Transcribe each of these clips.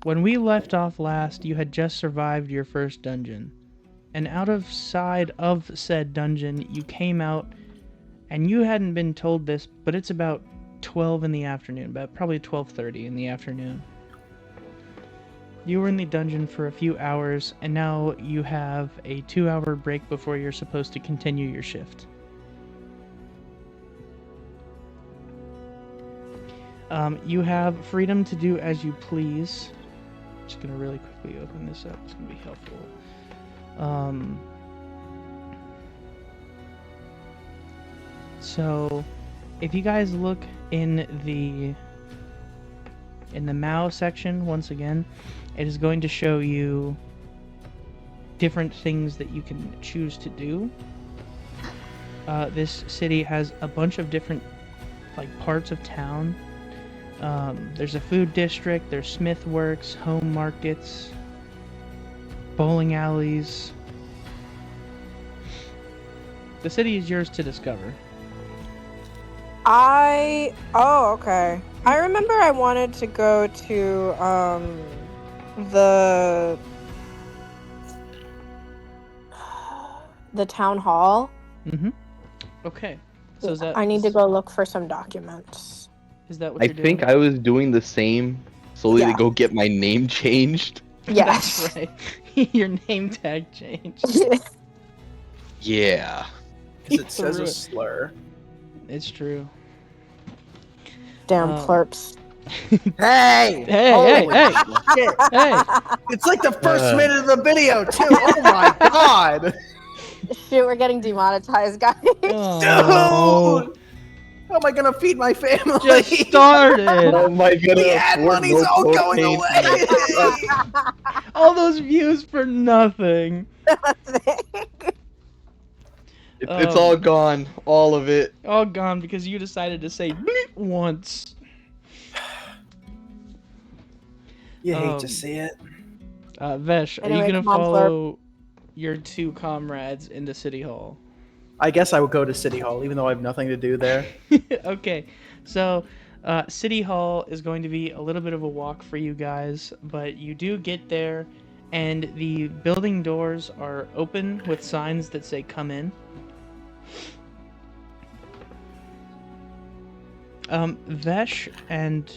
when we left off last, you had just survived your first dungeon. And outside of said dungeon, you came out, and you hadn't been told this, but it's about 12 in the afternoon, about probably 12:30 in the afternoon. You were in the dungeon for a few hours, and now you have a 2-hour break before you're supposed to continue your shift. You have freedom to do as you please. I'm just going to really quickly open this up. It's going to be helpful. So, if you guys look in the Mao section, once again, it is going to show you different things that you can choose to do. This city has a bunch of different parts of town. There's a food district, there's smith works, home markets, bowling alleys. The city is yours to discover. Oh, okay. I remember I wanted to go to the town hall. Mm-hmm. Okay. So is that I need to go look for some documents. Is that what you're doing? I think I was doing the same solely to go get my name changed. Yes. That's right. Your name tag changed. Yeah. Because it says a slur. It's true. Damn clerks. Hey! Hey! Shit. Hey! It's like the first minute of the video, too. Oh my god! Shit, we're getting demonetized, guys. Oh, Dude! How am I gonna feed my family? just started. Oh my god. The ad money's all going away! All those views for nothing. It's all gone. All of it. All gone because you decided to say bleep once. You hate to see it. Vesh, are you gonna follow your two comrades into City Hall? I guess I would go to City Hall, even though I have nothing to do there. Okay, so City Hall is going to be a little bit of a walk for you guys, but you do get there, and the building doors are open with signs that say "Come in." Vesh and...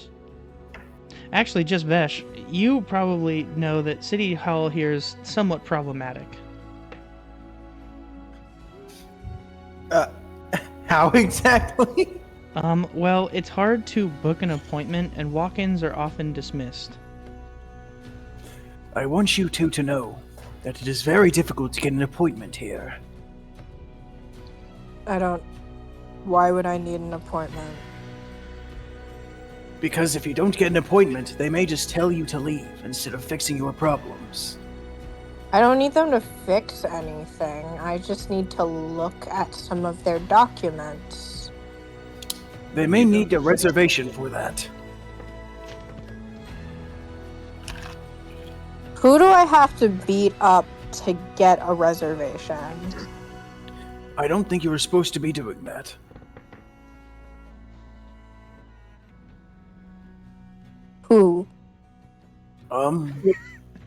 Actually, just Vesh, you probably know that City Hall here is somewhat problematic. How exactly? Well, it's hard to book an appointment, and walk-ins are often dismissed. I want you two to know that it is very difficult to get an appointment here. Why would I need an appointment? Because if you don't get an appointment, they may just tell you to leave instead of fixing your problems. I don't need them to fix anything. I just need to look at some of their documents. They may need a reservation for that. Who do I have to beat up to get a reservation? I don't think you were supposed to be doing that. Who?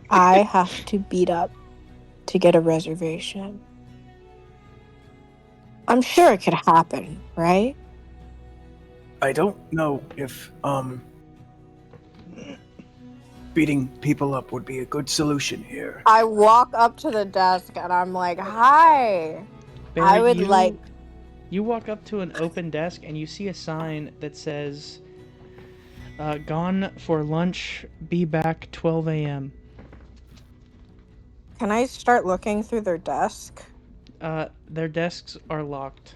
I have to beat up to get a reservation. I'm sure it could happen, right? I don't know if, beating people up would be a good solution here. I walk up to the desk and I'm like, hi. Barry, I would like... You walk up to an open desk and you see a sign that says, gone for lunch, be back 12 a.m. Can I start looking through their desk? Their desks are locked.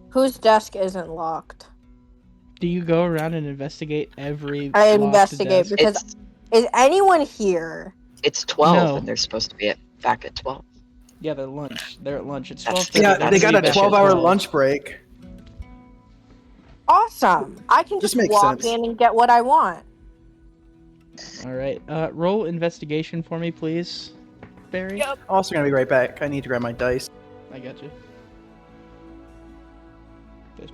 Whose desk isn't locked? Do you go around and investigate every I locked investigate desk? because is anyone here? It's 12 No. and they're supposed to be back at 12. Yeah, they're lunch. They're at lunch. It's That's- 12:30. Yeah, they got a 12-hour lunch break. Awesome. I can This just makes walk sense. in and get what I want. All right. Roll investigation for me, please, Barry. Yep. Also gonna be right back. I need to grab my dice. I got you. There's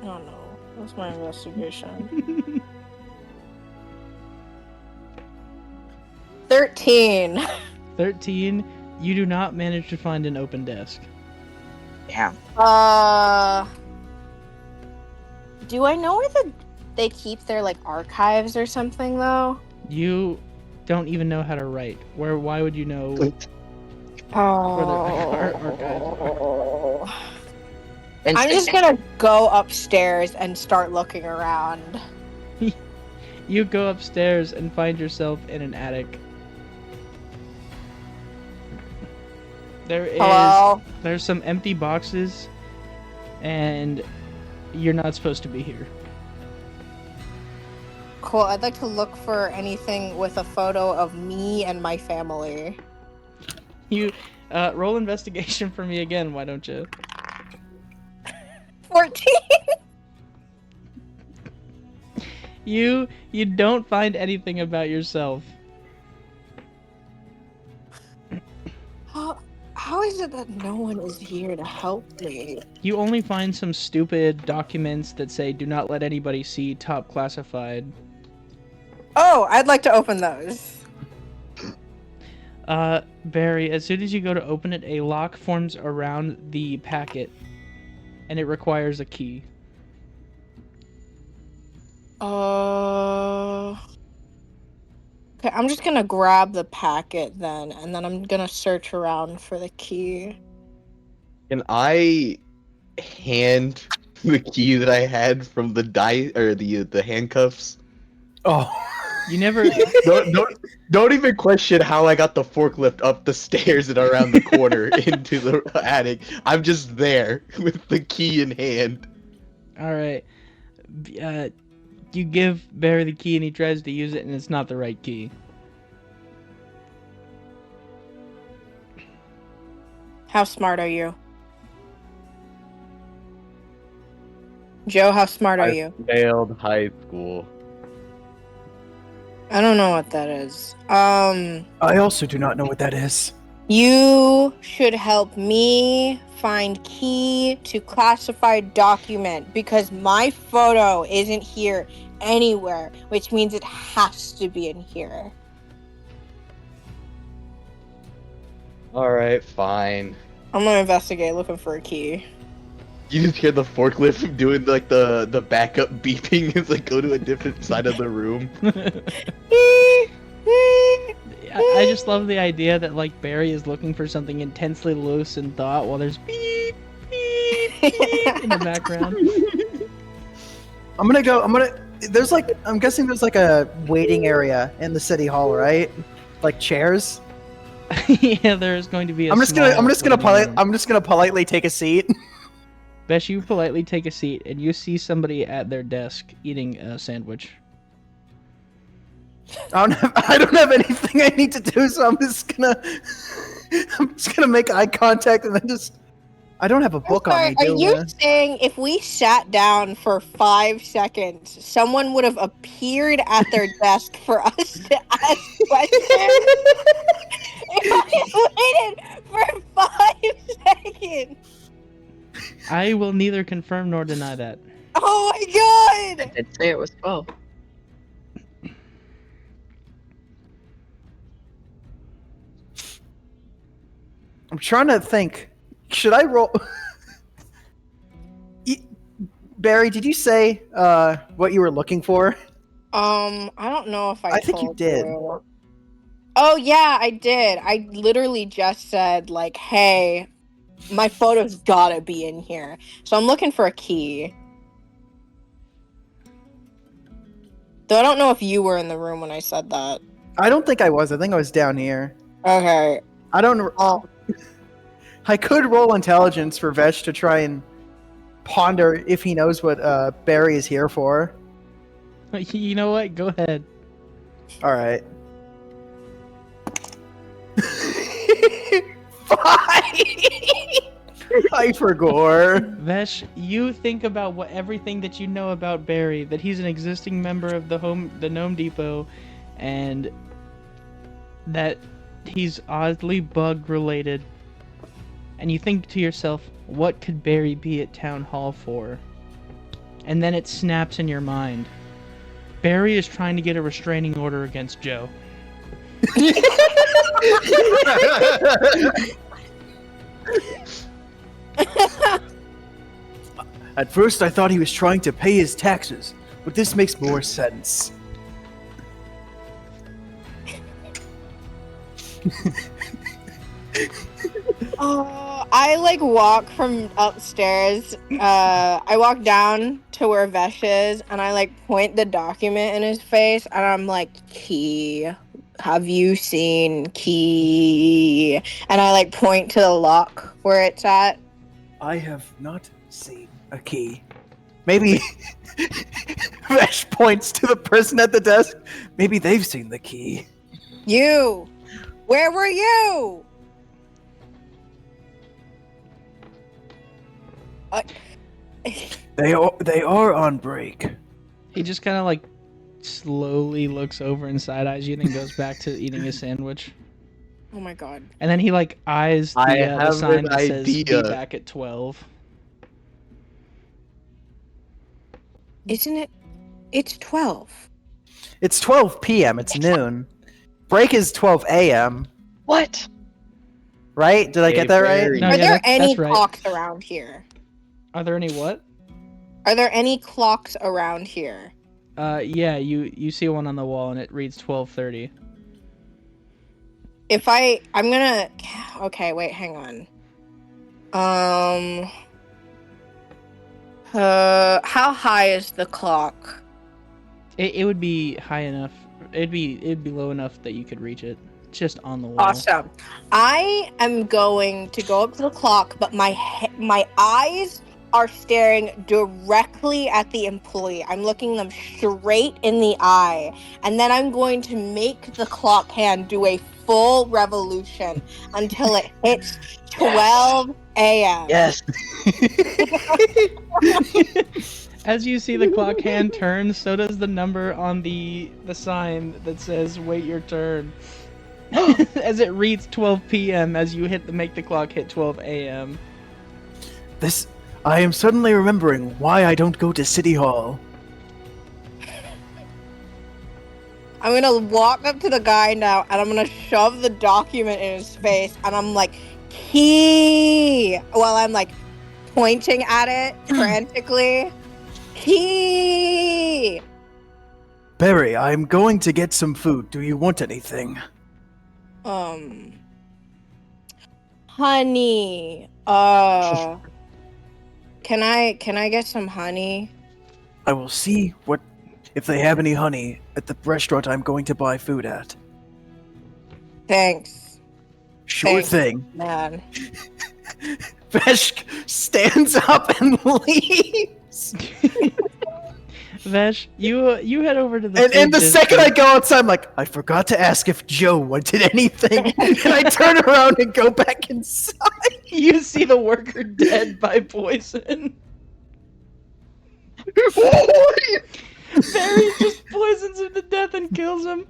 don't know. What's my investigation? 13. 13. You do not manage to find an open desk. Yeah. Do I know where they keep their like archives or something though? You don't even know how to write. Why would you know where their archives are? I'm just gonna go upstairs and start looking around. You go upstairs and find yourself in an attic. There's some empty boxes, and you're not supposed to be here. Cool. I'd like to look for anything with a photo of me and my family. You roll investigation for me again, why don't you? 14. You don't find anything about yourself. How is it that no one is here to help me? You only find some stupid documents that say do not let anybody see top classified. Oh, I'd like to open those. Barry, as soon as you go to open it, a lock forms around the packet, and it requires a key. Okay, I'm just gonna grab the packet then, and then I'm gonna search around for the key. Can I hand the key that I had from the the handcuffs? Oh, you never. Don't even question how I got the forklift up the stairs and around the corner into the attic. I'm just there with the key in hand. All right. You give Barry the key and he tries to use it, and it's not the right key. How smart are you? Joe, how smart are you? Failed high school. I don't know what that is. I also do not know what that is. You should help me find key to classified document because my photo isn't here anywhere, which means it has to be in here. Alright, fine. I'm gonna investigate looking for a key. You just hear the forklift doing like the backup beeping as like go to a different side of the room. I just love the idea that like Barry is looking for something intensely loose in thought while there's beep beep beep in the background. I'm guessing there's like a waiting area in the city hall, right? Like chairs. Yeah, there's going to be a I'm just gonna politely take a seat. Besh, you politely take a seat and you see somebody at their desk eating a sandwich. I don't have anything I need to do, so I'm just gonna make eye contact and then I don't have a book on me. Are you saying if we sat down for 5 seconds, someone would have appeared at their desk for us to ask questions? If I waited for 5 seconds. I will neither confirm nor deny that. Oh my god! I did say it was 12. I'm trying to think. Should I roll? Barry, did you say what you were looking for? I don't know if I think you did. You. Oh yeah, I did. I literally just said like, "Hey, my photo's gotta be in here." So I'm looking for a key. Though I don't know if you were in the room when I said that. I don't think I was. I think I was down here. Okay. I don't. I could roll intelligence for Vesh to try and ponder if he knows what Barry is here for. You know what? Go ahead. All right. 5. Hypergore. Vesh, you think about everything that you know about Barry, that he's an existing member of the Gnome Depot, and that he's oddly bug related. And you think to yourself, what could Barry be at Town Hall for? and then it snaps in your mind. Barry is trying to get a restraining order against Joe. At first, I thought he was trying to pay his taxes, but this makes more sense. I like walk from upstairs. I walk down to where Vesh is, and I like point the document in his face, and I'm like, "Key, have you seen Key?" And I like point to the lock where it's at. I have not seen a key. Maybe Vesh points to the person at the desk. Maybe they've seen the key. You, where were you? They are on break. He just kind of like slowly looks over and side eyes you, then goes back to eating his sandwich. Oh my god. And then he like eyes I the have sign an that says "Be idea." back at 12." Isn't it? It's 12. It's 12 p.m. It's noon. Break is 12 a.m. What? Right? Did I get that right? Barry. No, Are yeah, there any that's right. clocks around here? Are there any what? Are there any clocks around here? Yeah, you see one on the wall and it reads 12:30. If I'm gonna. Okay, wait, hang on. How high is the clock? It would be high enough. It'd be low enough that you could reach it. It's just on the wall. Awesome. I am going to go up to the clock, but my eyes are staring directly at the employee. I'm looking them straight in the eye, and then I'm going to make the clock hand do a full revolution until it hits 12 a.m. Yes. As you see the clock hand turn, so does the number on the sign that says "Wait your turn." As it reads 12 p.m. as you make the clock hit 12 a.m. I am suddenly remembering why I don't go to City Hall. I'm gonna walk up to the guy now, and I'm gonna shove the document in his face, and I'm like, "Key!" while I'm like pointing at it frantically. Key! Barry, I'm going to get some food. Do you want anything? Honey. Can I get some honey? I will see if they have any honey at the restaurant I'm going to buy food at. Thanks, Sure Thanks. thing. man. Vesh stands up and leaves. Vesh, you head over to the And the food second I district. go outside, I'm like, I forgot to ask if Joe wanted anything. And I turn around and go back inside. You see the worker dead by poison. Barry just poisons him to death and kills him.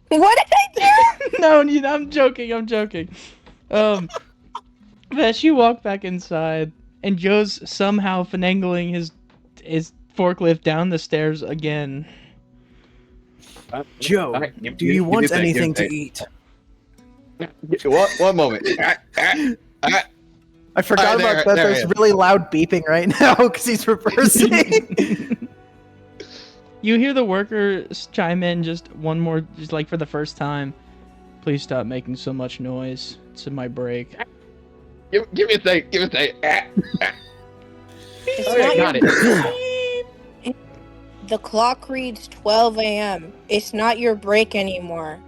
What did I do? No, I'm joking. Vesh, you walk back inside, and Joe's somehow finagling his forklift down the stairs again. Joe, do you want anything to eat? One moment. I forgot about that. There's really loud beeping right now because he's reversing. You hear the workers chime in just like for the first time. Please stop making so much noise. It's in my break. Give me a second. It's Okay, not got your- it. The clock reads 12 a.m. It's not your break anymore.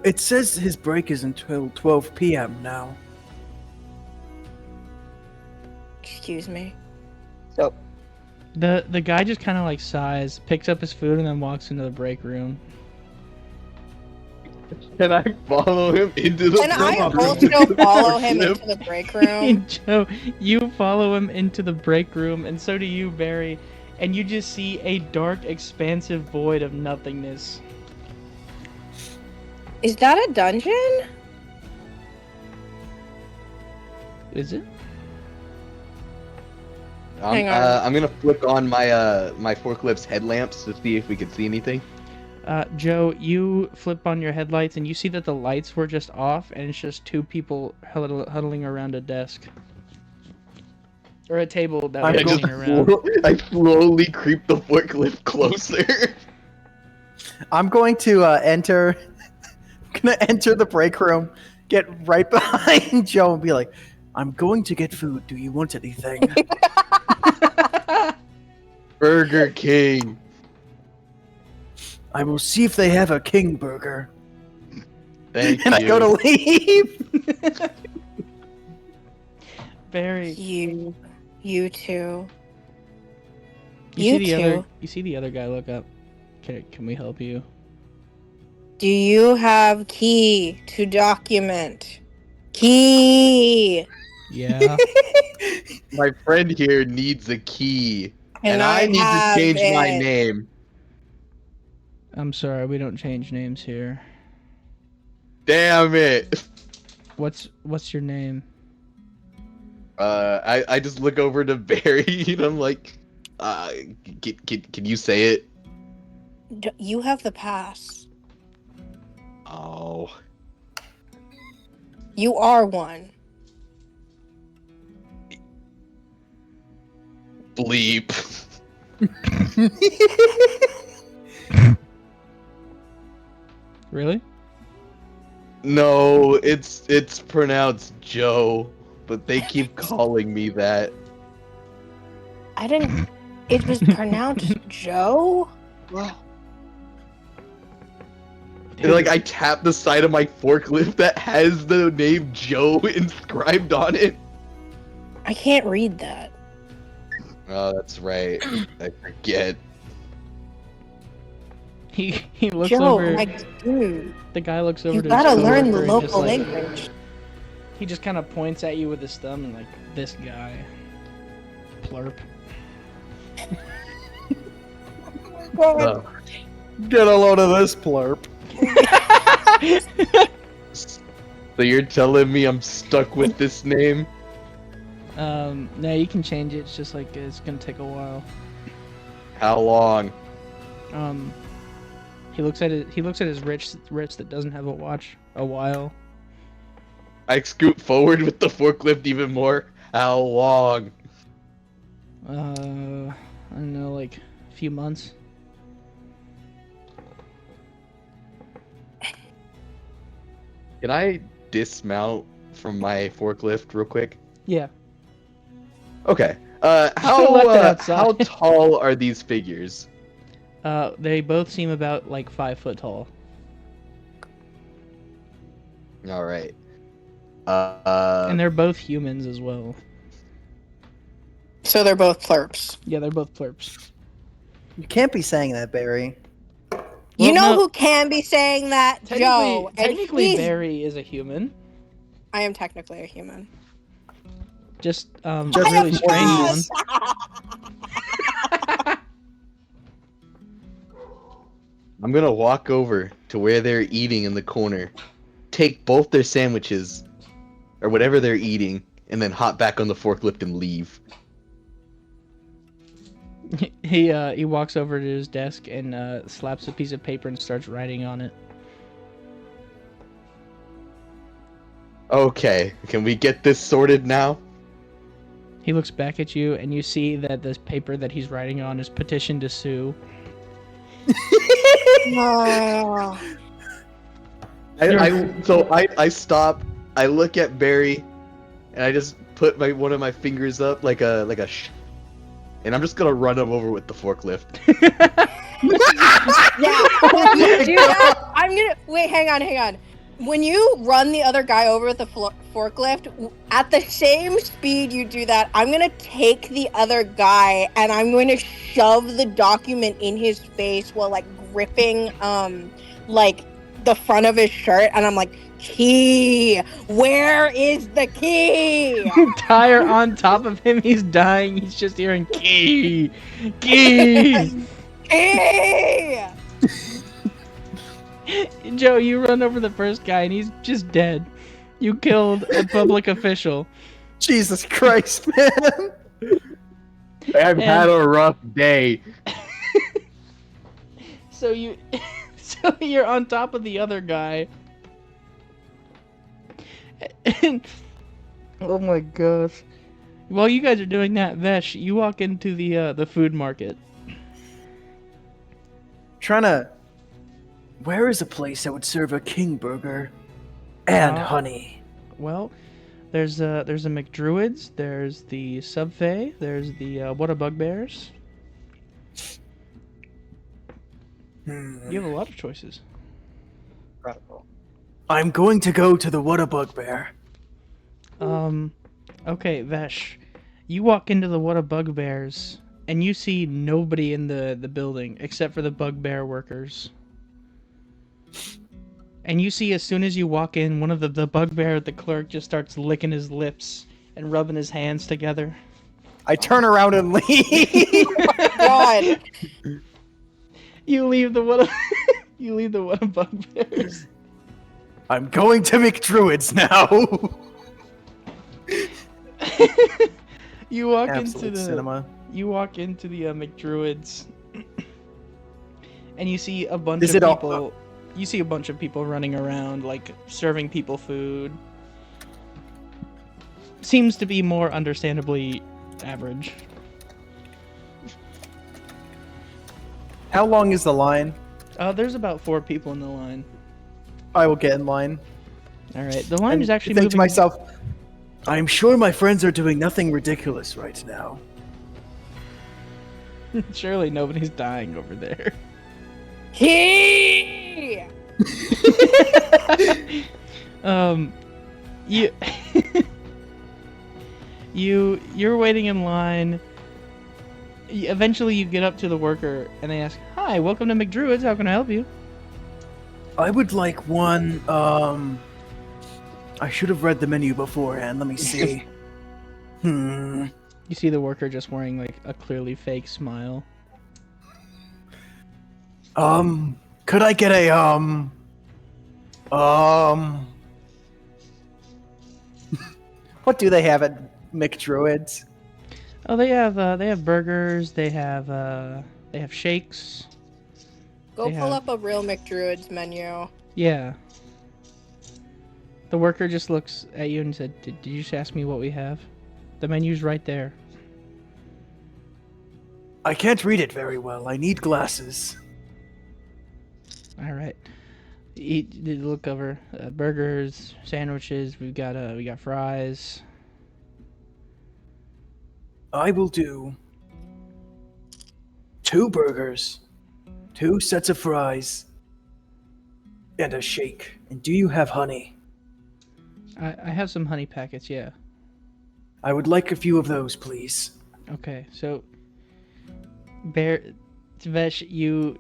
It says his break is until 12 p.m. now. Excuse me. So, The guy just kind of like sighs, picks up his food, and then walks into the break room. Can I follow him into the Can I break room? also follow him Forklift? into the break room? Joe, you follow him into the break room, and so do you, Barry, and you just see a dark, expansive void of nothingness. Is that a dungeon? Is it? Hang on. I'm gonna flick on my forklift's headlamps to see if we can see anything. Joe, you flip on your headlights and you see that the lights were just off, and it's just two people huddling around a desk or a table that I'm was I just sitting around. I slowly creep the forklift closer. I'm going to enter. I'm gonna enter the break room, get right behind Joe, and be like, "I'm going to get food. Do you want anything?" Burger King. I will see if they have a king burger. Thank And you. I go to leave. Barry, You two. you You see the other guy look up. Can we help you? Do you have key to document? Key. Yeah. My friend here needs a key, And and I I need to have change my it. name. I'm sorry, we don't change names here. Damn it. What's your name? I just look over to Barry and I'm like, can you say it? You have the pass. Oh. You are one. Bleep. Really? No, it's pronounced Joe, but they keep calling me that. I didn't. It was pronounced Joe? And like I tap the side of my forklift that has the name Joe inscribed on it. I can't read that. Oh, that's right. I forget. He looks Joe, over. like, dude, The guy looks over you to gotta his learn the coworker and just, local like, language. he just kind of points at you with his thumb and like, this guy. Plurp. Uh, Get a load of this plurp. so you're telling me I'm stuck with this name? No, you can change it. It's just like it's gonna take a while. How long? He looks at his wrist that doesn't have a watch. A while. I scoot forward with the forklift even more. How long? I don't know, like a few months. Can I dismount from my forklift real quick? Yeah. Okay. Should've left it outside. How tall are these figures? They both seem about like 5 foot tall. All right. And they're both humans as well. So they're both plurps. Yeah, they're both plurps. You can't be saying that, Barry. You Well, know no, who can be saying that? Joe. And technically he's- Barry is a human. I am technically a human. Just a Just really more strange one. use. I'm gonna walk over to where they're eating in the corner, take both their sandwiches, or whatever they're eating, and then hop back on the forklift and leave. He walks over to his desk and slaps a piece of paper and starts writing on it. Okay, can we get this sorted now? He looks back at you and you see that this paper that he's writing on is petition to sue. Oh. I stop, I look at Barry, and I just put one of my fingers up like a and I'm just gonna run him over with the forklift. Yeah, when you do that, I'm gonna wait. Hang on. When you run the other guy over with the forklift, at the same speed you do that, I'm gonna take the other guy and I'm going to shove the document in his face while like gripping like the front of his shirt, and I'm like, key, where is the key? Tire on top of him, he's dying. He's just hearing key, key. Key! Joe, you run over the first guy and he's just dead. You killed a public official. Jesus Christ, man. I've And- had a rough day. So so you're on top of the other guy. And oh my gosh. While you guys are doing that, Vesh, you walk into the food market. Trying to. Where is a place that would serve a king burger and honey? Well, there's a McDruids, there's the Subway, there's the What a Bugbears. You have a lot of choices. Incredible. I'm going to go to the What a Bugbear. Okay, Vesh, you walk into the What a Bugbears, and you see nobody in the building except for the Bugbear workers. And you see as soon as you walk in, one of the Bugbear, the clerk, just starts licking his lips and rubbing his hands together. I turn around and leave. God. You leave the What a you leave the What a Bugbears. I'm going to McDruids now. You walk Absolute into the cinema. You walk into the McDruids, and you see a bunch Is of it all- people. You see a bunch of people running around, like serving people food. Seems to be more understandably average. How long is the line? There's about 4 people in the line. I will get in line. All right, the line And is actually think moving. to myself, I'm sure my friends are doing nothing ridiculous right now. Surely nobody's dying over there. He. You you're waiting in line. Eventually, you get up to the worker and they ask, "Hi, welcome to McDruids. How can I help you?" I would like one, I should have read the menu beforehand. Let me see. You see the worker just wearing like a clearly fake smile. Could I get a, what do they have at McDruids? Oh, they have burgers. They have shakes. Go They pull have- up a real McDruids menu. Yeah. The worker just looks at you and said, "Did you just ask me what we have? The menu's right there." I can't read it very well. I need glasses. All right. Look over burgers, sandwiches. We got fries. I will do 2 burgers, 2 sets of fries, and a shake. And do you have honey? I have some honey packets. Yeah. I would like a few of those, please. Okay. So, Vesh, you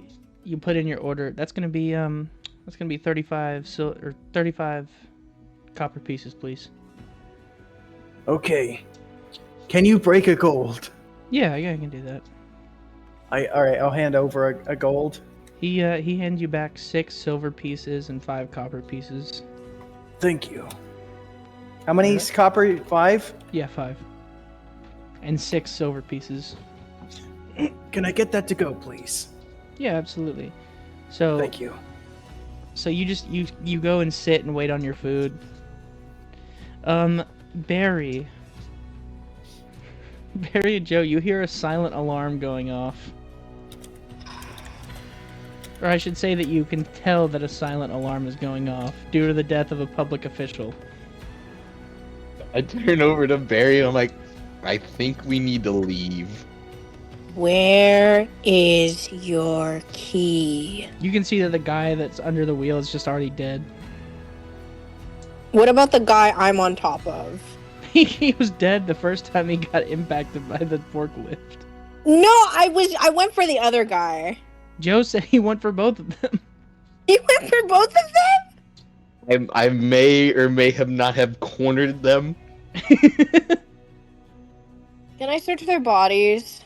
put in your order. That's gonna be 35 copper pieces, please. Okay. Can you break a gold? Yeah, I can do that. All right, I'll hand over a gold. He hands you back 6 silver pieces and 5 copper pieces. Thank you. How many copper? 5? Yeah, 5. And 6 silver pieces. Can I get that to go, please? Yeah, absolutely. So Thank you. So you just you go and sit and wait on your food. Barry and Joe, you hear a silent alarm going off. Or I should say that you can tell that a silent alarm is going off due to the death of a public official. I turn over to Barry and I'm like, I think we need to leave. Where is your key? You can see that the guy that's under the wheel is just already dead. What about the guy I'm on top of? He was dead the first time he got impacted by the forklift. No, I went for the other guy. Joe said he went for both of them. You went for both of them? I may or may have not have cornered them. Can I search their bodies?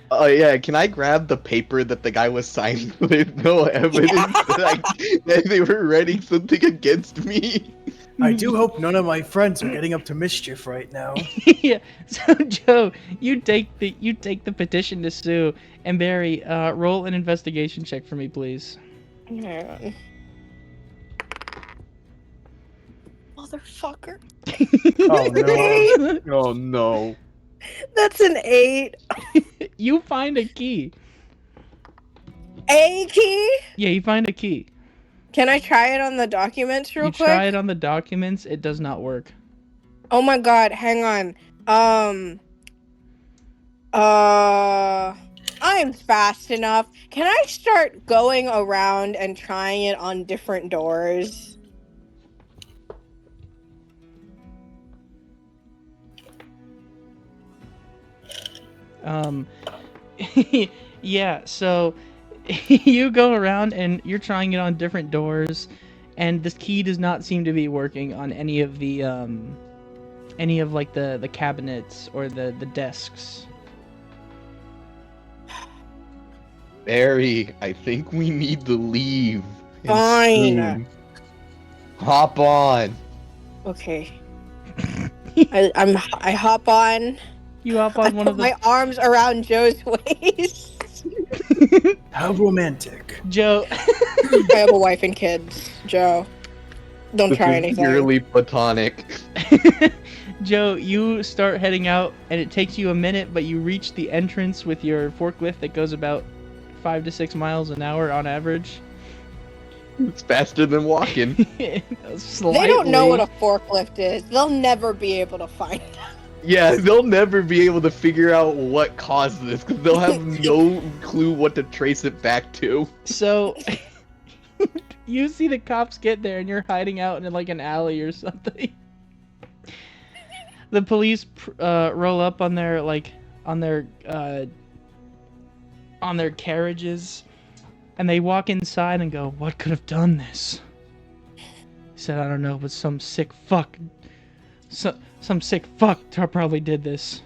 Oh yeah, can I grab the paper that the guy was signing with no evidence that they were writing something against me? I do hope none of my friends are getting up to mischief right now. Yeah. So Joe, you take the petition to sue, and Barry, roll an investigation check for me, please. Man. Motherfucker. Oh no. Oh no. That's an 8. You find a key. A key? Yeah, you find a key. Can I try it on the documents real You quick? try it on the documents. It does not work. Oh my god, hang on. I'm fast enough. Can I start going around and trying it on different doors? Yeah, so you go around and you're trying it on different doors, and this key does not seem to be working on any of the like the cabinets or the desks. Barry, I think we need to leave. And Fine. soon. Hop on. Okay. I hop on. You hop I on one put of the my arms around Joe's waist. How romantic. Joe. I have a wife and kids, Joe. Don't This try is anything. purely platonic. Joe, you start heading out, and it takes you a minute, but you reach the entrance with your forklift that goes about 5 to 6 miles an hour on average. It's faster than walking. They don't know what a forklift is. They'll never be able to find it. Yeah, they'll never be able to figure out what caused this because they'll have no clue what to trace it back to. So, you see the cops get there, and you're hiding out in like an alley or something. The police roll up on their carriages, and they walk inside and go, "What could have done this?" He said, "I don't know, but some sick fuck probably did this.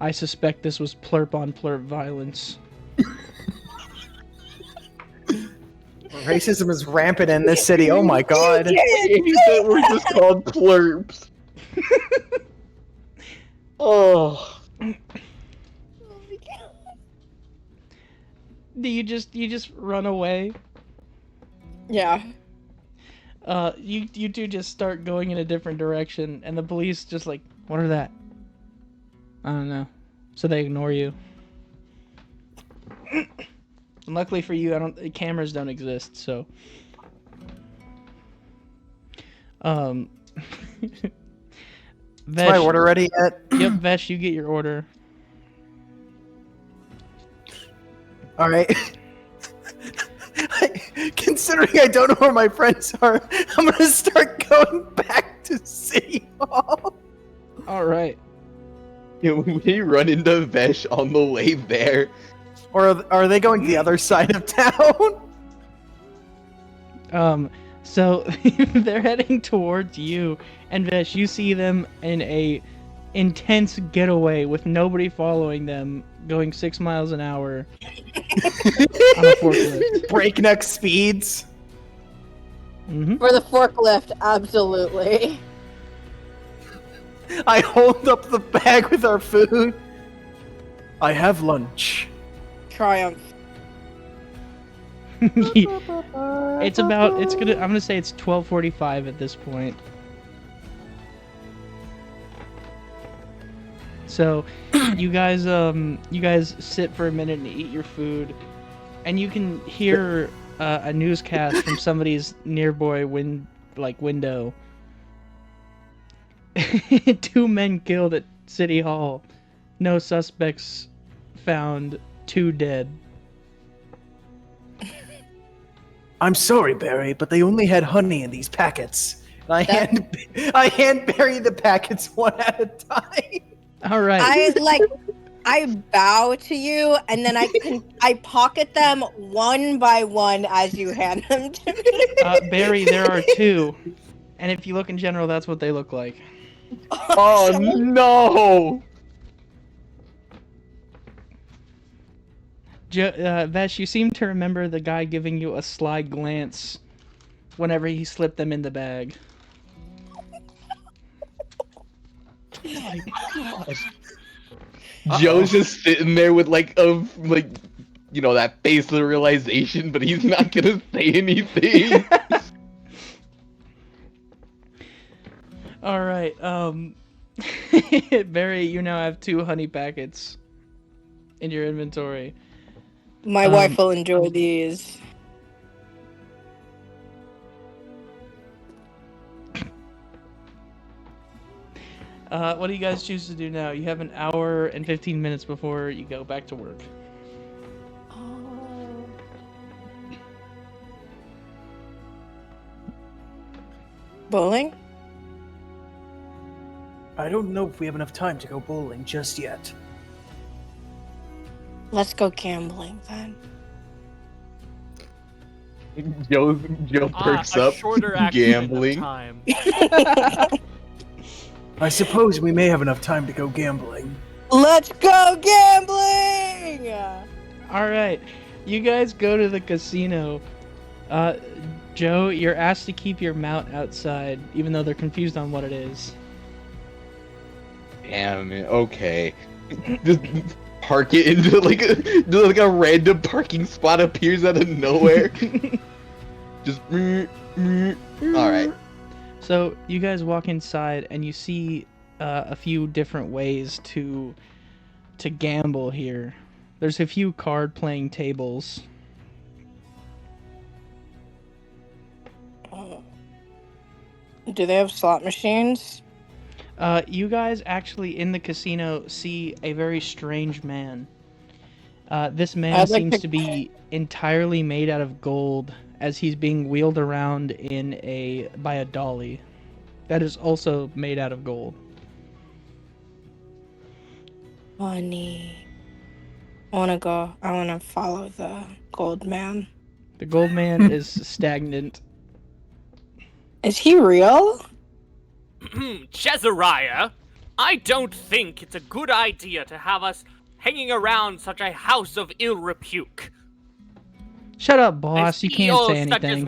I suspect this was plurp on plurp violence." Racism is rampant in this city. Oh my god. That we're just called plurps. Oh. Do you just run away? Yeah. You two just start going in a different direction, and the police just like, "What are that?" "I don't know." So they ignore you. And luckily for you, cameras don't exist, so. Is Vesh, my order ready yet? Yep, Vesh, you get your order. Alright. Considering I don't know where my friends are, I'm gonna start going back to City Hall. All right. Can we run into Vesh on the way there? Or are they going to the other side of town? So they're heading towards you, and Vesh, you see them in a intense getaway with nobody following them, going 6 miles an hour on a forklift. Breakneck speeds. Mm-hmm. For the forklift, absolutely. I hold up the bag with our food. I have lunch. Triumph. I'm gonna say it's 12:45 at this point. So, you guys sit for a minute and eat your food, and you can hear a newscast from somebody's nearby window. 2 men killed at City Hall. No suspects found. 2 dead. I'm sorry, Barry, but they only had honey in these packets. And I hand Barry the packets one at a time. All right. I bow to you, and then I pocket them one by one as you hand them to me. Barry, there are 2, and if you look in general, that's what they look like. Oh no! Vesh, you seem to remember the guy giving you a sly glance whenever he slipped them in the bag. my gosh. Joe's just sitting there with that face of realization, but he's not gonna say anything. All right. Barry, you now have 2 honey packets in your inventory. My wife will enjoy these. What do you guys choose to do now? You have an hour and 15 minutes before you go back to work. Bowling? I don't know if we have enough time to go bowling just yet. Let's go gambling then. Joe perks a up. shorter action Gambling. of time. I suppose we may have enough time to go gambling. Let's go gambling! All right, you guys go to the casino. Joe, you're asked to keep your mount outside, even though they're confused on what it is. Damn it. Okay. Just park it into like a random parking spot appears out of nowhere. Just. All right. So you guys walk inside and you see a few different ways to gamble here. There's a few card playing tables. Do they have slot machines? You guys actually in the casino see a very strange man. This man I'd like seems to- to be entirely made out of gold as he's being wheeled around by a dolly that is also made out of gold. Money. I wanna follow the gold man. The gold man is stagnant. Is he real? Jezariah, I don't think it's a good idea to have us hanging around such a house of ill repute. Shut up, boss. You can't say anything.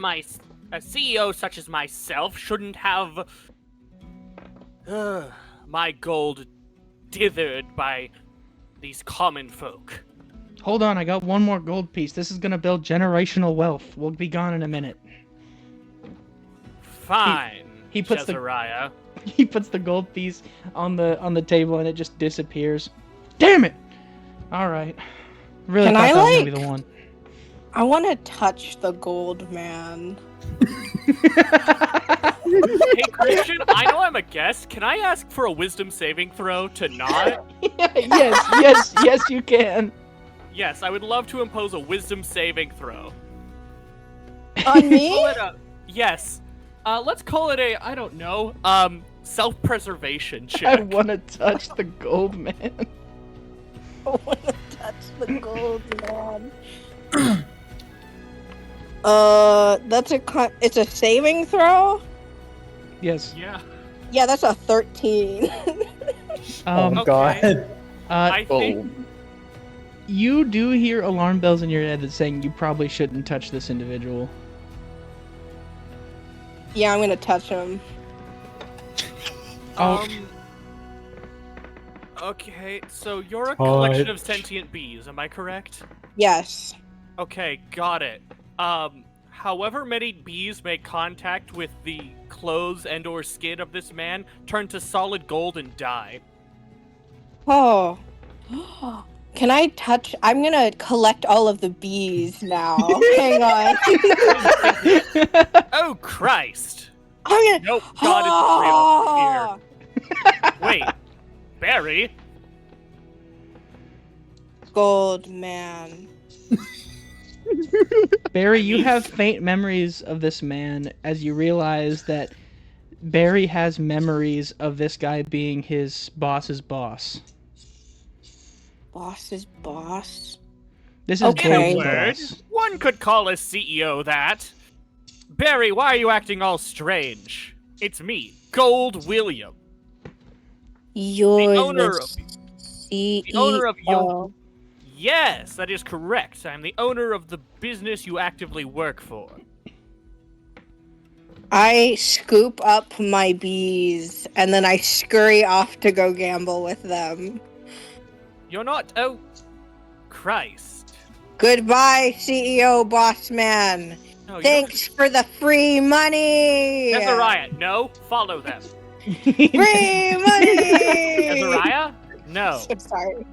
A CEO such as myself shouldn't have my gold dithered by these common folk. Hold on, I got one more gold piece. This is gonna build generational wealth. We'll be gone in a minute. Fine, He puts Jezariah. He puts the gold piece on the table and it just disappears. Damn it! All right. Really Can thought I, that was gonna be the one. I want to touch the gold man. Hey Christian, I know I'm a guest. Can I ask for a wisdom saving throw to not? yes, you can. Yes, I would love to impose a wisdom saving throw. On me? Call it a yes. Let's call it a I don't know. Self-preservation check. I want to touch the gold man. I want to touch the gold man. It's a saving throw? Yes. Yeah. Yeah, that's a 13. Okay. God. I think You do hear alarm bells in your head that's saying you probably shouldn't touch this individual. Yeah, I'm gonna touch him. Okay, so you're a collection of sentient bees, am I correct? Yes. Okay, got it. However many bees make contact with the clothes and or skin of this man turn to solid gold and die. Oh. Can I touch? I'm gonna collect all of the bees now. Hang on. Oh Christ! I'm gonna. Nope, God is real here. Wait, Barry? Gold man. Barry, you have faint memories of this man as you realize that Barry has memories of this guy being his boss's boss. Boss's boss. This is Okay. Barry's Word. boss. One could call a CEO that. Barry, why are you acting all strange? It's me, Gold William. You're owner the of- CEO. the owner of Yo- Yes, that is correct. I'm the owner of the business you actively work for. I scoop up my bees and then I scurry off to go gamble with them. You're not. Oh, Christ. Goodbye, CEO boss man. No, you Thanks for the free money. Azariah, no, follow them. Free money. Azariah, no. I'm sorry.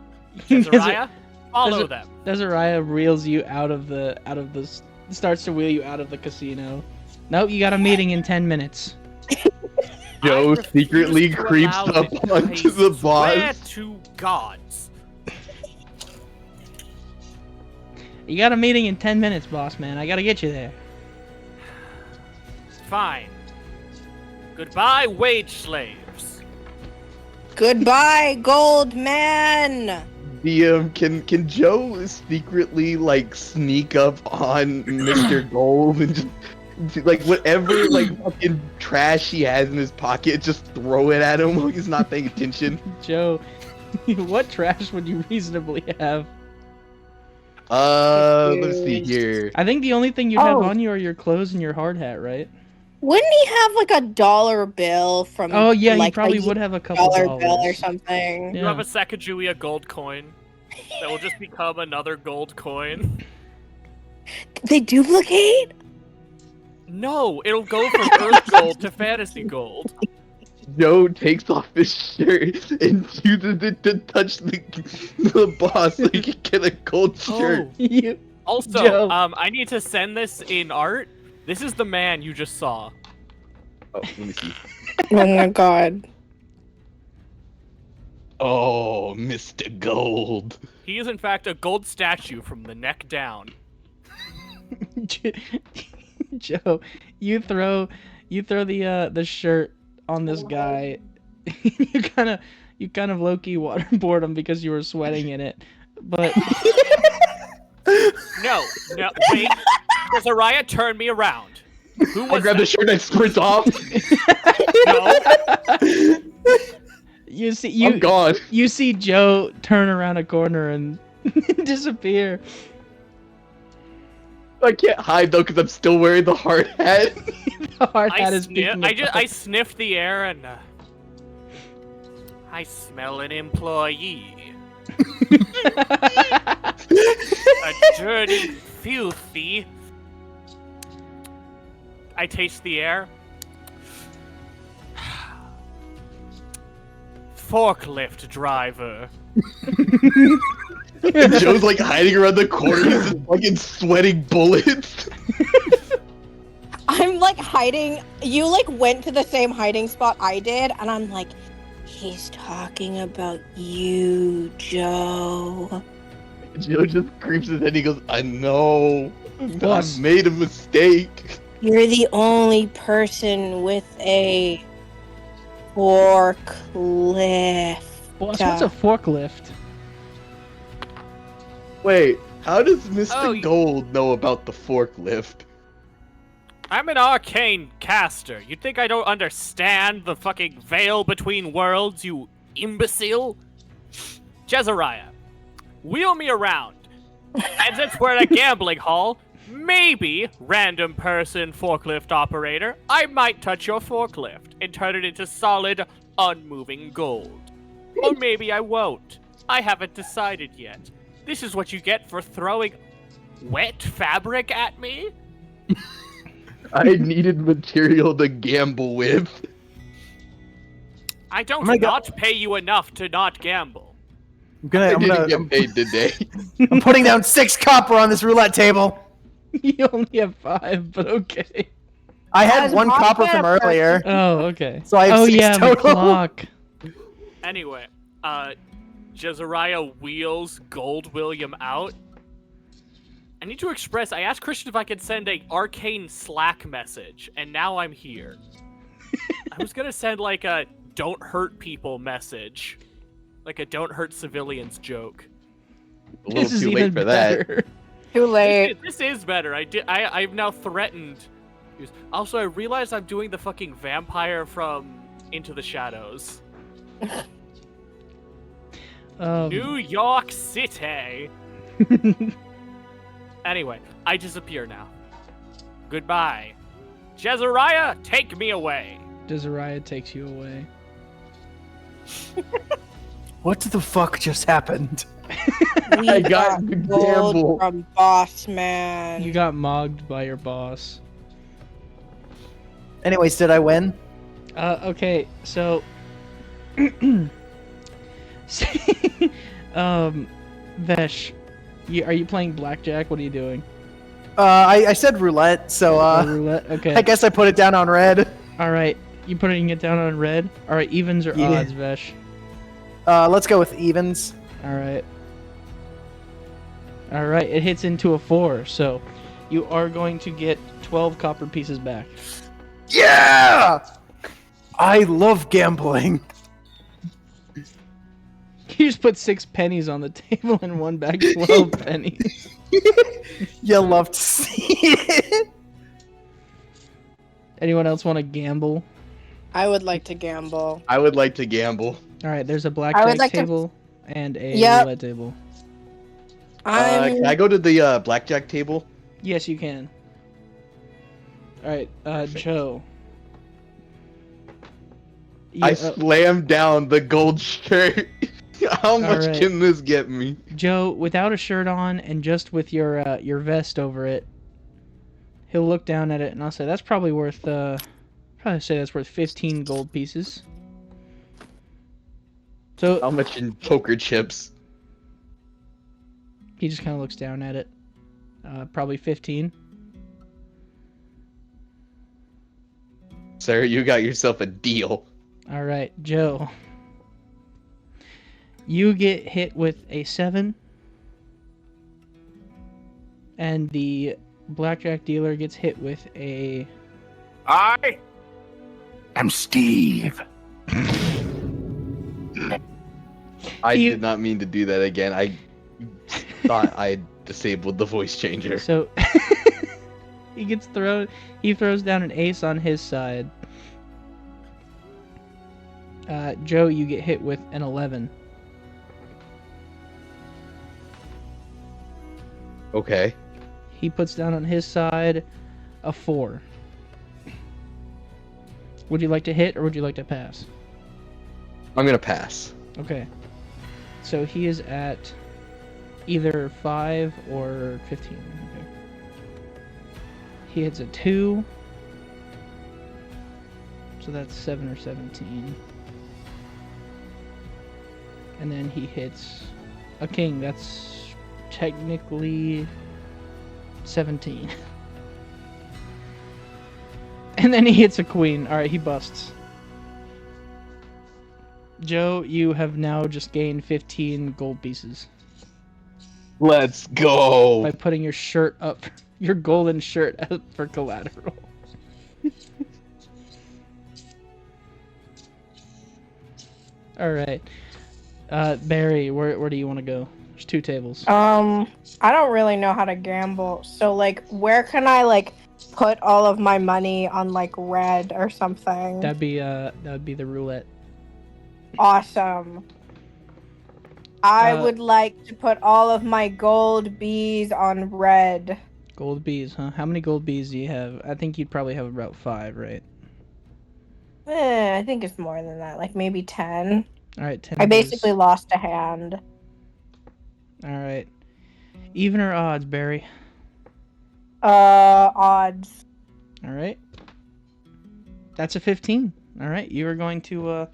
Azariah, follow Desir- them. Desariah reels you out of the starts to wheel you out of the casino. Nope, you got a meeting in 10 minutes. Joe I refuse secretly to creeps allow up this. onto I the swear boss. to gods. You got a meeting in 10 minutes, boss man. I gotta get you there. Fine. Goodbye, wage slaves. Goodbye, gold man. Can Joe secretly like sneak up on Mr. Gold and just like whatever like fucking trash he has in his pocket, just throw it at him while he's not paying attention? Joe, what trash would you reasonably have? Let's see here. I think the only thing you'd have Oh. on you are your clothes and your hard hat, right? Wouldn't he have like a dollar bill from? Oh yeah, like, he probably a would have a couple dollar dollars. bill or something. You Yeah. have a Sacagawea gold coin that will just become another gold coin. They duplicate? No, it'll go from Earth Gold to Fantasy Gold. Joe takes off his shirt and uses it to touch the boss so he can get a gold shirt. You- Also, Joe. I need to send this in art. This is the man you just saw. Oh, let me see. Oh my god. Oh, Mr. Gold. He is in fact a gold statue from the neck down. Joe, you throw the shirt on this guy. you kind of low-key waterboard him because you were sweating in it. But No, wait. Does Araya turn me around? Who I was grab the shirt and sprint off. No. you see I'm gone. you see Joe turn around a corner and disappear. I can't hide though because I'm still wearing the hard hat. The hard hat is peeking I above. sniffed the air and I smell an employee. A dirty, filthy. I taste the air. Forklift driver. And Joe's like hiding around the corner. He's just fucking sweating bullets. I'm like hiding. You like went to the same hiding spot I did, and I'm like, he's talking about you, Joe. Joe just creeps his head. He goes, "I know. Boss. I've made a mistake." You're the only person with a forklift. Boss, what's a forklift? Wait, how does Mr. Oh, Gold know about the forklift? I'm an arcane caster. You'd think I don't understand the fucking veil between worlds, you imbecile? Jezariah, wheel me around. And since we're at a gambling hall, maybe, random person forklift operator, I might touch your forklift and turn it into solid, unmoving gold. Or maybe I won't. I haven't decided yet. This is what you get for throwing wet fabric at me? I needed material to gamble with. I don't Oh my God. not pay you enough to not gamble. I'm I didn't gonna, get paid today. I'm putting down 6 copper on this roulette table. You only have 5, but okay. I had As 1 a copper podcast from earlier. Oh, okay. So I have oh 6 yeah, the total. clock. Anyway, Jezariah wheels Gold William out. I need to express, I asked Christian if I could send a arcane Slack message, and now I'm here. I was gonna send like a don't hurt people message. Like a don't hurt civilians joke. A little This is too even late for that. better. Too late. This is better. I've now threatened. Also, I realized I'm doing the fucking vampire from Into the Shadows. New York City. Anyway, I disappear now. Goodbye, Jezariah, take me away. Desariah takes you away. What the fuck just happened? We I got the gold gamble. from Boss Man. You got mogged by your boss. Anyways, did I win? Okay, so Vesh, are you playing blackjack? What are you doing? I said roulette, so Roulette. Okay. I guess I put it down on red. All right, you putting it down on red. All right, evens or Yeah. odds, Vesh? Let's go with evens. All right. All right, it hits into a 4, so you are going to get 12 copper pieces back. Yeah! I love gambling. You just put 6 pennies on the table and won back 12 pennies. You love to see it. Anyone else want to gamble? I would like to gamble. I would like to gamble. All right, there's a blackjack like to- table and a Yep. roulette table. Can I go to the blackjack table? Yes, you can. All right, Joe. I slammed down the gold shirt. How much right. can this get me? Joe, without a shirt on and just with your vest over it, he'll look down at it and I'll say that's probably worth probably say that's worth 15 gold pieces. So How much in poker chips? he just kind of looks down at it. Probably 15. Sir, you got yourself a deal. All right, Joe. You get hit with a 7. And the blackjack dealer gets hit with a... I am Steve. I You- did not mean to do that again. I thought I disabled the voice changer. So he throws down an ace on his side. Joe, you get hit with an 11. Okay. He puts down on his side a 4. Would you like to hit or would you like to pass? I'm gonna pass. Okay. So he is at either 5 or 15. Okay. He hits a 2. So that's 7 or 17. And then he hits a king. That's technically 17. And then he hits a queen. Alright, he busts. Joe, you have now just gained 15 gold pieces Let's go. by putting your shirt up, your golden shirt up for collateral. Alright. Barry, where do you want to go? There's 2 tables. I don't really know how to gamble. So like where can I like put all of my money on like red or something? That would be the roulette. Awesome. I Uh, would like to put all of my gold bees on red. Gold bees, huh? How many gold bees do you have? I think you'd probably have about 5, right? I think it's more than that, like maybe 10. Alright, 10 I of those. basically lost a hand. Alright. Even or odds, Barry? Odds. Alright. That's a 15. Alright, you're going to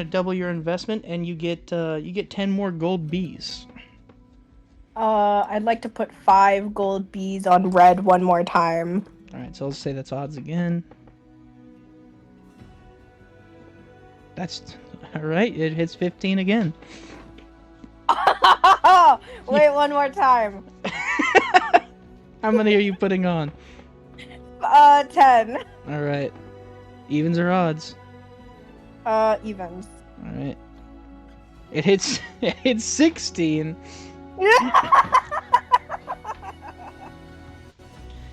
double your investment and you get 10 more gold bees. I'd like to put 5 gold bees on red one more time. Alright, so let's say that's odds again. That's alright, it hits 15 again. Wait, one more time. How many are you putting on? 10. Alright. Evens or odds? Evens. Alright. It hits 16.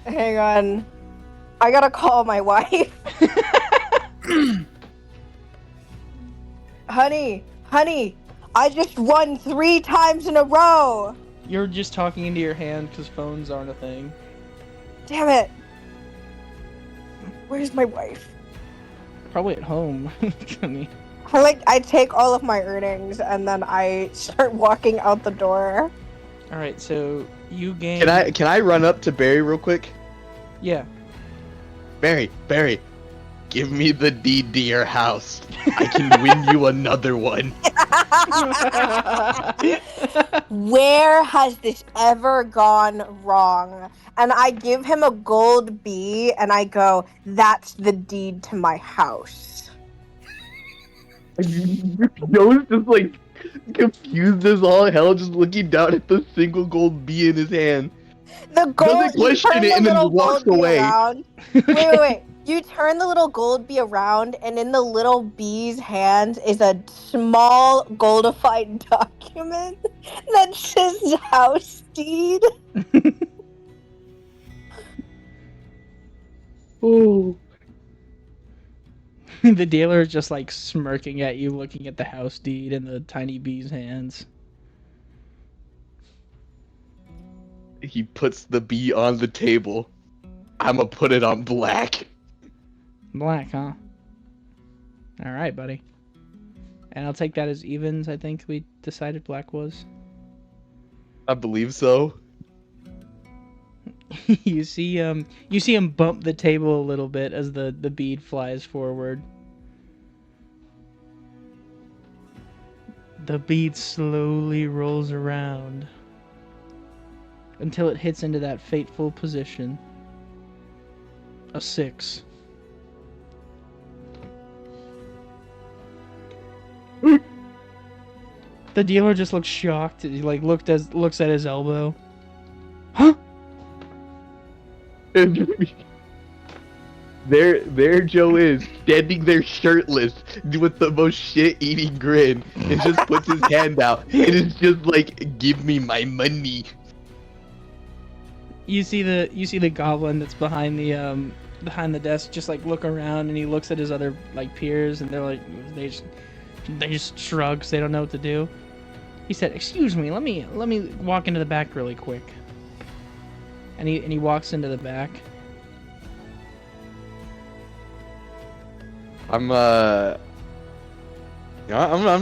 Hang on. I gotta call my wife. Honey, I just won 3 times in a row. You're just talking into your hand because phones aren't a thing. Damn it. Where's my wife? Probably at home. I mean, I take all of my earnings and then I start walking out the door. all right. So you gain. Can I run up to Barry real quick? Yeah. Barry, give me the deed to your house. I can win you another one. Where has this ever gone wrong? And I give him a gold bee and I go, that's the deed to my house. Joe's just like confused as all hell, just looking down at the single gold bee in his hand. The gold, Doesn't question you turn it the and then little walks gold bee away. around. Wait. You turn the little gold bee around, and in the little bee's hands is a small goldified document that says house deed. Oh. The dealer is just like smirking at you, looking at the house deed in the tiny bee's hands. He puts the bee on the table. I'ma put it on black. Black, huh? All right, buddy. And I'll take that as evens. I think we decided black was. I believe so. You see him bump the table a little bit as the bead flies forward. The bead slowly rolls around until it hits into that fateful position. A 6. The dealer just looks shocked. He like looks at his elbow. Huh? There Joe is, standing there shirtless, with the most shit-eating grin, and just puts his hand out, and it's just like, give me my money. You see the goblin that's behind the desk just like look around, and he looks at his other like peers, and they're like they just shrug 'cause they don't know what to do. He said, "Excuse me, let me walk into the back really quick." And he walks into the back. I'm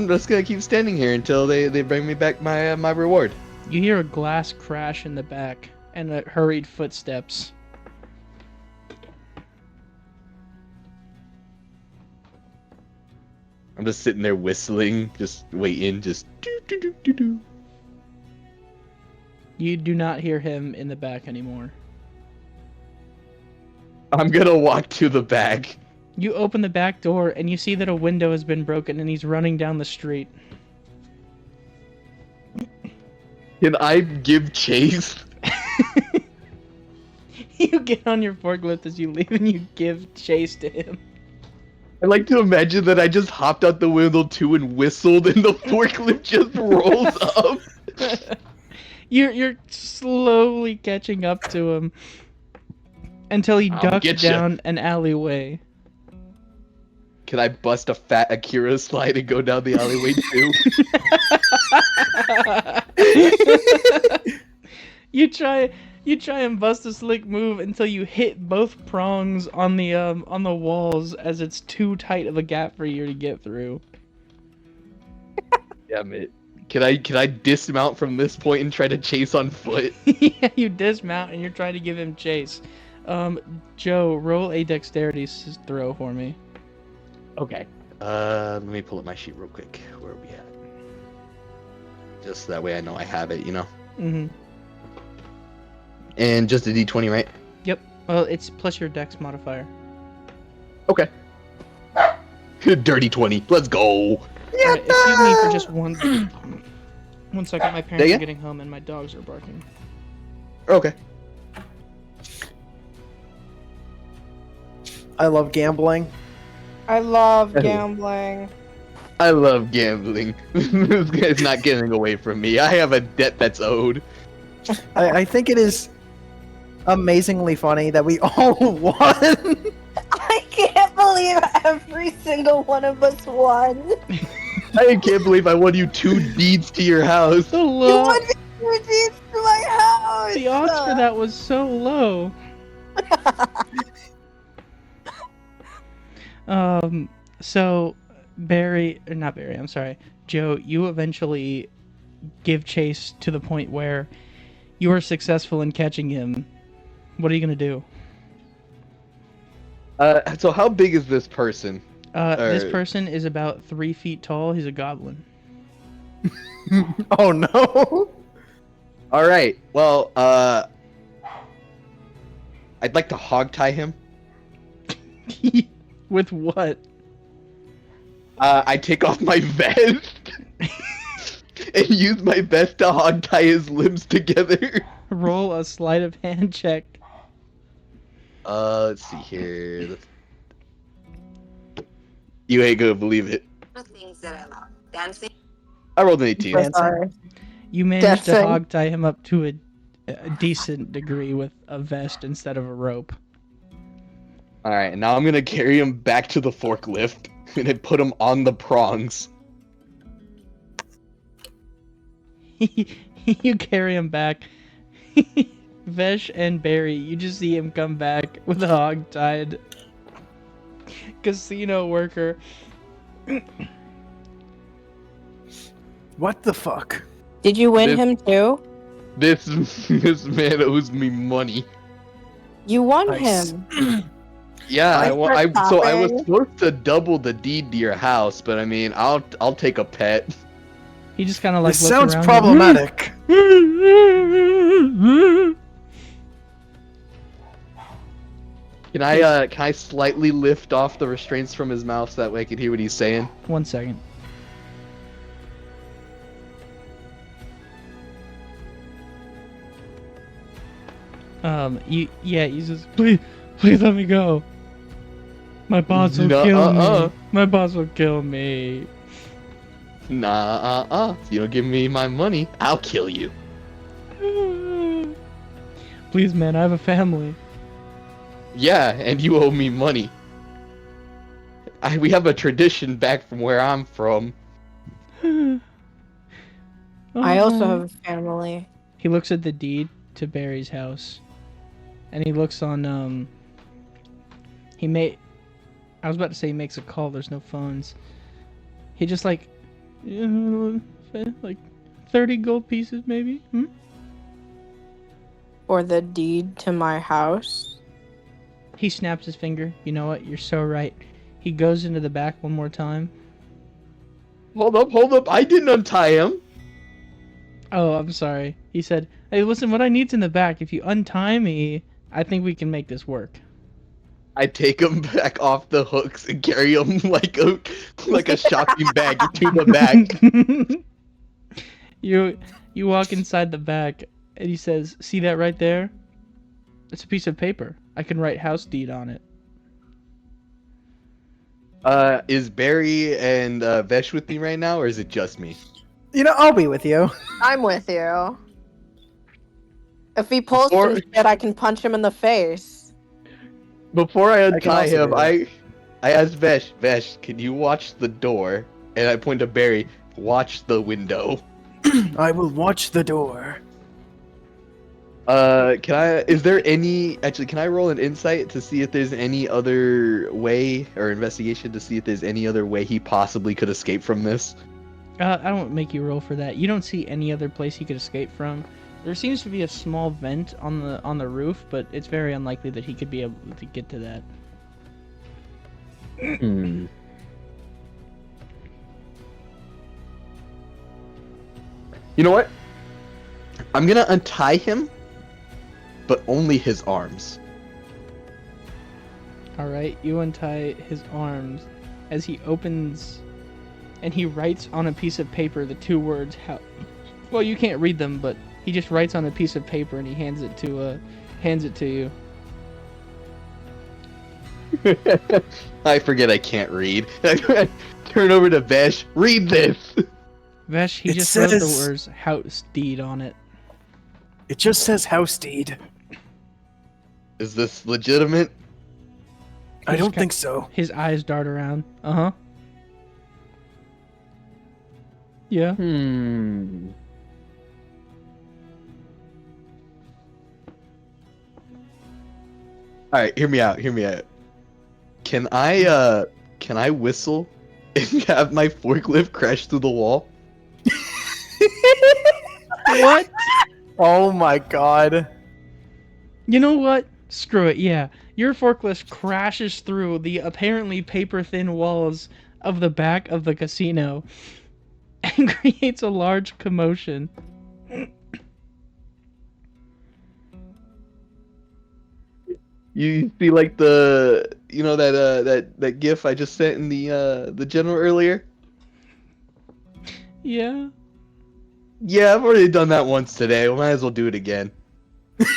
just gonna keep standing here until they bring me back my reward. You hear a glass crash in the back and hurried footsteps. I'm just sitting there whistling, just waiting, just do. You do not hear him in the back anymore. I'm gonna walk to the back. You open the back door and you see that a window has been broken and he's running down the street. Can I give chase? You get on your forklift as you leave and you give chase to him. I like to imagine that I just hopped out the window too and whistled, and the forklift just rolls up. You're slowly catching up to him until he ducks down an alleyway. Can I bust a fat Akira slide and go down the alleyway too? You try and bust a slick move until you hit both prongs on the walls as it's too tight of a gap for you to get through. Damn it. Can I dismount from this point and try to chase on foot? Yeah, you dismount and you're trying to give him chase. Joe, roll a dexterity throw for me. Okay. Let me pull up my sheet real quick. Where are we at? Just that way I know I have it, you know? Mm-hmm. And just a d20, right? Yep. Well, it's plus your dex modifier. Okay. Dirty 20. Let's go. Right, excuse me for just one second. My parents are getting home and my dogs are barking. Okay. I love gambling. I love gambling. I love gambling. This guy's not getting away from me. I have a debt that's owed. I think it is amazingly funny that we all won. I can't believe every single one of us won. I can't believe I won you 2 deeds to your house. So You low. won me 2 deeds to my house. The odds for that was so low. So Barry, or not Barry, I'm sorry, Joe, you eventually give chase to the point where you are successful in catching him. What are you gonna do? So how big is this person? This Or- person is about 3 feet tall. He's a goblin. Oh no! All right. Well, I'd like to hog tie him. With what? I take off my vest and use my vest to hog tie his limbs together. Roll a sleight of hand check. Let's see here. You ain't gonna believe it. Things that I love. Dancing. I rolled an 18. So Dancing. sorry. You managed to Dancing. hog tie him up to a decent degree with a vest instead of a rope. All right, now I'm gonna carry him back to the forklift and then put him on the prongs. You carry him back. Vesh and Barry, you just see him come back with a hog-tied casino worker. What the fuck? Did you win This- him too? This man owes me money. You won Nice. him. Yeah, Like for so I was shopping? supposed to double the deed to your house, but I mean, I'll take a pet. He just kind of like This looks sounds around. problematic. Can I slightly lift off the restraints from his mouth so that way I can hear what he's saying? 1 second. He says, please let me go. My boss will kill me. My boss will kill me. Nah, if you don't give me my money, I'll kill you. Please, man, I have a family. Yeah, and you owe me money. We have a tradition back from where I'm from. I also Oh. have a family. He looks at the deed to Barry's house, and he looks on. I was about to say he makes a call. There's no phones. He just like 30 gold pieces, maybe. For the deed to my house. He snaps his finger. You know what? You're so right. He goes into the back one more time. Hold up! I didn't untie him. Oh, I'm sorry. He said, "Hey, listen, what I need's in the back. If you untie me, I think we can make this work." I take him back off the hooks and carry him like a shopping bag to the back. You walk inside the back, and he says, "See that right there? It's a piece of paper. I can write house deed on it." Is Barry and Vesh with me right now, or is it just me? You know, I'll be with you. I'm with you. If he pulls Before- some shit, I can punch him in the face. Before I can untie also him, do that. I asked Vesh, can you watch the door? And I point to Barry, watch the window. I will watch the door. Can I roll an insight to see if there's any other way, or investigation to see if there's any other way he possibly could escape from this? I don't make you roll for that. You don't see any other place he could escape from. There seems to be a small vent on the roof, but it's very unlikely that he could be able to get to that. You know what? I'm gonna untie him, but only his arms. All right, you untie his arms as he opens, and he writes on a piece of paper the two words "how." Well, you can't read them, but he just writes on a piece of paper and he hands it to you. I forget I can't read. I turn over to Vesh. Read this. Vesh, he It just wrote the says- words "house deed" on it. It just says house deed. Is this legitimate? I don't think so. His eyes dart around. Yeah. All right, hear me out. Can I can I whistle and have my forklift crash through the wall? What? Oh my god. You know what? Screw it, yeah. Your forklift crashes through the apparently paper-thin walls of the back of the casino and creates a large commotion. You see like the that gif I just sent in the general earlier? Yeah. Yeah, I've already done that once today. We might as well do it again.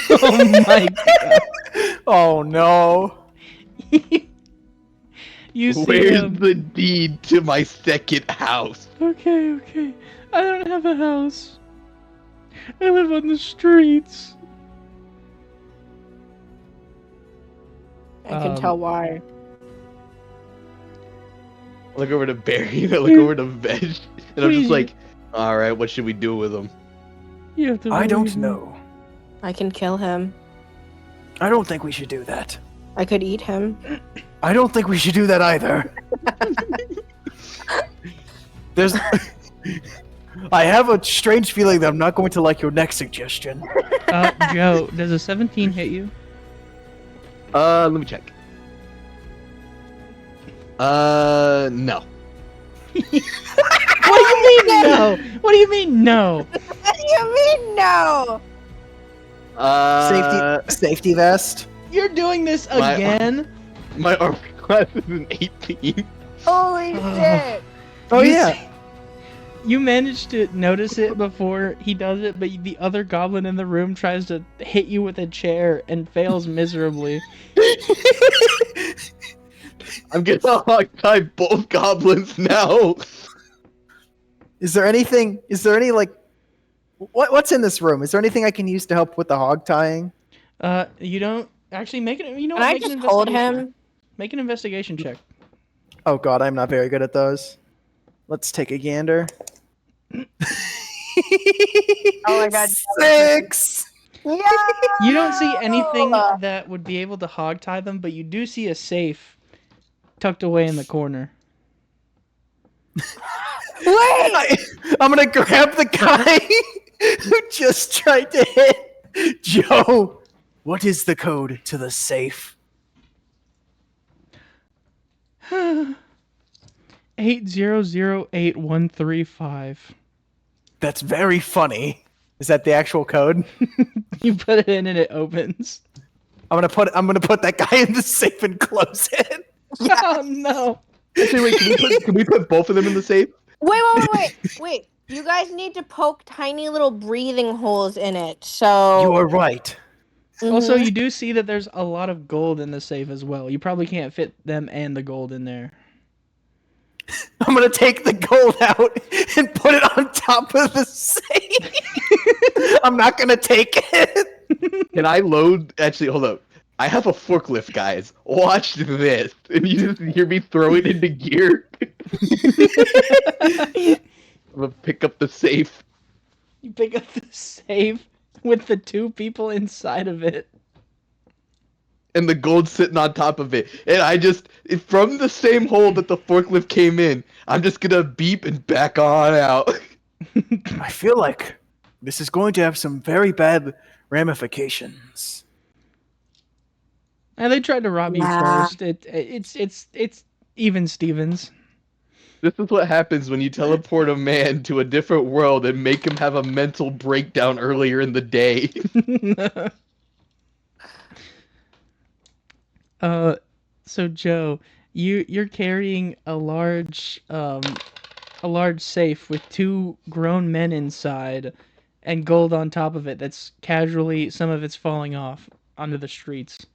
Oh my god. Oh no. You see Where's the deed to my second house? Okay. I don't have a house. I live on the streets. I can tell why. I look over to Barry and I look over to Veg, and I'm just Please. like, all right, what should we do with him? You have to I don't believe me. know. I can kill him. I don't think we should do that. I could eat him. I don't think we should do that either. There's. I have a strange feeling that I'm not going to like your next suggestion. Joe, does a 17 hit you? Let me check. No. What do you mean no? What do you mean no? What do you mean no? Safety vest. You're doing this My- again? My armor class is an 18. Holy shit! Oh You yeah. see- You managed to notice it before he does it, but the other goblin in the room tries to hit you with a chair and fails miserably. I'm gonna hog-tie both goblins now. Is there any like what's in this room? Is there anything I can use to help with the hog tying? You don't actually make it. You know Can what? I Make an just hold investigation. him? Make an investigation check. Oh god, I'm not very good at those. Let's take a gander. Oh my god. 6. Yeah! You don't see anything that would be able to hog tie them, but you do see a safe tucked away in the corner. Wait! I'm gonna grab the guy who just tried to hit Joe. What is the code to the safe? 8008135. That's very funny. Is that the actual code? You put it in and it opens. I'm gonna put that guy in the safe and close it. Oh no! Actually, wait, can we put both of them in the safe? Wait. You guys need to poke tiny little breathing holes in it, so... You are right. Also, Mhm. you do see that there's a lot of gold in the safe as well. You probably can't fit them and the gold in there. I'm gonna take the gold out and put it on top of the safe. I'm not gonna take it. Can I load? Actually, hold up. I have a forklift, guys. Watch this. And you just hear me throw it into gear. I'm gonna pick up the safe. You pick up the safe with the two people inside of it. And the gold sitting on top of it. And I just, from the same hole that the forklift came in, I'm just gonna beep and back on out. I feel like this is going to have some very bad ramifications. And they tried to rob you Yeah. first. It's even Stevens. This is what happens when you teleport a man to a different world and make him have a mental breakdown earlier in the day. So Joe, you're carrying a large safe with two grown men inside and gold on top of it that's casually, some of it's falling off onto the streets.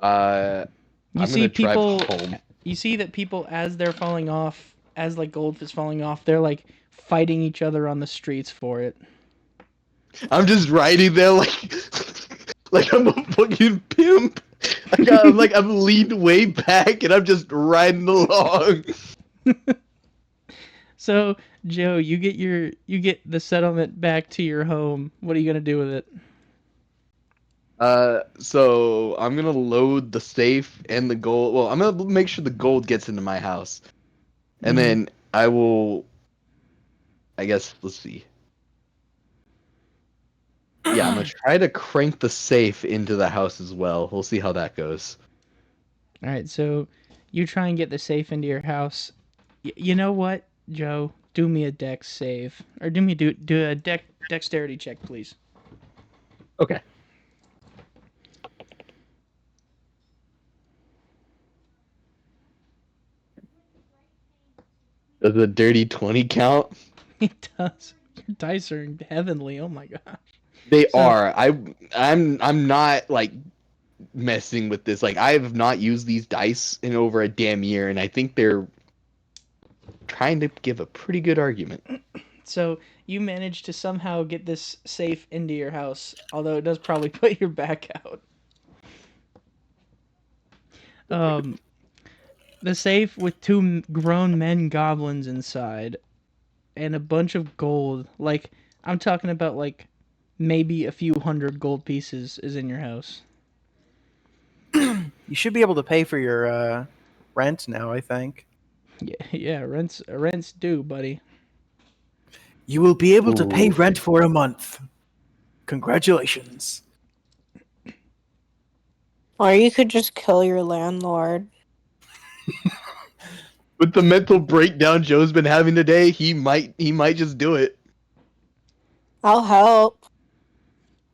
You I'm see gonna drive people home. You see that people, as they're falling off, as like gold is falling off, they're like fighting each other on the streets for it. I'm just riding there like, like I'm a fucking pimp. I'm leaned way back and I'm just riding along. So, Joe, you get the settlement back to your home. What are you gonna do with it? So I'm gonna load the safe and the gold. Well, I'm gonna make sure the gold gets into my house, and Mhm. then I will. I guess let's see. Yeah, I'm gonna try to crank the safe into the house as well. We'll see how that goes. All right, so you try and get the safe into your house. You know what, Joe? Do me a dex save, or do a dexterity check, please. Okay. Does a dirty 20 count? It does. Your dice are heavenly. Oh my gosh. They So are. I'm not like messing with this. Like I have not used these dice in over a damn year, and I think they're trying to give a pretty good argument. so you managed to somehow get this safe into your house, although it does probably put your back out. Um, the safe with two grown men goblins inside and a bunch of gold. Like I'm talking about, like maybe a few hundred gold pieces is in your house. You should be able to pay for your rent now, I think. Yeah, rent's due, buddy. You will be able to pay Ooh. rent for a month. Congratulations. Or you could just kill your landlord. With the mental breakdown Joe's been having today, he might just do it. I'll help.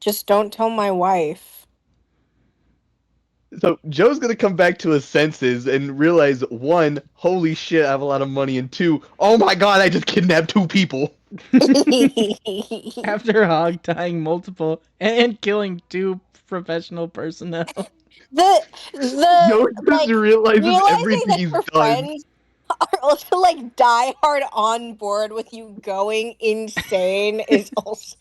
Just don't tell my wife. So Joe's gonna come back to his senses and realize one, holy shit, I have a lot of money, and two, oh my god, I just kidnapped two people. After hog tying multiple and killing two professional personnel. Joe just like realizes realizing everything that he's your done. friends are also like die hard on board with you going insane is also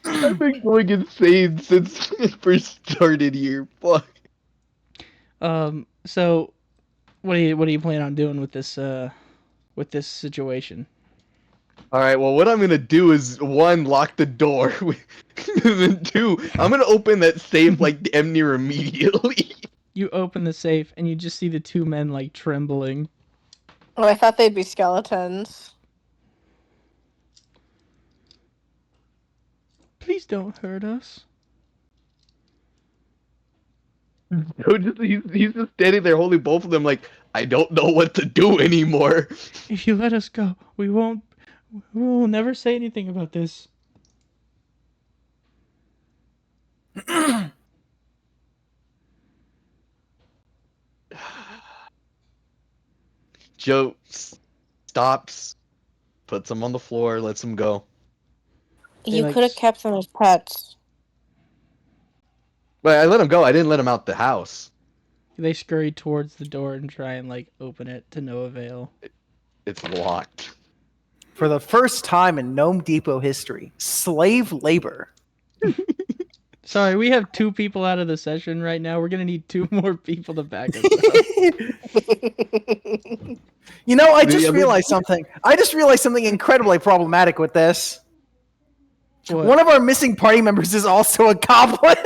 I've been going insane since it first started here. Fuck. So what do you plan on doing with this situation? All right. Well, what I'm gonna do is one, lock the door, and then two, I'm gonna open that safe like damn near immediately. You open the safe and you just see the two men like trembling. Oh, I thought they'd be skeletons. Please don't hurt us. Joe he's just standing there holding both of them like I don't know what to do anymore. If you let us go, we will never say anything about this. Joe stops, puts them on the floor, lets them go. They You like could have kept them as pets. But I let him go. I didn't let him out the house. they scurry towards the door and try and like open it to no avail. It's locked. For the first time in Gnome Depot history, slave labor. Sorry, we have two people out of the session right now. We're gonna need two more people to back us up. You know, I The just other- realized something. I just realized something incredibly problematic with this. What? One of our missing party members is also a goblin.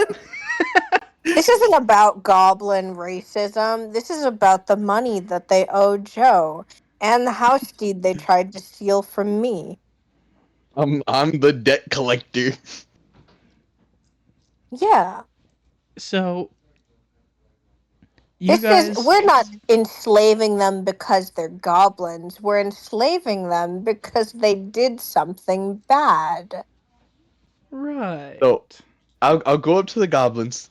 This isn't about goblin racism. This is about the money that they owe Joe and the house deed they tried to steal from me. I'm the debt collector. Yeah. So you We're guys, not enslaving them because they're goblins. We're enslaving them because they did something bad. right? So I'll go up to the goblins,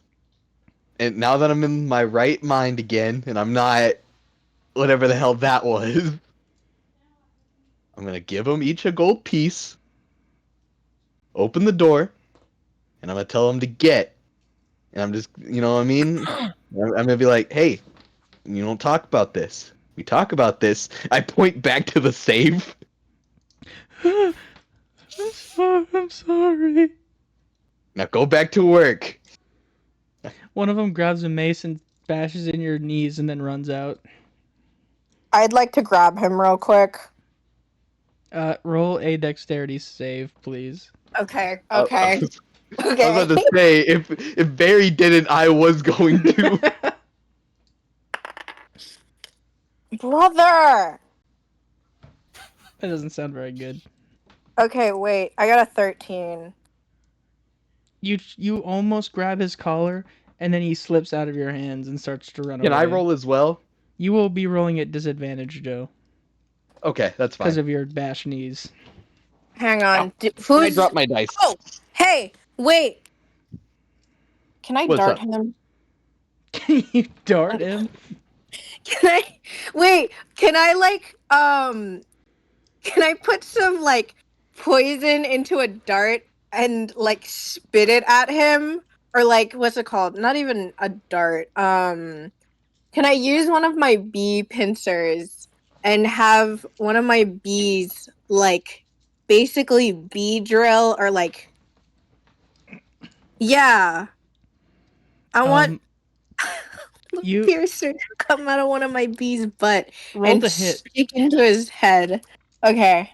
and now that I'm in my right mind again, and I'm not whatever the hell that was, I'm gonna give them each a gold piece. Open the door, and I'm gonna tell them to get. And I'm just, you know what I mean? I'm gonna be like, hey, you don't talk about this. We talk about this. I point back to the safe. I'm sorry. Now go back to work. One of them grabs a mace and bashes in your knees and then runs out. I'd like to grab him real quick. Roll a dexterity save, please. Okay, I'll- okay. I was Okay. about to say, if Barry didn't, I was going to. Brother! That doesn't sound very good. Okay, wait. I got a 13. You almost grab his collar, and then he slips out of your hands and starts to run Can away. I roll as well? You will be rolling at disadvantage, Joe, Okay, that's because fine. of your bash knees. Hang on. I Who's. dropped my dice. Oh! Hey! Wait! Can I What's dart up? him? Can you dart him? Can I. Wait! Can I, Can I put some, poison into a dart and, spit it at him? Or, what's it called? Not even a dart. Can I use one of my bee pincers and have one of my bees, basically bee drill or, yeah. I want the You piercer to come out of one of my bees' butt roll and to hit. stick into his head. Okay.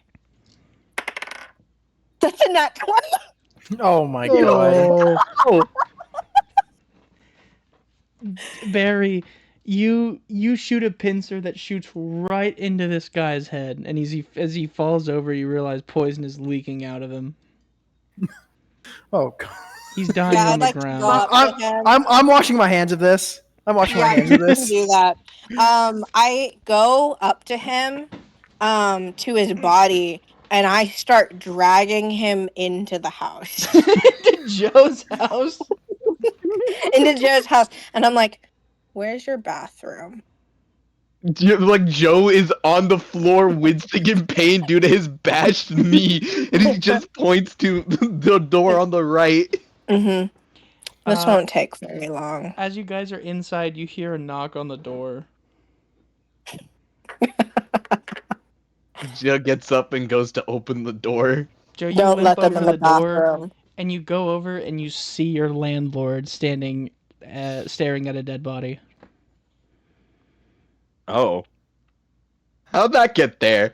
That's a nat 20. Oh my god. Oh, Barry, you shoot a pincer that shoots right into this guy's head, and as he falls over, you realize poison is leaking out of him. Oh god. He's dying Yeah, on I'd the like to go ground. up to him. I'm washing my hands of this. I'm washing my Yeah, hands you of can this. do that. I go up to him, to his body, and I start dragging him into the house, To Joe's house. into Joe's house, and I'm like, "Where's your bathroom?" like Joe is on the floor wincing in pain due to his bashed knee, and he just points to the door on the right. Mm-hmm. This Uh, won't take very long. As you guys are inside, you hear a knock on the door. Joe gets up and goes to open the door. Joe, you Don't limp let them over in the the door, bathroom. and you go over and you see your landlord standing, staring at a dead body. Oh. How'd that get there?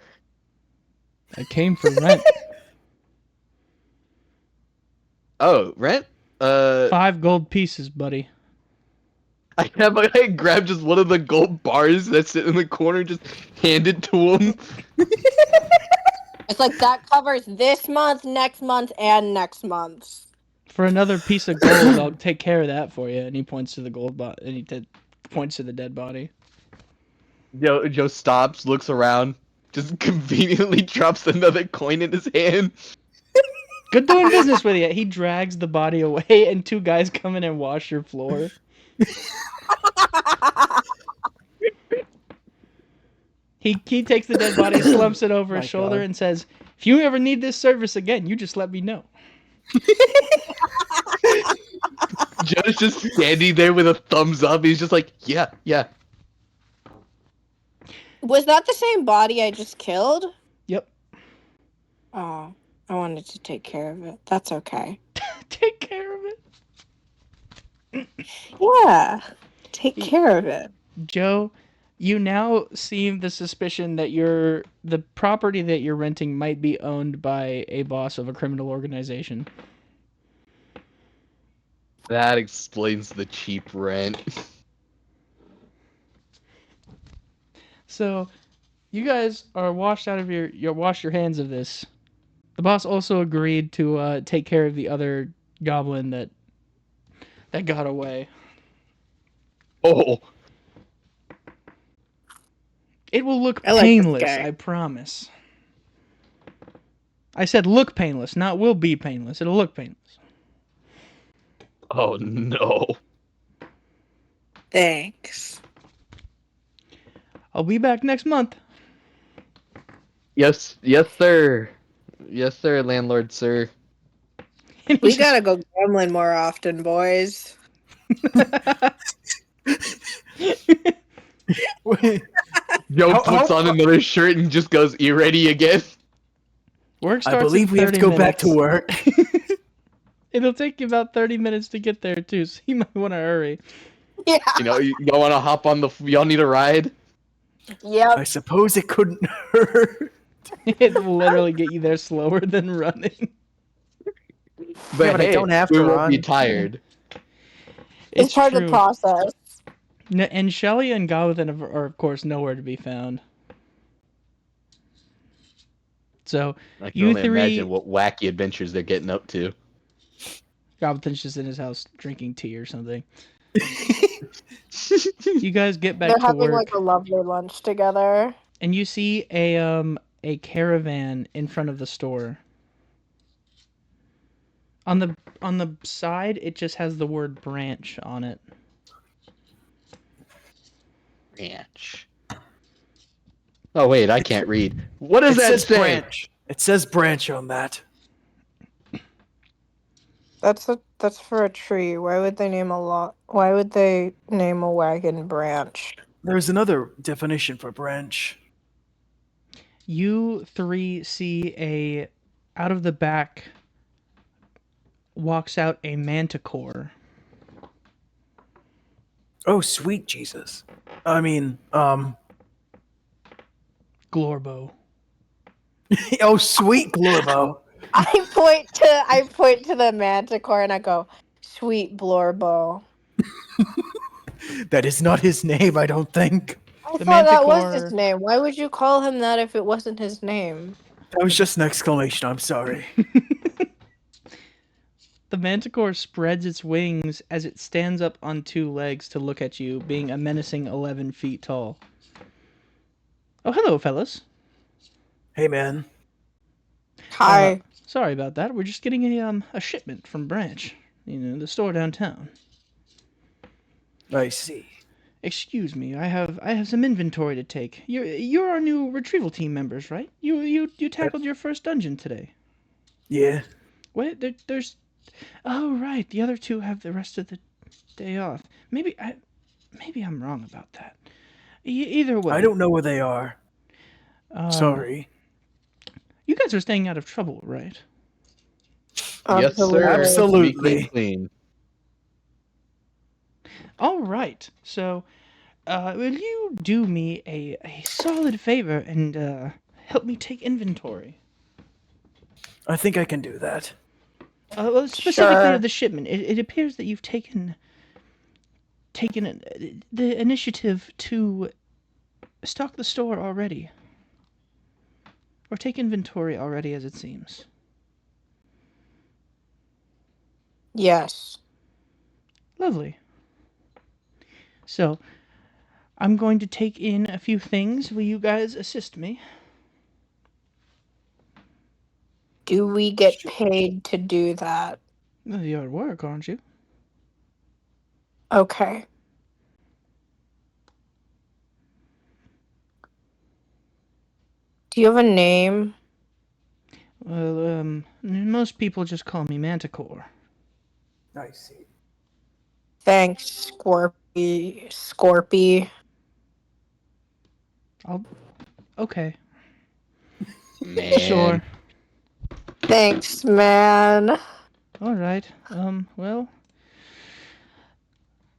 I came for rent. Oh, rent? 5 gold pieces, buddy. I grab just one of the gold bars that sit in the corner, just hand it to him. It's like that covers this month, next month, and next month. For another piece of gold, I'll take care of that for you. And he points to the points to the dead body. Joe stops, looks around, just conveniently drops another coin in his hand. Good doing business with you. He drags the body away, and 2 guys come in and wash your floor. He takes the dead body, slumps it over his My shoulder, God. and says, "If you ever need this service again, you just let me know." Joe's just standing there with a thumbs up. He's just like, yeah, yeah. Was that the same body I just killed? Yep. Oh, I wanted to take care of it. That's okay. Take care of it. Yeah, take care of it. Joe, you now see the suspicion that the property that you're renting might be owned by a boss of a criminal organization. That explains the cheap rent. So, you guys are washed out of you wash your hands of this. The boss also agreed to take care of the other goblin that got away. Oh, It will look I like this painless, guy. I promise. I said look painless, not will be painless. It'll look painless. oh no. Thanks. I'll be back next month. Yes, sir. Yes, sir, landlord, sir. We gotta go gambling more often, boys. Joe How- puts how on fu- another shirt and just goes, "You ready again?" Work I starts believe in we have to 30 go back to minutes. work. It'll take you about 30 minutes to get there too, so you might want to hurry. Yeah. Y'all want to hop on y'all need a ride? Yep. I suppose it couldn't hurt. It'll literally get you there slower than running. But Yeah, but I hey, don't have we to won't be run. tired. It's part of the process. And Shelly and Galvathan are, of course, nowhere to be found. So, I can you only three... imagine what wacky adventures they're getting up to. Galvathan's just in his house drinking tea or something. You guys get back They're to having work, like a lovely lunch together. and you see a caravan in front of the store. On the side, it just has the word branch on it. Branch. Oh wait, I can't read. What does It that says say? branch. It says branch on that. That's for a tree. Why would they name Why would they name a wagon branch? There's another definition for branch. You three see out of the back walks out a manticore. Oh, sweet Jesus. I mean, Glorbo. oh, sweet Glorbo. I point to the manticore and I go, "Sweet Blorbo." That is not his name, I don't think. I The thought that was his manticore... name. Why would you call him that if it wasn't his name? That was just an exclamation, I'm sorry. The manticore spreads its wings as it stands up on two legs to look at you, being a menacing 11 feet tall. Oh, hello, fellas. Hey, man. Hi. Sorry about that. We're just getting a shipment from Branch, the store downtown. I see. Excuse me, I have some inventory to take. You're our new retrieval team members, right? You tackled your first dungeon today. Yeah. Wait, there's... Oh, right. The other two have the rest of the day off. Maybe I'm wrong about that. Either way. I don't know where they are. Sorry. You guys are staying out of trouble, right? Yes, sir. Absolutely. Clean. All right. So, will you do me a solid favor and help me take inventory? I think I can do that. Well, specifically Sure. of the shipment. It appears that you've taken the initiative to stock the store already. Or take inventory already, as it seems. Yes. Lovely. So, I'm going to take in a few things. Will you guys assist me? Do we get paid to do that? Well, you're at work, aren't you? Okay. Do you have a name? Well, most people just call me Manticore. I see. Thanks, Scorpy. Okay. Man. Sure. Thanks, man. All right. Well,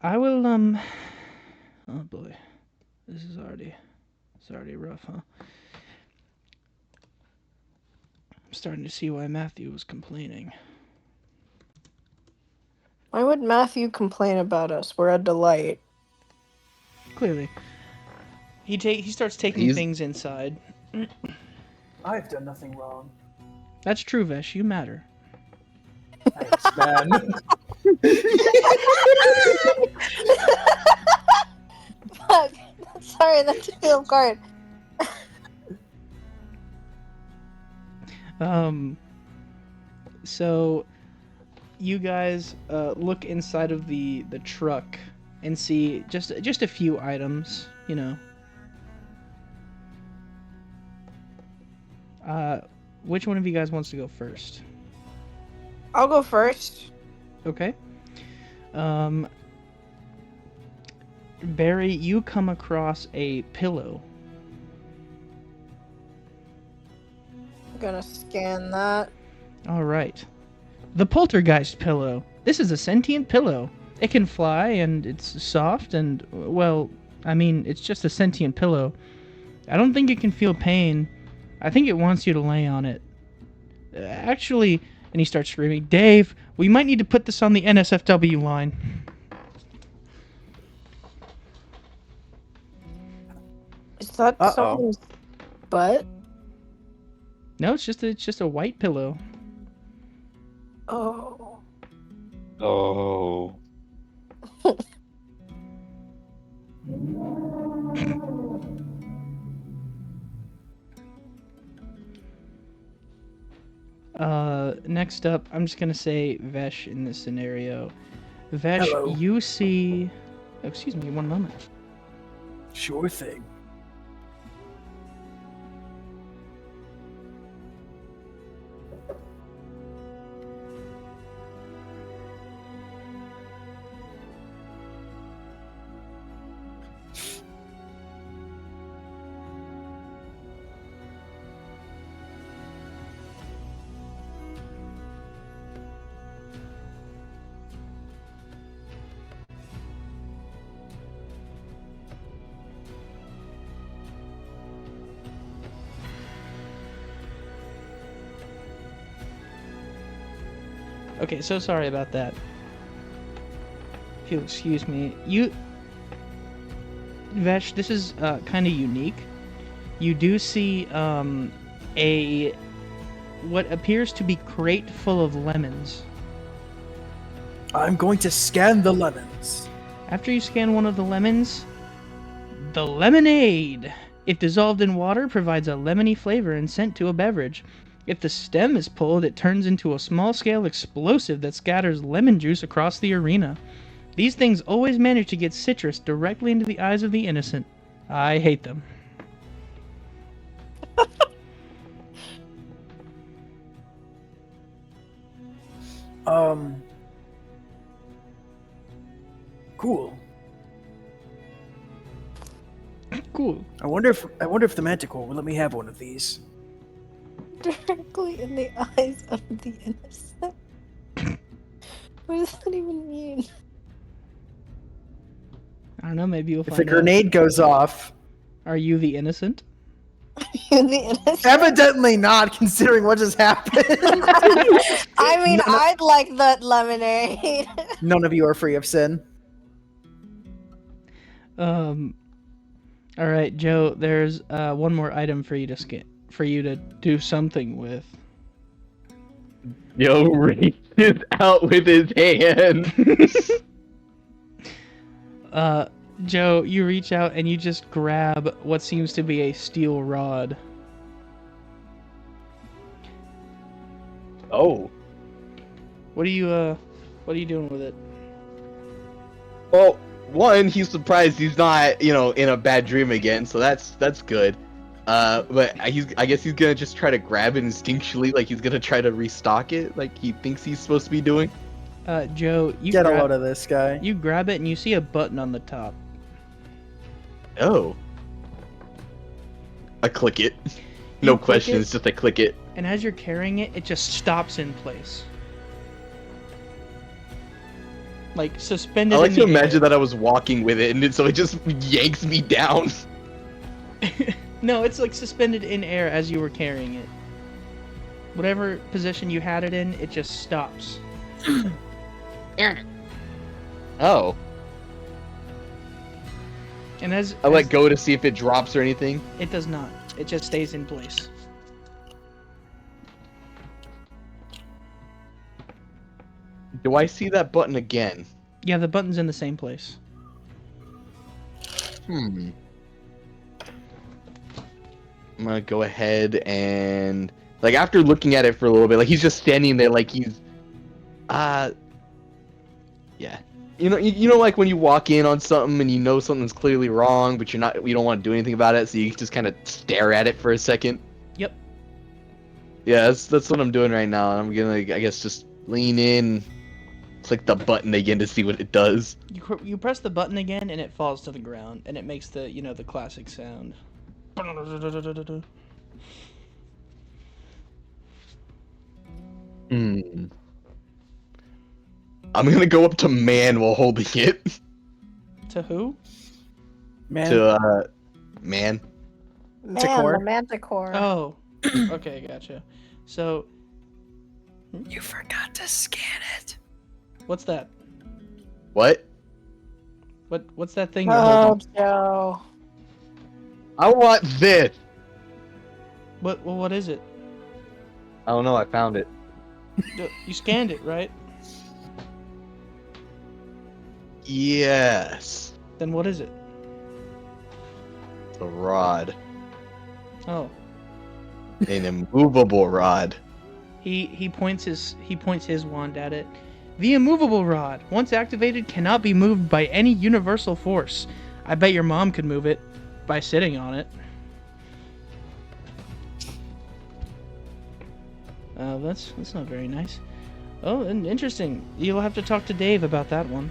I will, oh boy. This is already rough, huh? I'm starting to see why Matthew was complaining. Why would Matthew complain about us? We're a delight. Clearly. He starts taking things inside. I've done nothing wrong. That's true, Vesh. You matter. Thanks, man. Fuck. Sorry, that took me off guard. So you guys look inside of the truck and see just a few items, which one of you guys wants to go first? I'll go first. Okay. Barry, you come across a pillow. I'm gonna scan that. All right. The poltergeist pillow. This is a sentient pillow. It can fly and it's soft and, well, I mean, it's just a sentient pillow. I don't think it can feel pain. I think it wants you to lay on it. Actually, And he starts screaming, Dave, we might need to put this on the NSFW line. Is that Uh-oh. someone's butt? No, it's just a white pillow. Oh. Oh. Next up, I'm just gonna say Vesh in this scenario. Vesh, Hello. you see... Oh, excuse me, one moment. Sure thing. Okay, so sorry about that. If you'll excuse me. You... Vesh, this is kind of unique. You do see a... what appears to be crate full of lemons. I'm going to scan the lemons. After you scan one of the lemons, the lemonade! If dissolved in water, provides a lemony flavor and scent to a beverage. If the stem is pulled, it turns into a small-scale explosive that scatters lemon juice across the arena. These things always manage to get citrus directly into the eyes of the innocent. I hate them. Cool. Cool. I wonder if the Manticore will let me have one of these. Directly in the eyes of the innocent. What does that even mean? I don't know, maybe you'll If find a grenade out. goes off, Are you the innocent? In the innocent. evidently not, considering what just happened. I mean, I'd like that lemonade. None of you are free of sin. All right, Joe. There's one more item for you to do something with. Yo reaches out with his hand. Joe, you reach out and you just grab what seems to be a steel rod. Oh. What are you doing with it? Well, one, he's surprised he's not, in a bad dream again, so that's good. But I guess he's gonna just try to grab it instinctually, like he's gonna try to restock it, like he thinks he's supposed to be doing. Joe, you Get a load of this guy. You grab it and you see a button on the top. Oh. I click it. No click questions, it? just I click it. And as you're carrying it, it just stops in place. Like suspended. I like in to the imagine air. that I was walking with it, and so it just yanks me down. No, it's like suspended in air as you were carrying it. Whatever position you had it in, it just stops. Oh. And as I let go to see if it drops or anything. it does not. It just stays in place. Do I see that button again? Yeah, the button's in the same place. I'm gonna go ahead and, like, after looking at it for a little bit, like, he's just standing there like he's, yeah. You know, like when you walk in on something and you know something's clearly wrong, but you don't want to do anything about it, so you just kind of stare at it for a second. Yep. Yeah, that's what I'm doing right now. I'm gonna, I guess, just lean in, click the button again to see what it does. You press the button again and it falls to the ground and it makes the the classic sound. I'm gonna go up to man while holding it. To who? Man, To man. Man, Manticore. the manticore. Oh, okay, gotcha. So You forgot to scan it. What's that? What? What's that thing you're Oh, holding? Joe. I want this. What is it? I don't know. I found it. You scanned it, right? Yes. Then what is it? The rod. Oh, An immovable rod. he points his wand at it. The immovable rod, once activated, cannot be moved by any universal force. I bet your mom could move it by sitting on it. That's not very nice. Oh, and interesting. You'll have to talk to Dave about that one.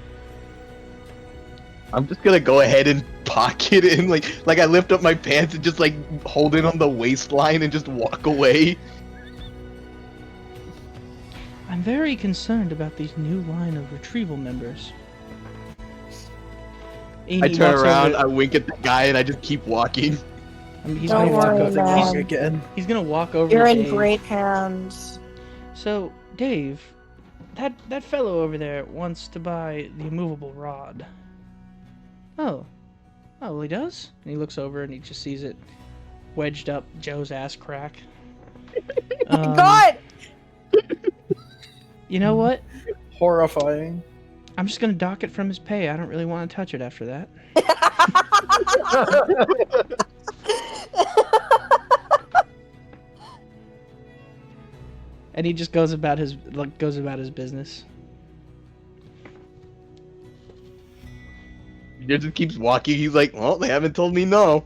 I'm just gonna go ahead and pocket it and like I lift up my pants and just like hold it on the waistline and just walk away. I'm very concerned about these new line of retrieval members. And I he turn walks around, over- I wink at the guy, and I just keep walking. he's Don't gonna walk worry, over. man. Again. He's gonna walk over. You're to in Dave. great hands. So, Dave, that fellow over there wants to buy the immovable rod. Oh, well, he does. And he looks over and he just sees it wedged up Joe's ass crack. God! You know what? Horrifying. I'm just gonna dock it from his pay. I don't really want to touch it after that. And he just goes about his business. He just keeps walking. He's like, well, they haven't told me no.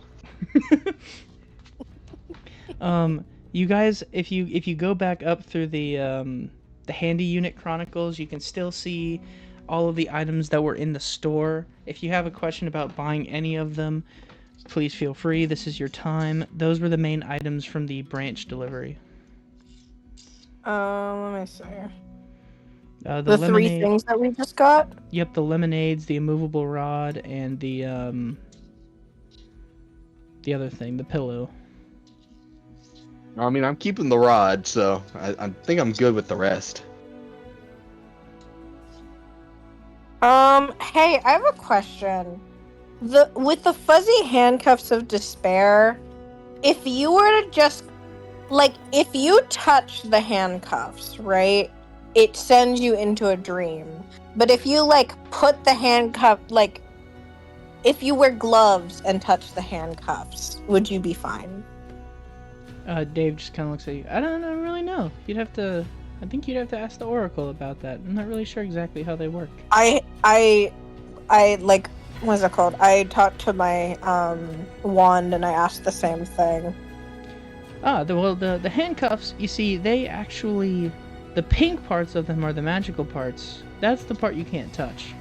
You guys, if you go back up through the handy unit chronicles, you can still see all of the items that were in the store. If you have a question about buying any of them, please feel free. This is your time. Those were the main items from the branch delivery. Let me see. The The three lemonade. things that we just got? Yep, the lemonades, the immovable rod, and the other thing, the pillow. I mean, I'm keeping the rod, so I think I'm good with the rest. Hey, I have a question. With the fuzzy handcuffs of despair, if you were to just if you touch the handcuffs, right, it sends you into a dream. But if you put the handcuff if you wear gloves and touch the handcuffs, would you be fine? Dave just kind of looks at you. I don't really know. I think you'd have to ask the Oracle about that. I'm not really sure exactly how they work. I what's it called? I talked to my wand and I asked the same thing. The handcuffs, you see, they actually, the pink parts of them are the magical parts. That's the part you can't touch.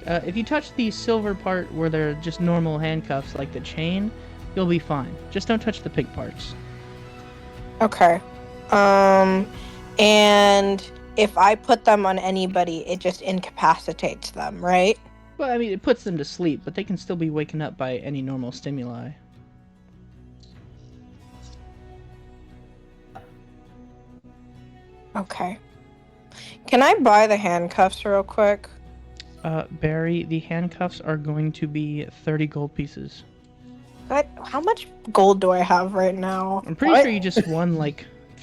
If you touch the silver part where they're just normal handcuffs, like the chain, you'll be fine. Just don't touch the pink parts. Okay. And if I put them on anybody, it just incapacitates them, right? Well, I mean, it puts them to sleep, but they can still be waken up by any normal stimuli. Okay. Can I buy the handcuffs real quick? Barry, the handcuffs are going to be 30 gold pieces. How much gold do I have right now? I'm pretty sure you just won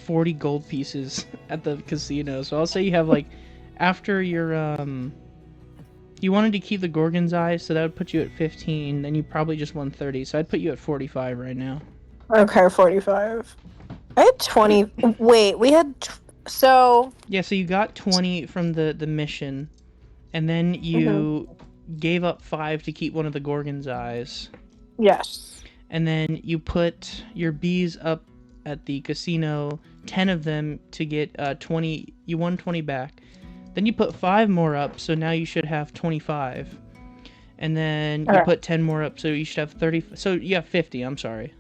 40 gold pieces at the casino, so I'll say you have after your you wanted to keep the Gorgon's Eye, so that would put you at 15, then you probably just won 30, so I'd put you at 45 right now. Okay, 45. I had 20. Wait, we had so Yeah, so you got 20 from the mission, and then you gave up 5 to keep one of the Gorgon's Eyes. yes. And then you put your bees up at the casino, 10 of them to get 20. You won 20 back. Then you put 5 more up, so now you should have 25. And then you put 10 more up, so you should have 30. So you have 50, I'm sorry.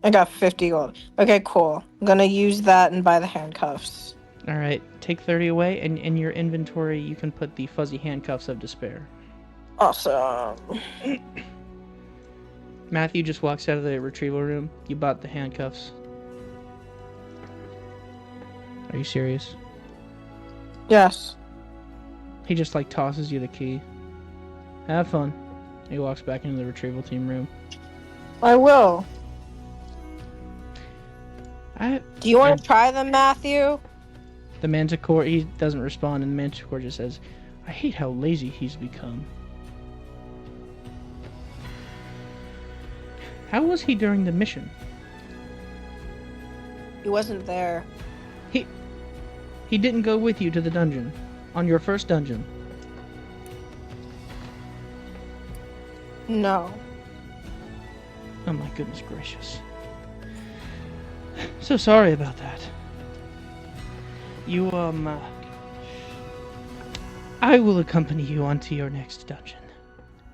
I got 50 gold. Okay, cool. I'm gonna use that and buy the handcuffs. Alright, take 30 away, and in your inventory you can put the fuzzy handcuffs of despair. Awesome. Matthew just walks out of the retrieval room. You bought the handcuffs. Are you serious? Yes. He just like tosses you the key. Have fun. He walks back into the retrieval team room. I will. I Do you want to try them, Matthew? The Manticore, he doesn't respond, and the Manticore just says, I hate how lazy he's become. How was he during the mission? He wasn't there. He didn't go with you to the dungeon. On your first dungeon. No. Oh my goodness gracious. So sorry about that. You, I will accompany you onto your next dungeon.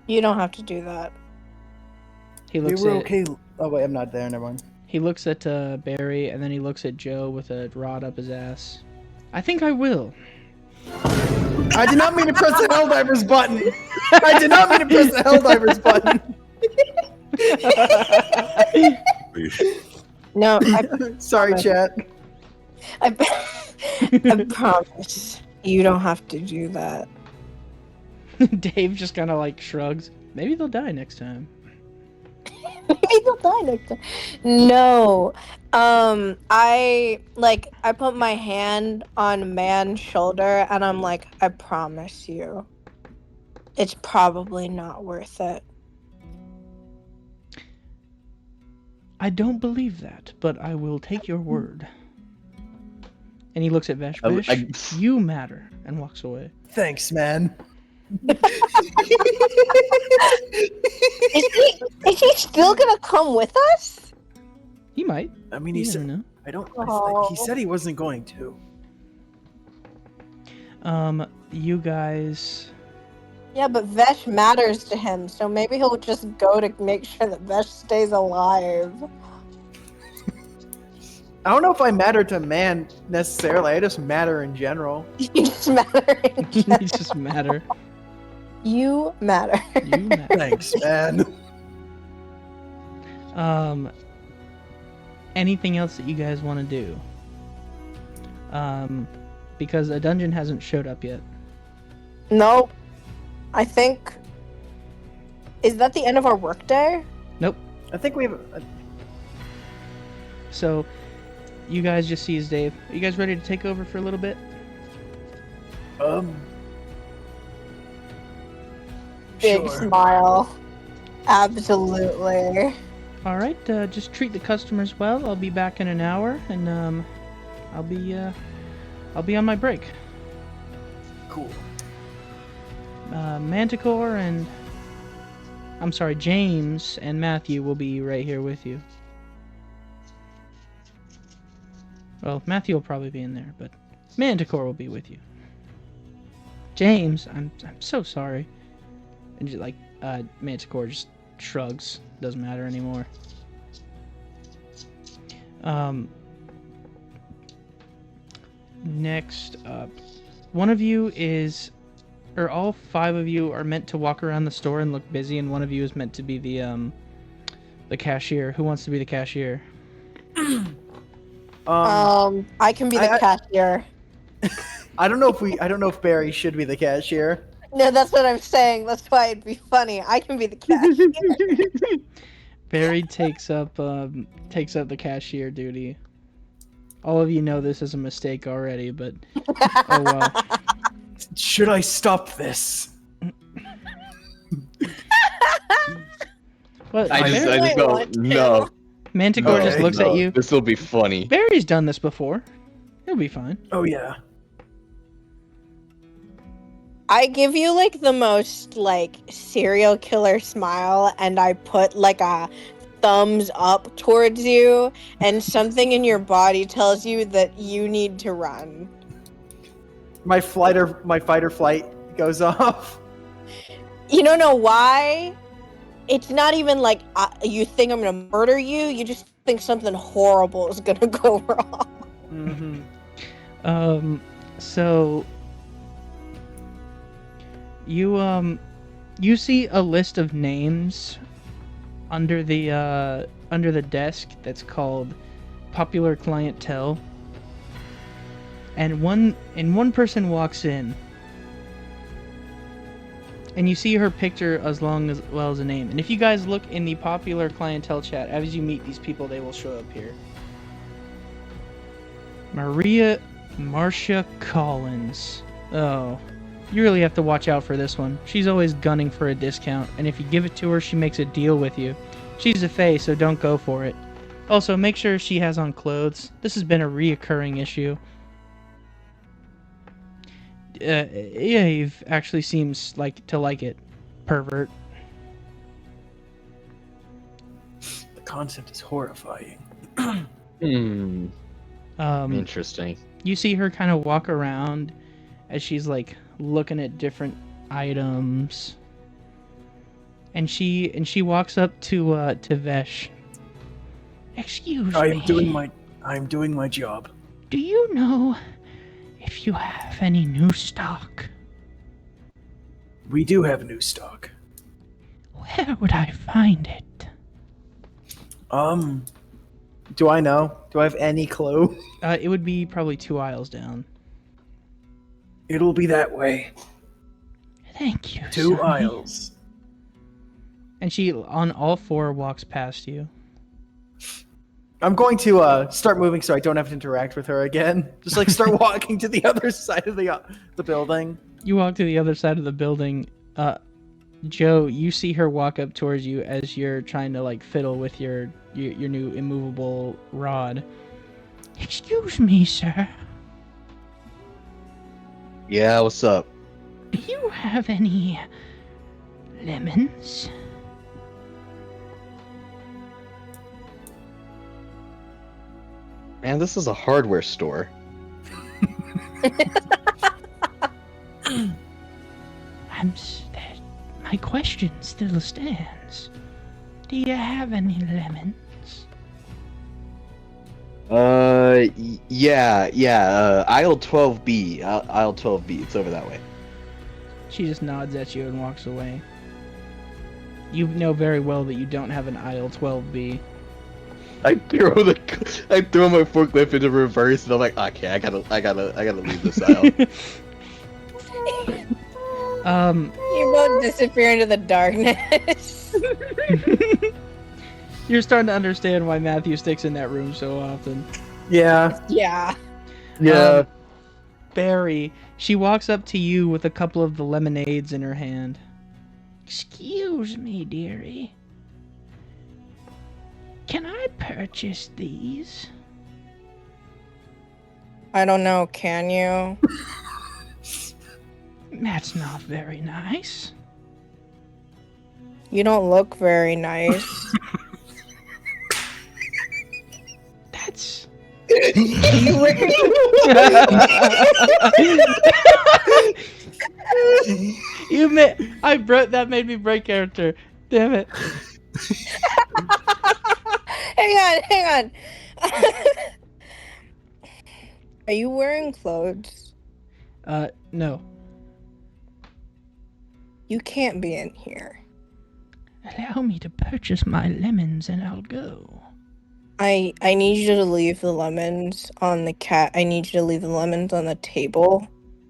You don't have to do that. He We looks were at okay. Oh wait, I'm not there. Never mind. He looks at Barry, and then he looks at Joe with a rod up his ass. I think I will. I did not mean to press the Helldivers button. I did not mean to press the Helldivers button. No, Sorry, chat. I promise. You don't have to do that. Dave just kind of like shrugs. Maybe they'll die next time. Maybe they'll die next time. No. I put my hand on man's shoulder and I'm like, I promise you. It's probably not worth it. I don't believe that, but I will take your word. And he looks at Vesh. Vesh, you matter, and walks away. Thanks, man. Is he still gonna come with us? He might. I mean, You he never said. know. I don't. Oh. He said he wasn't going to. You guys. Yeah, but Vesh matters to him, so maybe he'll just go to make sure that Vesh stays alive. I don't know if I matter to man necessarily. I just matter in general. You just matter. You just matter. You matter. You matter. Thanks, man. Anything else that you guys want to do? Because a dungeon hasn't showed up yet. Nope. I think. Is that the end of our workday? Nope. I think we have. So, you guys just sees Dave. Are you guys ready to take over for a little bit? Big Sure. smile. Absolutely. All right. Just treat the customers well. I'll be back in an hour, and I'll be on my break. Cool. Manticore and I'm sorry, James and Matthew will be right here with you. Well, Matthew will probably be in there, but Manticore will be with you. James, I'm so sorry. And just, Manticore just shrugs. Doesn't matter anymore. Next up, one of you is, or all 5 of you are meant to walk around the store and look busy, and one of you is meant to be the cashier. Who wants to be the cashier? I can be the cashier. I don't know if Barry should be the cashier. No, that's what I'm saying. That's why it'd be funny. I can be the cashier. Barry takes up the cashier duty. All of you know this is a mistake already, but oh well. Should I stop this? What? I just Barry- don't know. Manticore just looks at you. This will be funny. Barry's done this before. He'll be fine. Oh yeah. I give you the most serial killer smile, and I put a thumbs up towards you, and something in your body tells you that you need to run. My fight or flight goes off. You don't know why? It's not even you think I'm gonna murder you. You just think something horrible is gonna go wrong. Mm-hmm. So you see a list of names under the desk that's called popular clientele. and one person walks in, and you see her picture as well as a name. And if you guys look in the popular clientele chat, as you meet these people, they will show up here. Marcia Collins. Oh, you really have to watch out for this one. She's always gunning for a discount, and if you give it to her, she makes a deal with you. She's a fae, so don't go for it. Also, make sure she has on clothes. This has been a reoccurring issue. Eve actually seems to like it. Pervert. The concept is horrifying. Interesting. You see her kind of walk around as she's looking at different items, and she walks up to Vesh. Excuse me. I'm doing my job. Do you know if you have any new stock? We do have new stock. Where would I find it? Do I know? Do I have any clue? It would be probably 2 aisles down. It'll be that way. Thank you. 2 Sonny. aisles. And she, on all 4, walks past you. I'm going to start moving so I don't have to interact with her again. Just start walking to the other side of the building. You walk to the other side of the building. Joe, you see her walk up towards you as you're trying to fiddle with your new immovable rod. Excuse me, sir. Yeah, what's up? Do you have any lemons? Man, this is a hardware store. My question still stands. Do you have any lemons? Yeah. Aisle 12B. Aisle 12B. It's over that way. She just nods at you and walks away. You know very well that you don't have an aisle 12B. I throw my forklift into reverse, and I'm like, okay, I gotta leave this aisle. You both disappear into the darkness. You're starting to understand why Matthew sticks in that room so often. Yeah. Yeah. Yeah. Barry, she walks up to you with a couple of the lemonades in her hand. Excuse me, dearie. Can I purchase these? I don't know, can you? That's not very nice. You don't look very nice. That's... That made me break character. Damn it. Hang on. Are you wearing clothes? No. You can't be in here. Allow me to purchase my lemons and I'll go. I need you to leave the lemons on the I need you to leave the lemons on the table,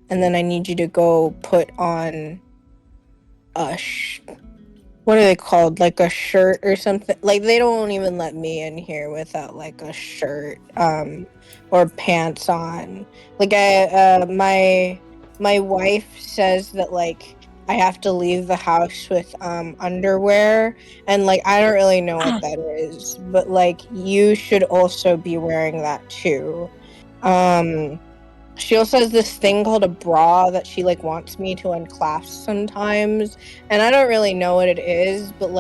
and then I need you to go put on what are they called? Like a shirt or something. They don't even let me in here without a shirt or pants on. My wife says that I have to leave the house with underwear, and I don't really know what that is, but you should also be wearing that too. She also has this thing called a bra that she wants me to unclasp sometimes, and I don't really know what it is, but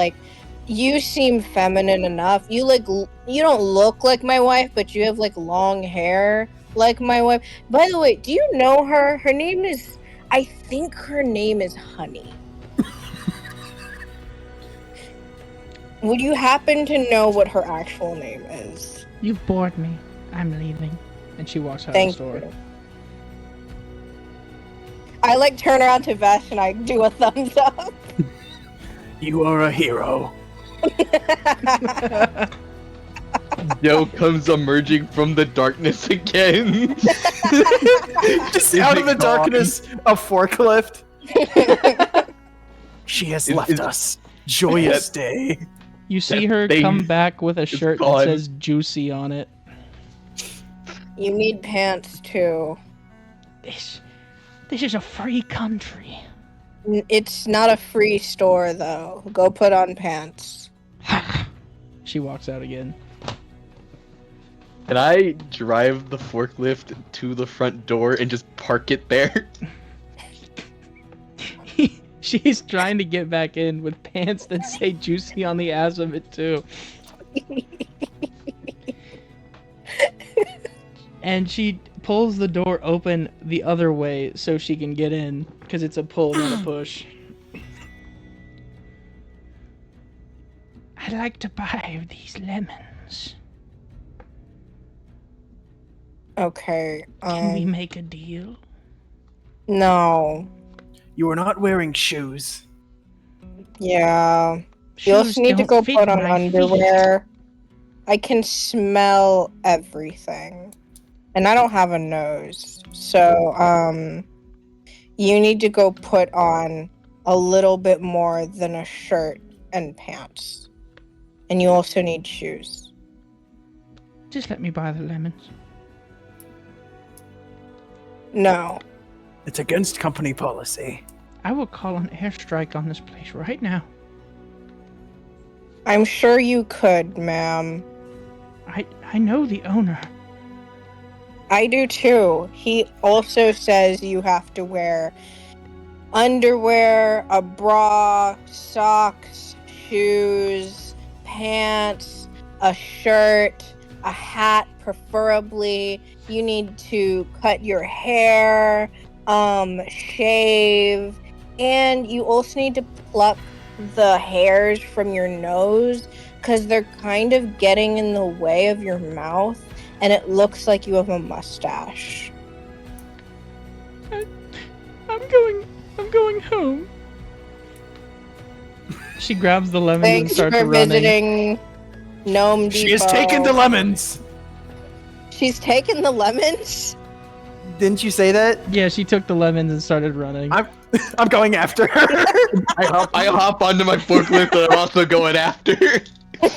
you seem feminine enough. You don't look like my wife, but you have long hair like my wife. By the way, do you know her? I think her name is Honey. Would you happen to know what her actual name is? You've bored me. I'm leaving. And she walks out Thank the store. you. I turn around to Vesh and I do a thumbs up. You are a hero. Joe comes emerging from the darkness again. Just Is out it of the gone? darkness, a forklift. She has Is- left is- us. Joyous day. You see That her thing come back with a shirt that gone. says "Juicy" on it. You need pants too. This is a free country. It's not a free store though. Go put on pants. She walks out again. Can I drive the forklift to the front door and just park it there? She's trying to get back in with pants that say "Juicy" on the ass of it too. And she pulls the door open the other way so she can get in, because it's a pull, not a push. I'd like to buy these lemons. Okay. Can we make a deal? No. You are not wearing shoes. Yeah. You also Shoes need to don't go fit put on my feet. underwear. I can smell everything. And I don't have a nose. So, you need to go put on a little bit more than a shirt and pants. And you also need shoes. Just let me buy the lemons. No. It's against company policy. I will call an airstrike on this place right now. I'm sure you could, ma'am. I know the owner. I do too. He also says you have to wear underwear, a bra, socks, shoes, pants, a shirt, a hat preferably. You need to cut your hair, shave, and you also need to pluck the hairs from your nose because they're kind of getting in the way of your mouth and it looks like you have a mustache. I'm going home. She grabs the lemons and Thanks starts for running. visiting Gnome Depot. She has taken the lemons. She's taken the lemons? Didn't you say that? Yeah, she took the lemons and started running. I'm going after her. I hop onto my forklift, but I'm also going after.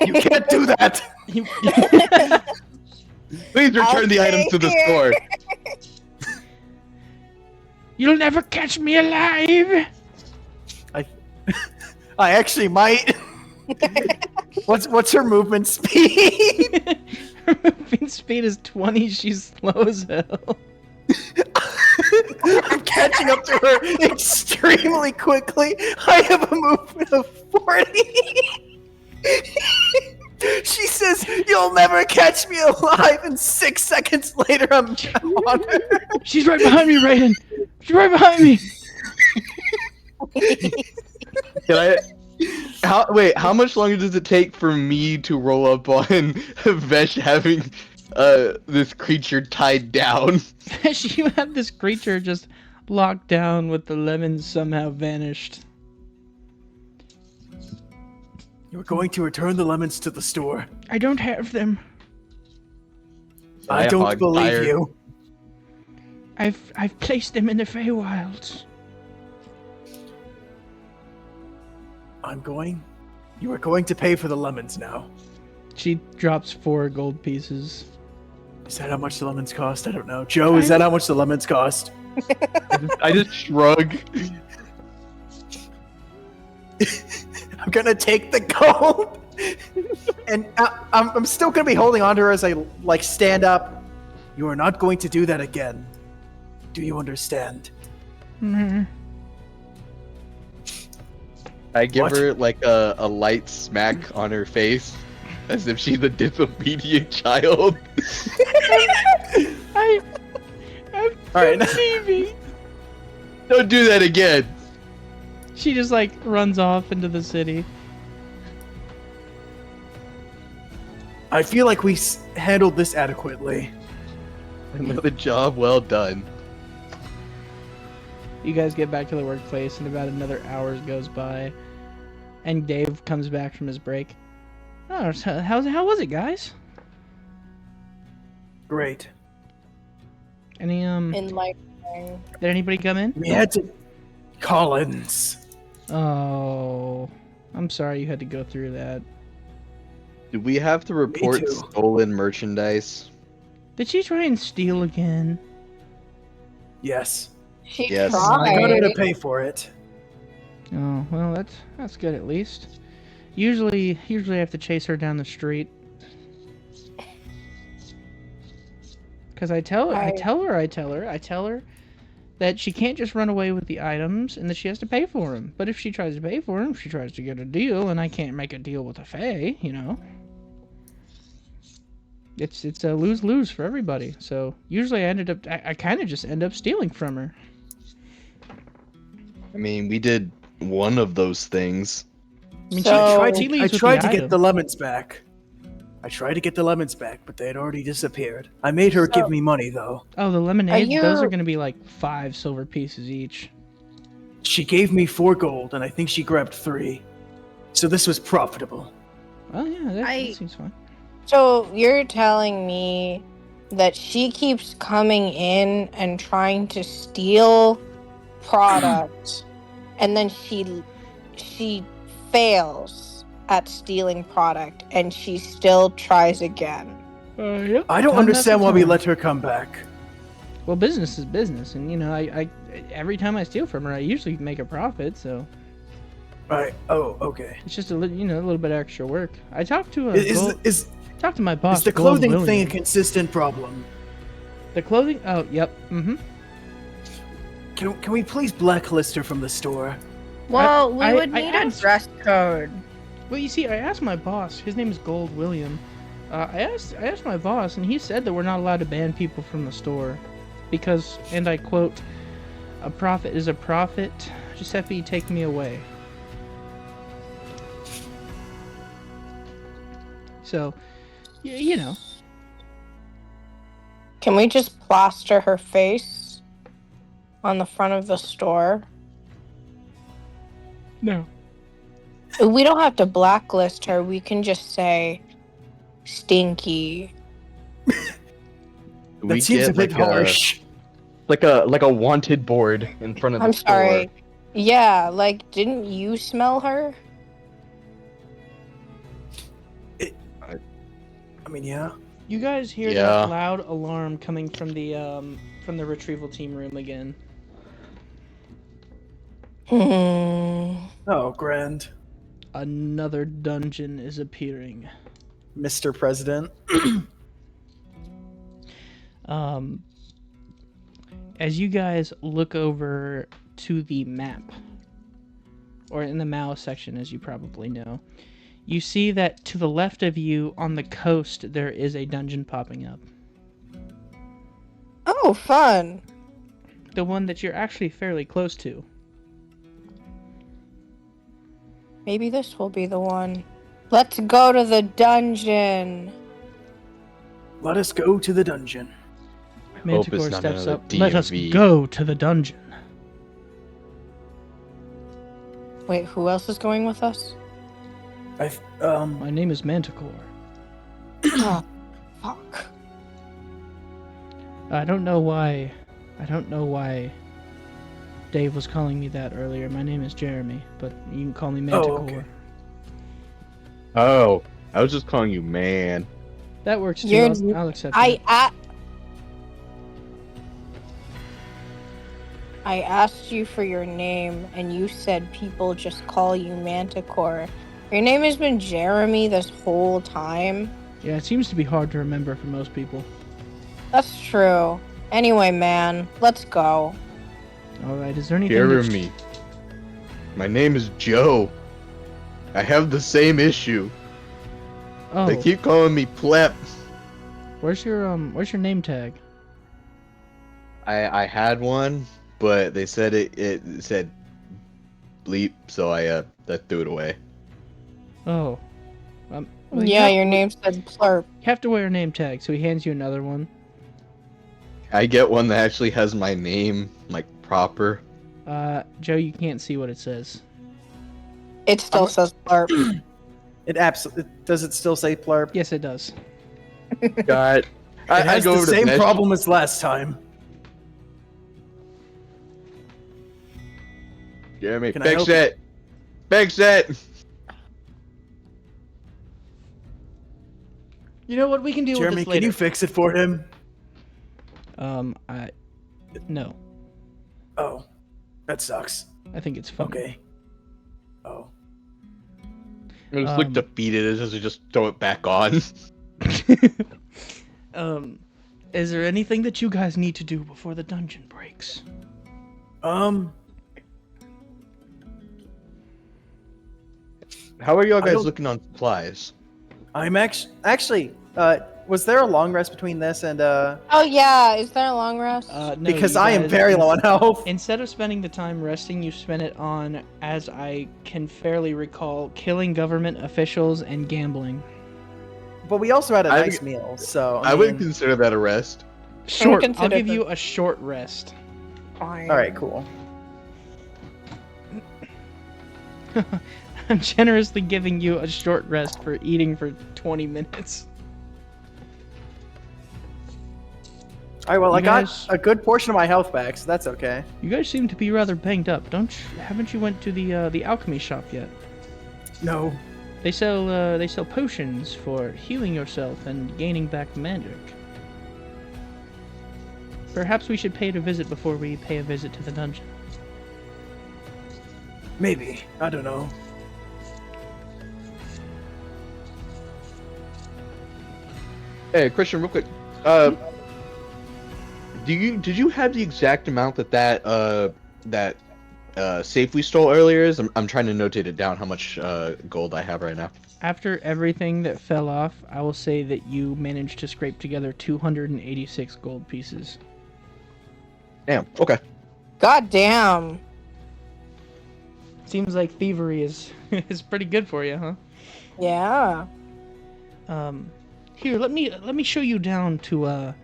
You can't do that. Please return the items to the store. You'll never catch me alive. I actually might. What's her movement speed? Her movement speed is 20. She's slow as hell. I'm catching up to her extremely quickly. I have a movement of 40. She says, "You'll never catch me alive," and 6 seconds later, I'm on her. She's right behind me, Raiden. She's right behind me. Can I? How much longer does it take for me to roll up on Vesh having this creature tied down? You have this creature just locked down with the lemons somehow vanished. You're going to return the lemons to the store. I don't have them. I don't believe you. I've placed them in the Feywilds. You are going to pay for the lemons now. She drops 4 gold pieces. Is that how much the lemons cost? I don't know. Joe, is that how much the lemons cost? I just shrug. I'm gonna take the gold, and I'm still gonna be holding on to her as I stand up. You are not going to do that again. Do you understand? Mm-hmm. I give her like a light smack on her face, as if she's a disobedient child. I'm All right. TV. Don't do that again. She just runs off into the city. I feel like we handled this adequately. Another job well done. You guys get back to the workplace, and about another hour goes by, and Dave comes back from his break. Oh, so how was it, guys? Great. Any Enlightening. did anybody come in? We had to. Collins. Oh, I'm sorry you had to go through that. Do we have to report too. stolen merchandise? Did she try and steal again? Yes. She Yes. I got her to tried. pay for it. Oh, well, that's good at least. Usually I have to chase her down the street. Cause I tell her that she can't just run away with the items and that she has to pay for them. But if she tries to pay for them, she tries to get a deal, and I can't make a deal with a fae, you know. It's a lose-lose for everybody. So usually I kind of just end up stealing from her. I mean, we did one of those things. I mean, So- I she leaves tried with to the get item. the lemons back. But they had already disappeared. I made her So- give me money, though. Oh, the lemonades, those you- are going to be like 5 silver pieces each. She gave me 4 gold, and I think she grabbed 3. So this was profitable. Oh yeah, that I- seems fine. So you're telling me that she keeps coming in and trying to steal product, and then she fails at stealing product, and she still tries again. Yep. I don't Time understand after why we time. let her come back. Well, business is business, and you know, I every time I steal from her, I usually make a profit. So Right. Oh, okay. it's just a little bit extra work. I talked to talked to my boss. Is the Gold clothing thing a William. consistent problem? The clothing? Oh, yep. Mm-hmm. Can we please blacklist her from the store? Well, we I- would I need asked- a dress code. Well, you see, I asked my boss. His name is Gold William. I asked my boss, and he said that we're not allowed to ban people from the store because, and I quote, "A profit is a profit. Giuseppe, take me away." So, you know. Can we just plaster her face on the front of the store? No. We don't have to blacklist her. We can just say stinky. We That seems get a bit like harsh. like a wanted board in front of the I'm store. sorry. Yeah, like, didn't you smell her? I mean, yeah. You guys hear Yeah. that loud alarm coming from the retrieval team room again. Oh, grand. Another dungeon is appearing. Mr. President. As you guys look over to the map, or in the mouse section, as you probably know, you see that to the left of you on the coast there is a dungeon popping up. Oh, fun. The one that you're actually fairly close to. Maybe this will be the one. Let's go to the dungeon. Let us go to the dungeon. Hope Manticore it's not steps another up. Let us DMV. go to the dungeon. Wait, who else is going with us? My name is Manticore. Oh, fuck. I don't know why Dave was calling me that earlier. My name is Jeremy, but you can call me Manticore. okay. Oh, I was just calling you man. That works too. You're- I'll accept that. I asked you for your name, and you said people just call you Manticore. Your name has been Jeremy this whole time. Yeah, it seems to be hard to remember for most people. That's true. Anyway, man, let's go. All right, is there anything? that's- Jeremy. My name is Joe. I have the same issue. Oh, They keep calling me pleb. where's your name tag? I had one, but they said it said bleep, so I threw it away. Oh, well, you Yeah, have- your name said Plurp. You have to wear a name tag, so he hands you another one. I get one that actually has my name like proper. Joe, you can't see what it says. It still says Plurp. Does it still say plurp? Yes, it does. Got It has go the over to same Vesh. problem as last time. Jeremy, Can I fix help you? it. Fix it. You know what? We can deal with Jeremy, this can later. you fix it for him? No. Oh, that sucks. I think it's funny. Okay. Oh. I just look defeated as I just throw it back on. Is there anything that you guys need to do before the dungeon breaks? How are y'all I guys don't- looking on supplies? I'm actually. Was there a long rest between this and Oh yeah, is there a long rest? No, because you I am guys- very low on health. Instead of spending the time resting, you spent it on, as I can fairly recall, killing government officials and gambling. But we also had a I nice would- meal, so I would consider that a rest. Short. I'll consider give the- you a short rest. Fine. All right, cool. I'm generously giving you a short rest for eating for 20 minutes. All right, well, You I got guys- a good portion of my health back, so that's okay. You guys seem to be rather banged up. Haven't you went to the alchemy shop yet? No. They sell potions for healing yourself and gaining back magic. Perhaps we should pay it a visit before we pay a visit to the dungeon. Maybe. I don't know. Hey, Christian, real quick. Did you have the exact amount that safe we stole earlier is? I'm trying to notate it down how much gold I have right now. After everything that fell off, I will say that you managed to scrape together 286 gold pieces. Damn. Okay. God damn. Seems like thievery is is pretty good for you, huh? Yeah. Here, let me show you down to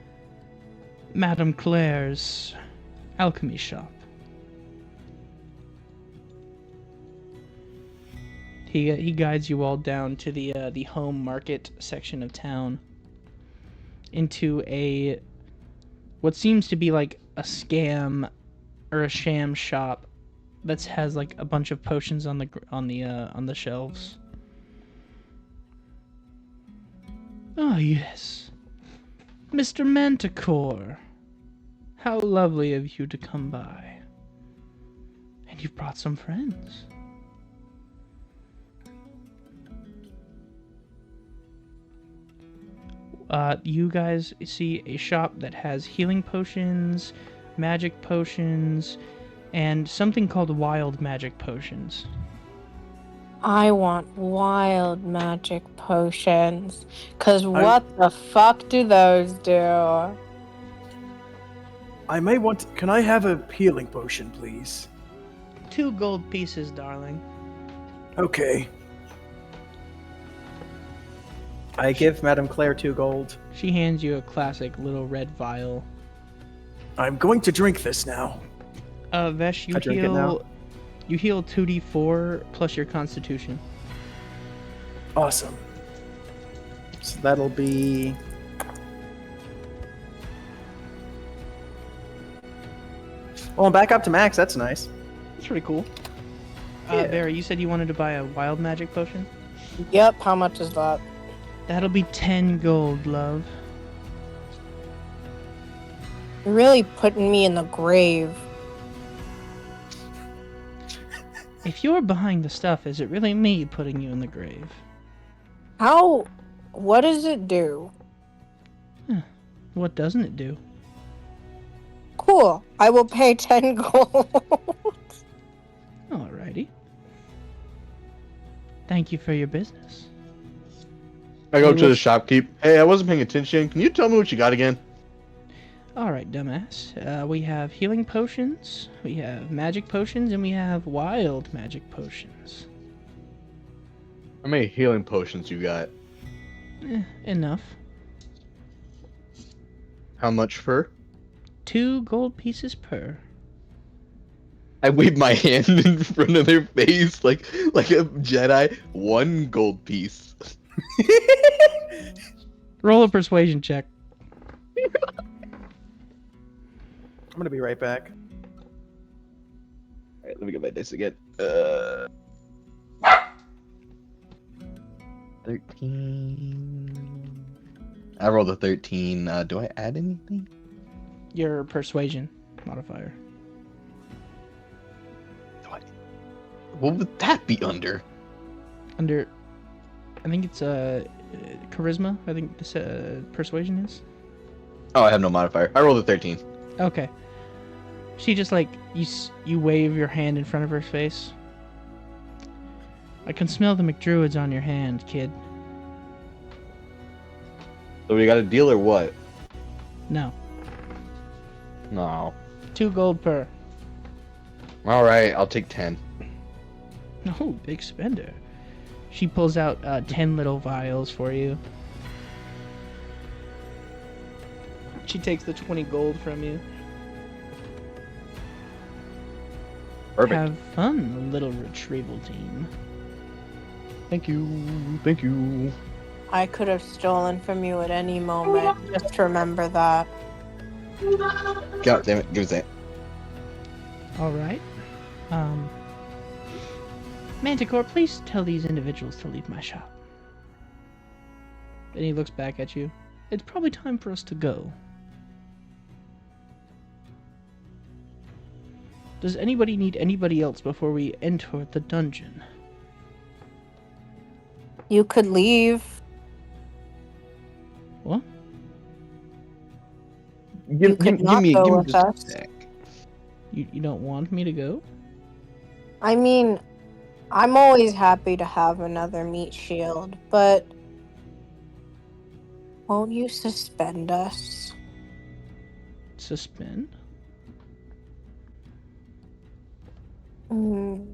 Madame Claire's alchemy shop. He guides you all down to the home market section of town, into what seems to be like a scam or a sham shop that has like a bunch of potions on the shelves. Oh yes, Mr. Manticore, how lovely of you to come by. And you've brought some friends. You guys see a shop that has healing potions, magic potions, and something called wild magic potions. I want wild magic potions. Cause what the fuck do those do? I may want. Can I have a healing potion, please? 2 gold pieces, darling. Okay. I give Madame Claire 2 gold. She hands you a classic little red vial. I'm going to drink this now. Vesh, I drink it now. You heal 2d4 plus your constitution. Awesome. So that'll be. Oh, I'm back up to max. That's nice. That's pretty cool. Yeah. Barry, you said you wanted to buy a wild magic potion? Yep, how much is that? That'll be 10 gold, love. You're really putting me in the grave. If you're buying the stuff, is it really me putting you in the grave? How? What does it do? What doesn't it do? Cool. I will pay 10 gold. Alrighty. Thank you for your business. I go to the shopkeep. Hey, I wasn't paying attention. Can you tell me what you got again? Alright, dumbass. We have healing potions, we have magic potions, and we have wild magic potions. How many healing potions you got? Enough. How much per? 2 gold pieces per. I wave my hand in front of their face like a Jedi. 1 gold piece. Roll a persuasion check. I'm gonna be right back. Alright, let me get my dice again. 13. I rolled a 13. Do I add anything? Your persuasion modifier. What would that be under? Under, I think it's charisma. I think this persuasion is. Oh, I have no modifier. I rolled a 13. Okay. She just like you wave your hand in front of her face. I can smell the McDruids on your hand, kid. So we got a deal or what? No. No. 2 gold per. Alright, I'll take 10. Oh, big spender. She pulls out 10 little vials for you. She takes the 20 gold from you. Perfect. Have fun, little retrieval team. Thank you. Thank you. I could have stolen from you at any moment. Just remember that. God damn it. Give us that. All right. Manticore, please tell these individuals to leave my shop. And he looks back at you. It's probably time for us to go. Does anybody need anybody else before we enter the dungeon? You could leave. What? You could not go with just a us. sec. You don't want me to go? I mean, I'm always happy to have another meat shield, but won't you suspend us? Suspend? Mm.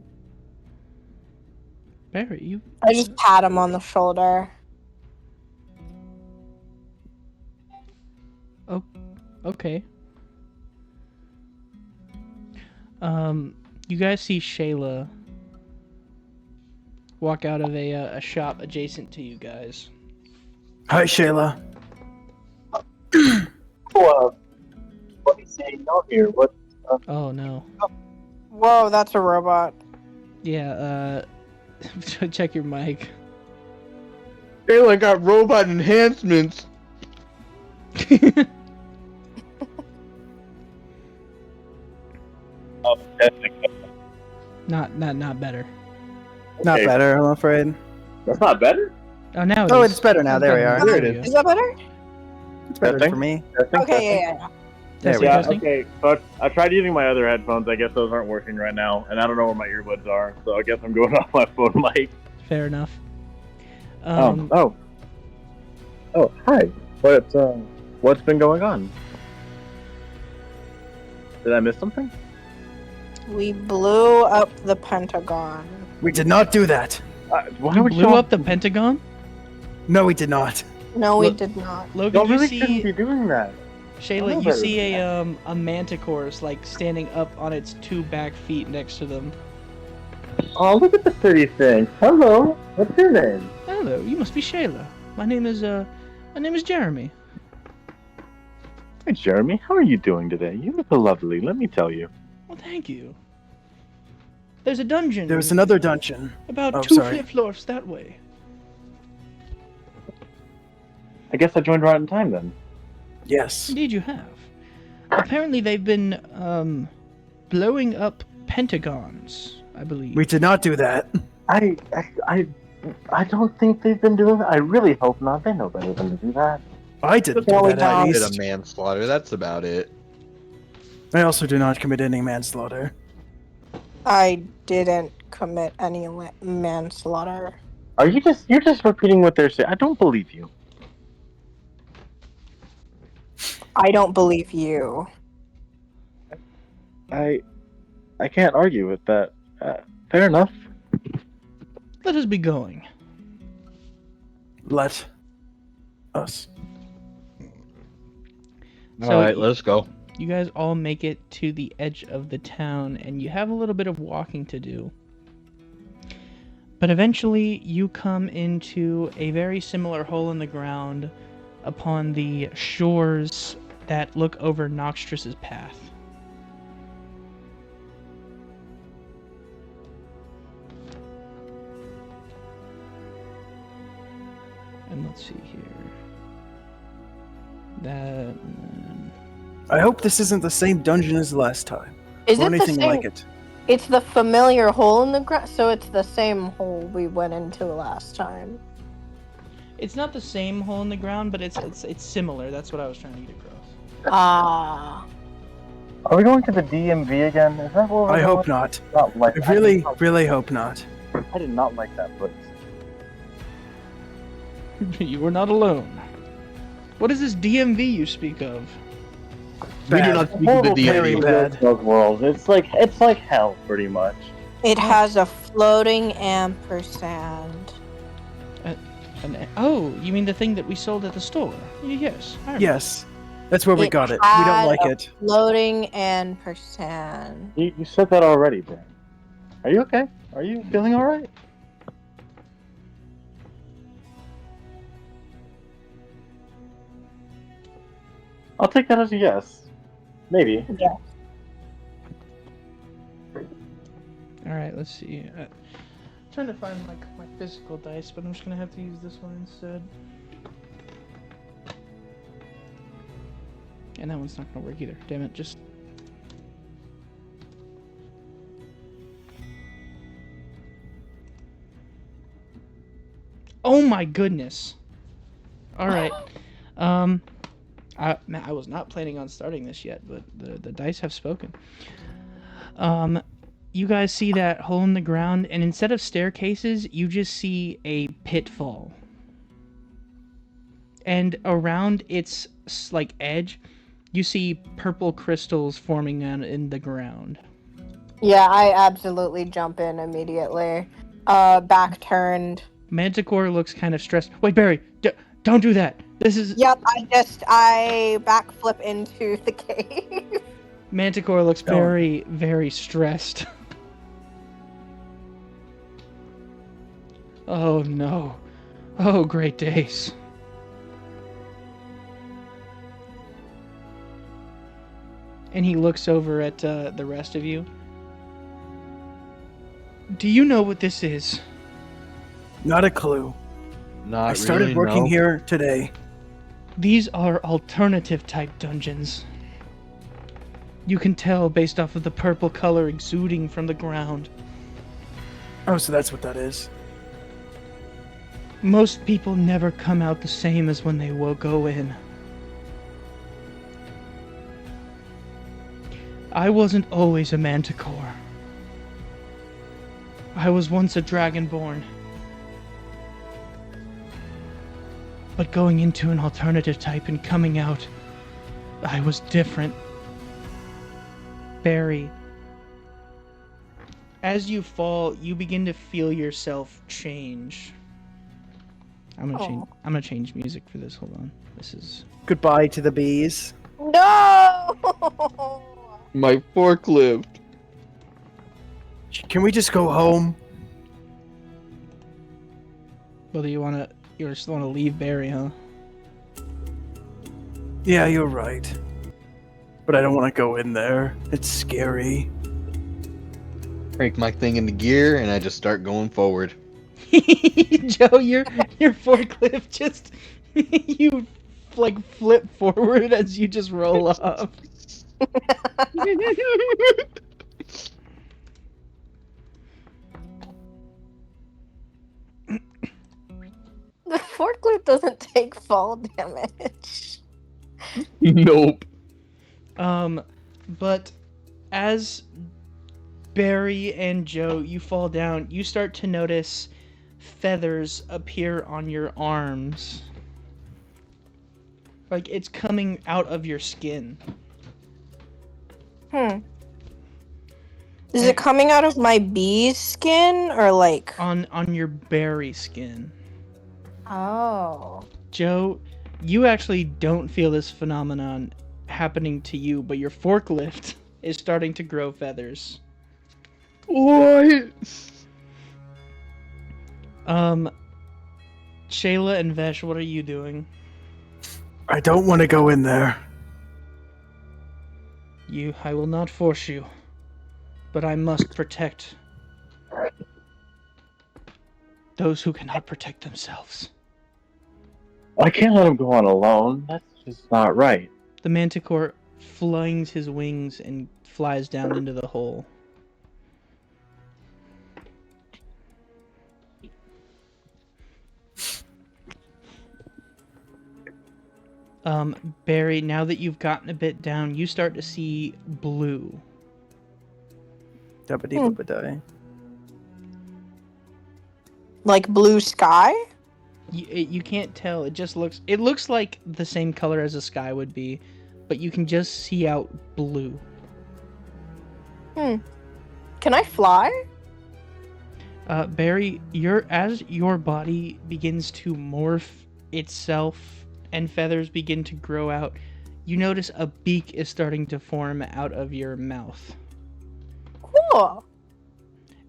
Barry, you... I just pat him on the shoulder. Okay. You guys see Shayla walk out of a shop adjacent to you guys. Hi, Shayla. What are you saying out here? What? Oh no. Whoa, that's a robot. Yeah, check your mic. Ayla got robot enhancements. Oh, Not better. Not okay. better, I'm afraid. That's not better. Oh, now it Oh, is. it's better now. That's There we better. are. There it you is. go. Is that better? It's better Testing? for me. Okay, yeah. There we Testing, go. testing. Okay, so I tried using my other headphones. I guess those aren't working right now, and I don't know where my earbuds are, so I guess I'm going off my phone mic. Fair enough. Oh, hi. What's been going on? Did I miss something? We blew up the Pentagon. We did not do that. Why You would blew y'all- up the Pentagon? No, we did not. No, we Look- did not. Logan, Y'all you really see shouldn't be doing that. Shayla, know you better see than a manticore like standing up on its 2 back feet next to them. Oh, look at the pretty thing. Hello. What's your name? Hello, you must be Shayla. My name is Jeremy. Hi, Jeremy. How are you doing today? You look lovely. Let me tell you. Well, thank you. There's a dungeon. There's another dungeon. about Oh, 2 sorry. flip-flops that way. I guess I joined right in time then. Yes. Indeed, you have. Apparently, they've been blowing up pentagons, I believe. We did not do that. I don't think they've been doing that. I really hope not. They know better than to do that. I didn't do Probably that, at not. Did a least. manslaughter. That's about it. I also do not commit any manslaughter. I didn't commit any manslaughter. You're just repeating what they're saying. I don't believe you. I don't believe you. I can't argue with that. Fair enough. Let us be going. Let us. So Alright, let's go. You guys all make it to the edge of the town, and you have a little bit of walking to do. But eventually, you come into a very similar hole in the ground upon the shores that look over Noxtras's path. And let's see here. That. I hope this isn't the same dungeon as last time. Is or it the anything same? like it. It's the familiar hole in the ground, so it's the same hole we went into last time. It's not the same hole in the ground, but it's similar. That's what I was trying to get across. Ah. Are we going to the DMV again? Is that what we're I going? hope not. Not like I really, really hope not. I did not like that place. You were not alone. What is this DMV you speak of? We do Bad. not speak of the Very DMV. bad. Those worlds. It's like hell, pretty much. It has a floating ampersand. Oh, you mean the thing that we sold at the store? Yes. I remember. Yes. That's where we got it. We don't had like a it. Floating ampersand. You said that already, Ben. Are you okay? Are you feeling all right? I'll take that as a yes. Maybe. Yeah. All right. Let's see. I'm trying to find my physical dice, but I'm just gonna have to use this one instead. And that one's not gonna work either. Damn it! Just. Oh my goodness! All right. I was not planning on starting this yet, but the dice have spoken. You guys see that hole in the ground, and instead of staircases, you just see a pitfall. And around its like edge, you see purple crystals forming in the ground. Yeah, I absolutely jump in immediately. Back turned. Manticore looks kind of stressed. Wait, Barry, don't do that. This is. Yep, I backflip into the cave. Manticore looks very, very stressed. Oh no. Oh, great days. And he looks over at the rest of you. Do you know what this is? Not a clue. Not I started really, working no. here today. These are alternative type dungeons. You can tell based off of the purple color exuding from the ground. Oh, so that's what that is. Most people never come out the same as when they will go in. I wasn't always a manticore. I was once a dragonborn. But going into an alternative type and coming out, I was different. Barry, as you fall, you begin to feel yourself change. I'm gonna change music for this. Hold on. This is Goodbye to the bees. No! My forklift. Can we just go home? whether you just wanna leave Barry, huh? Yeah, you're right. But I don't want to go in there. It's scary. Crank my thing into gear and I just start going forward. Joe, your forklift just you like flip forward as you just roll up. The forklift doesn't take fall damage. Nope. But as Barry and Joe, you fall down, you start to notice feathers appear on your arms. Like it's coming out of your skin. Is it coming out of my bee's skin or like On your berry skin. Oh. Joe, you actually don't feel this phenomenon happening to you, but your forklift is starting to grow feathers. What? Shayla and Vesh, what are you doing? I don't want to go in there. I will not force you, but I must protect those who cannot protect themselves. I can't let him go on alone. That's just not right. The manticore flings his wings and flies down into the hole. Barry, now that you've gotten a bit down, you start to see blue. Dabba-dee-bubba-die. Like blue sky? You can't tell. It looks like the same color as the sky would be, but you can just see out blue. Can I fly? Barry, as your body begins to morph itself and feathers begin to grow out, you notice a beak is starting to form out of your mouth. Cool.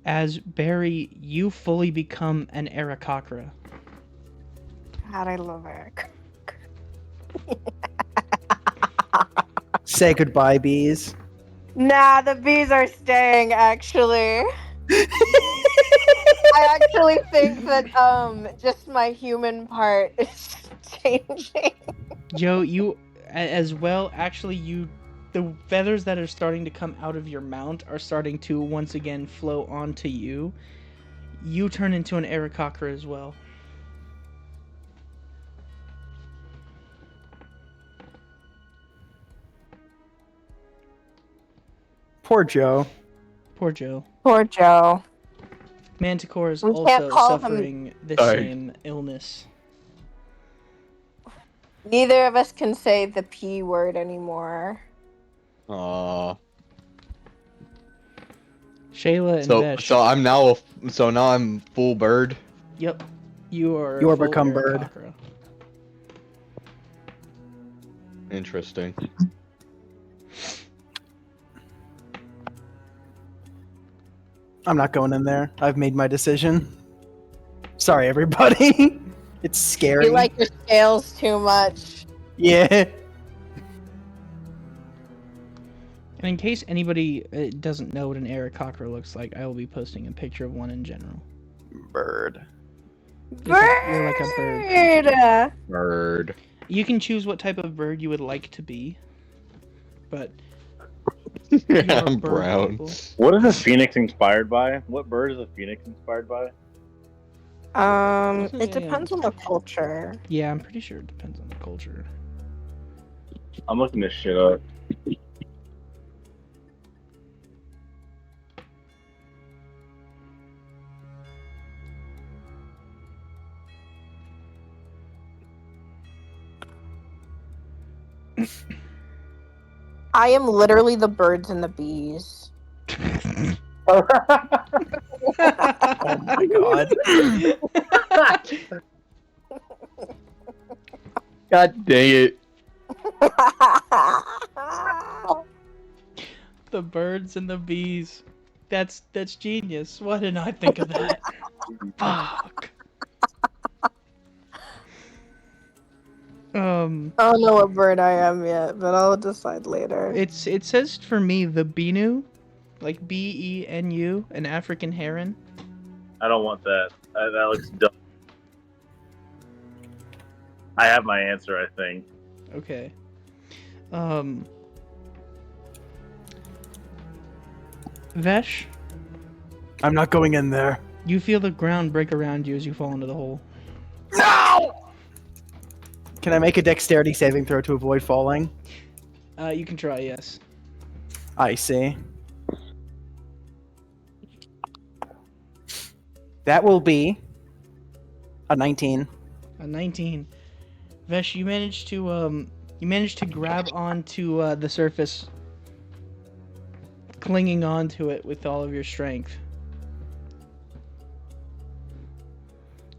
As Barry, you fully become an Aarakocra. God, I love Eric. Say goodbye, bees. Nah, the bees are staying, actually. I actually think that just my human part is changing. Joe, you as well. Actually, the feathers that are starting to come out of your mount are starting to once again flow onto you. You turn into an Aarakocra as well. Poor Joe. Poor Joe. Poor Joe. Manticore is We can't also call him- suffering the Sorry. same illness. Neither of us can say the P word anymore. Aw. Shayla and So Vesh. now I'm full bird. Yep. You are You a are full become bird. Aarakocra. Interesting. I'm not going in there. I've made my decision. Sorry, everybody. It's scary. You like your scales too much. Yeah. And in case anybody doesn't know what an Aarakocra looks like, I will be posting a picture of one in general. Bird. You're like a bird. Bird. Bird. You can choose what type of bird you would like to be, but I'm bird brown. people. What is a phoenix inspired by? What bird is a phoenix inspired by? It depends on the culture. Yeah, I'm pretty sure it depends on the culture. I'm looking this shit up. I am literally the birds and the bees. Oh my god. God dang it. The birds and the bees. That's genius. Why didn't I think of that? Fuck. I don't know what bird I am yet, but I'll decide later. it says for me the Benu, like Benu, an African heron. I don't want that. That looks dumb. I have my answer, I think. Okay. Vesh, I'm not going in there. you feel the ground break around you as you fall into the hole. No! Can I make a dexterity saving throw to avoid falling? You can try, yes. I see. That will be a 19. A 19. Vesh, you managed to grab onto the surface, clinging onto it with all of your strength.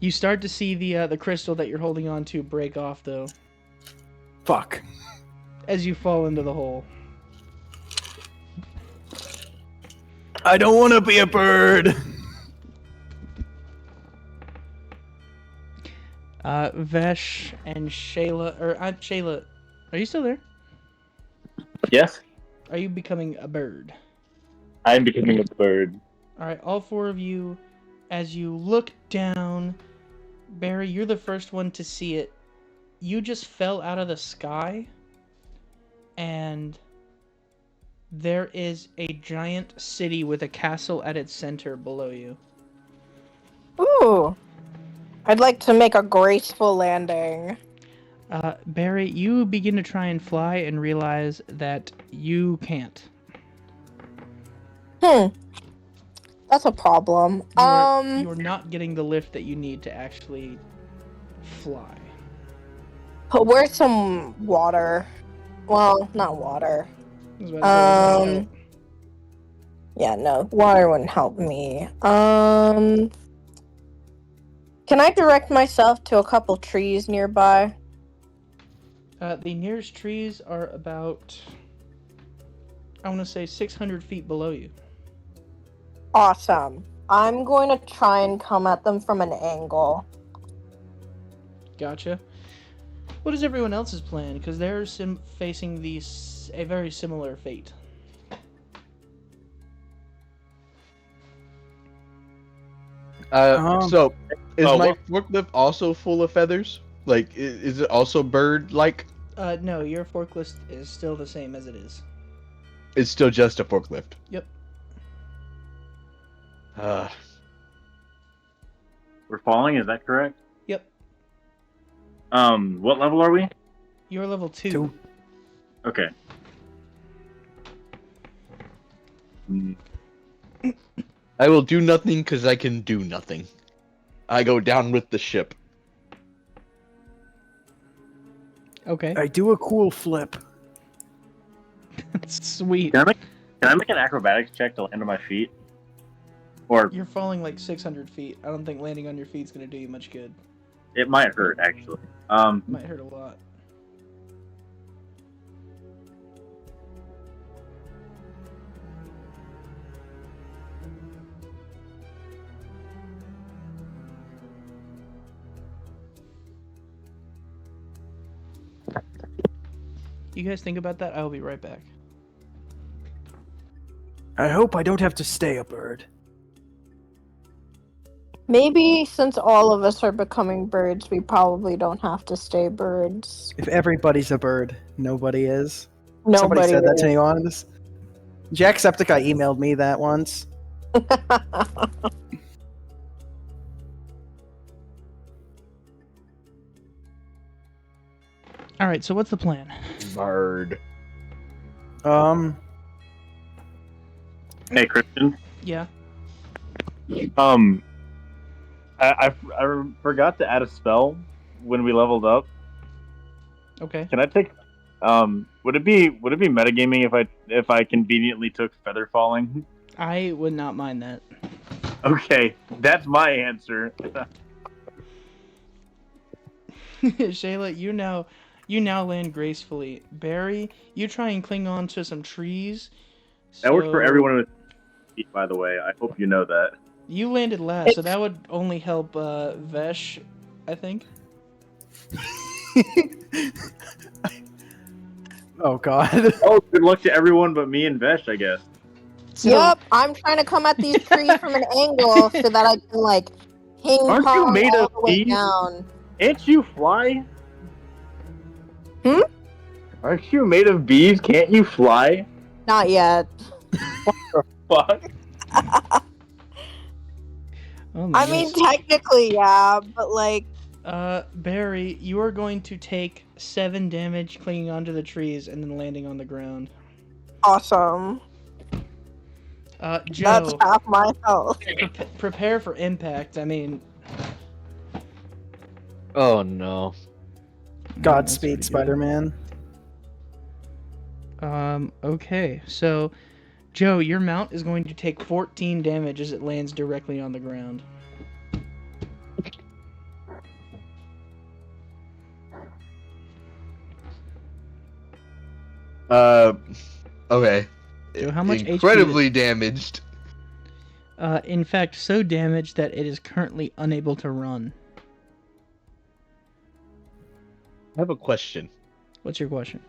You start to see the crystal that you're holding on to break off, though, Fuck. as you fall into the hole. I don't want to be a bird. Vesh and Shayla, Shayla, are you still there? Yes? Are you becoming a bird? I'm becoming a bird. All right, all four of you, as you look down, Barry, you're the first one to see it. You just fell out of the sky, and there is a giant city with a castle at its center below you. Ooh. I'd like to make a graceful landing. Barry, you begin to try and fly and realize that you can't. That's a problem. You're not getting the lift that you need to actually fly. Where's some water? Well, not water. I was about to say, that would help. Yeah, no, water wouldn't help me. Can I direct myself to a couple trees nearby? The nearest trees are about, I want to say, 600 feet below you. Awesome. I'm going to try and come at them from an angle. Gotcha. What is everyone else's plan? Because they're facing a very similar fate. So, is Oh, my what? forklift also full of feathers? Like, is it also bird-like? No, your forklift is still the same as it is. It's still just a forklift. Yep. We're falling, is that correct? Yep. What level are we? You're level 2. 2. Okay. I will do nothing because I can do nothing. I go down with the ship. Okay. I do a cool flip. Sweet. Can I make an acrobatics check to land on my feet? Or You're falling like 600 feet. I don't think landing on your feet is going to do you much good. it might hurt, actually. It might hurt a lot. You guys think about that? I'll be right back. I hope I don't have to stay a bird. Maybe since all of us are becoming birds, we probably don't have to stay birds. If everybody's a bird, nobody is. Somebody Nobody said that is. to me once. Jacksepticeye emailed me that once. All right, so what's the plan? Bird. Hey, Christian. Yeah. I forgot to add a spell when we leveled up. Okay. Can I take? Would it be metagaming if I conveniently took feather falling? I would not mind that. Okay, that's my answer. Shayla, you now land gracefully. Barry, you try and cling on to some trees. That works for so everyone with feet, by the way. I hope you know that. You landed last, so that would only help Vesh, I think. Oh god. Oh, good luck to everyone but me and Vesh, I guess. So, Yep, I'm trying to come at these trees from an angle so that I can like ping Aren't you pong made all of the way bees? down. Can't you fly? Hmm? Aren't you made of bees? Can't you fly? Not yet. Fuck. Oh my I mean, goodness. technically, yeah, but like, Barry, you are going to take 7 damage clinging onto the trees and then landing on the ground. awesome. That's Joe, half my health. prepare for impact. I mean, Oh no. Godspeed, Spider-Man. Okay, so Joe, your mount is going to take 14 damage as it lands directly on the ground. Okay. Joe, how much HP Incredibly damaged. In fact, so damaged that it is currently unable to run. I have a question. What's your question?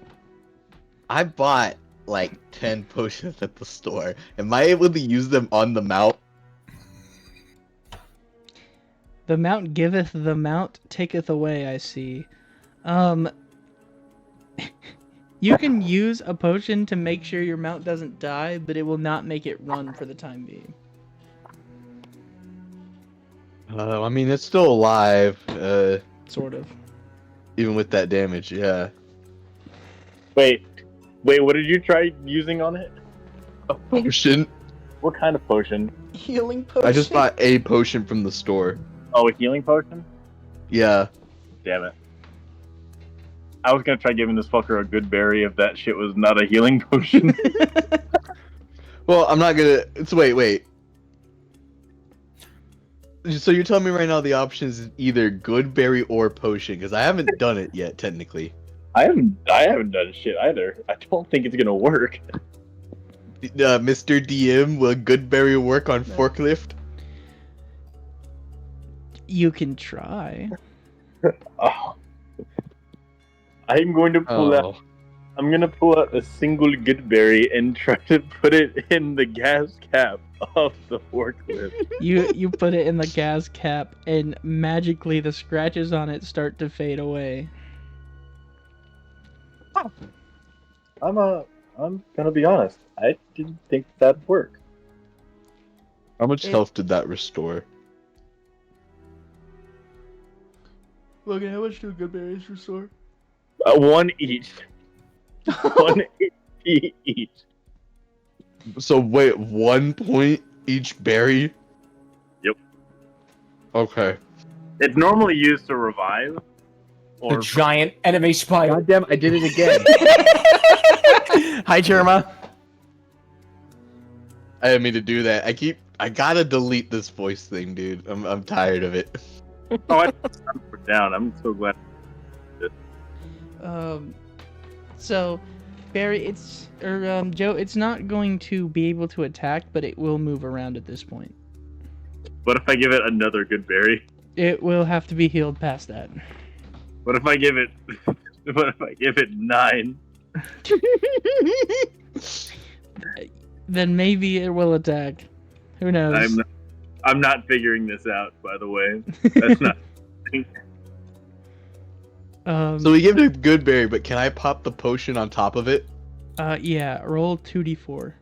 I bought like 10 potions at the store. Am I able to use them on the mount? The mount giveth, the mount taketh away, I see. You can use a potion to make sure your mount doesn't die, but it will not make it run for the time being. I mean, it's still alive, Sort of. even with that damage, yeah. Wait, what did you try using on it? A potion? What kind of potion? Healing potion? I just bought a potion from the store. Oh, a healing potion? Yeah. Damn it. I was gonna try giving this fucker a good berry if that shit was not a healing potion. Well, I'm not gonna... Wait. So you're telling me right now the options is either good berry or potion, because I haven't done it yet, technically. I haven't done shit either. I don't think it's gonna work. Mr. DM, will good berry work on forklift? You can try. Oh. I'm going to pull out. I'm gonna pull out a single good berry and try to put it in the gas cap of the forklift. You put it in the gas cap, and magically the scratches on it start to fade away. I'm gonna be honest. I didn't think that'd work. How much health did that restore? Logan, how much do good berries restore? One each. One each. So wait, 1 point each berry? Yep. Okay. It's normally used to revive. The giant enemy spider. Goddamn, I did it again. Hi, Jerma. I didn't mean to do that. I gotta delete this voice thing, dude. I'm tired of it. Oh, I put down. I'm so glad. So, Barry, Joe, it's not going to be able to attack, but it will move around at this point. What if I give it another good berry? It will have to be healed past that. What if I give it? What if I give it 9? Then maybe it will attack. Who knows? I'm not figuring this out. By the way, that's not. So we give it a good berry, but can I pop the potion on top of it? Yeah. Roll 2d4.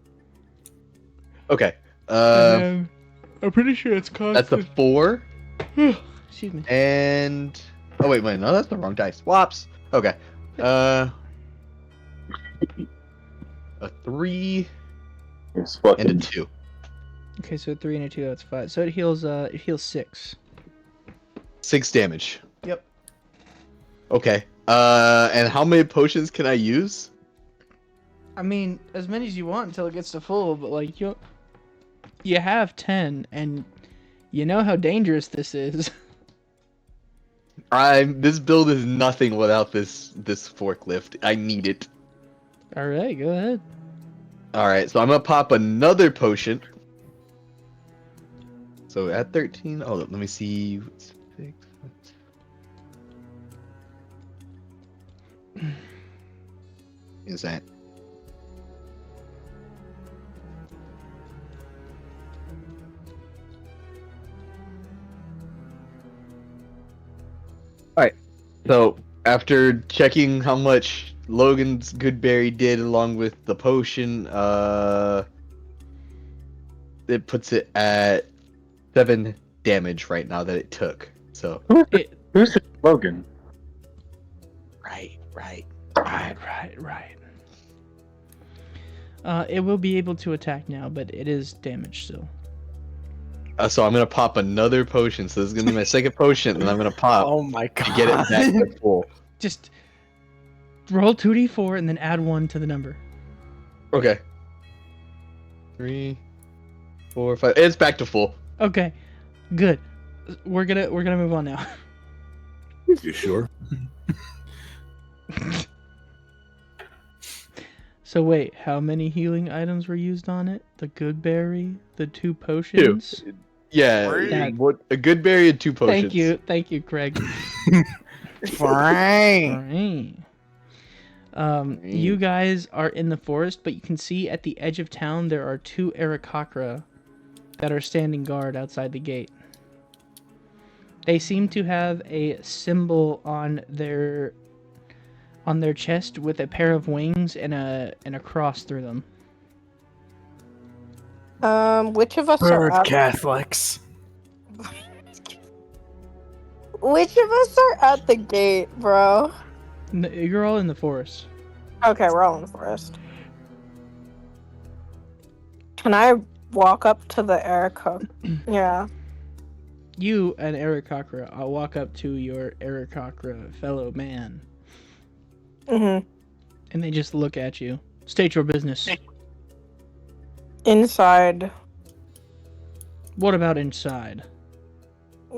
Okay. I'm pretty sure it's That's a 4. Excuse me. And oh wait, no, that's the wrong dice. Whops. Okay. A 3 and a 2. Okay, so 3 and a 2, that's 5. So it heals 6. 6 damage. Yep. Okay. And how many potions can I use? I mean, as many as you want until it gets to full, but like you have 10, and you know how dangerous this is. This build is nothing without this forklift. I need it. All right, go ahead. All right, so I'm gonna pop another potion. So at 13, oh, let me see. 6. Is that? Alright, so after checking how much Logan's Goodberry did along with the potion, it puts it at 7 damage right now that it took. So Who's Logan? Right. It will be able to attack now, but it is damaged still. So I'm gonna pop another potion. So this is gonna be my second potion, and I'm gonna pop. Oh my god. To get it back to full. Just roll 2d4 and then add 1 to the number. Okay. 3, 4, 5. It's back to full. Okay, good. We're gonna move on now. You sure? So wait, how many healing items were used on it? The good berry, the 2 potions. 2. Yeah. That- What a good berry and 2 potions. Thank you, Craig. Fine. Alright. You guys are in the forest, but you can see at the edge of town there are 2 Aarakocra that are standing guard outside the gate. They seem to have a symbol on their chest with a pair of wings and a cross through them. Which of us are Bird up? Catholics. Which of us are at the gate, bro? You're all in the forest. Okay, we're all in the forest. Can I walk up to the Aarakocra? Yeah. You, an Aarakocra, I'll walk up to your Aarakocra fellow man, Mm-hmm. and they just look at you. State your business. Inside. What about inside?